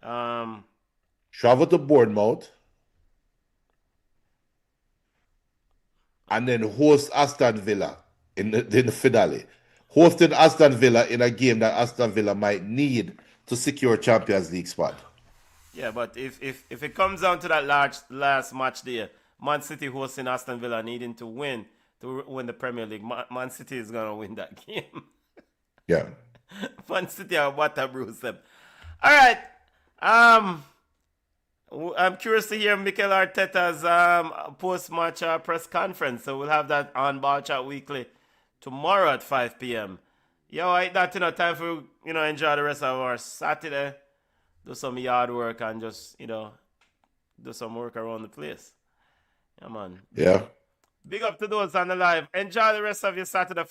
Travel to Bournemouth. And then host Aston Villa in the finale. Hosting Aston Villa in a game that Aston Villa might need to secure Champions League spot. Yeah, but if it comes down to that last match there, Man City hosting Aston Villa needing to win the Premier League, Man City is going to win that game. Yeah. Man City are what a bruise them. All right. I'm curious to hear Mikel Arteta's post-match press conference. So we'll have that on Ball Chat Weekly tomorrow at 5 p.m. Yo, I that time for enjoy the rest of our Saturday. Do some yard work and just do some work around the place. Yeah, man. Yeah. Big up to those on the live. Enjoy the rest of your Saturday.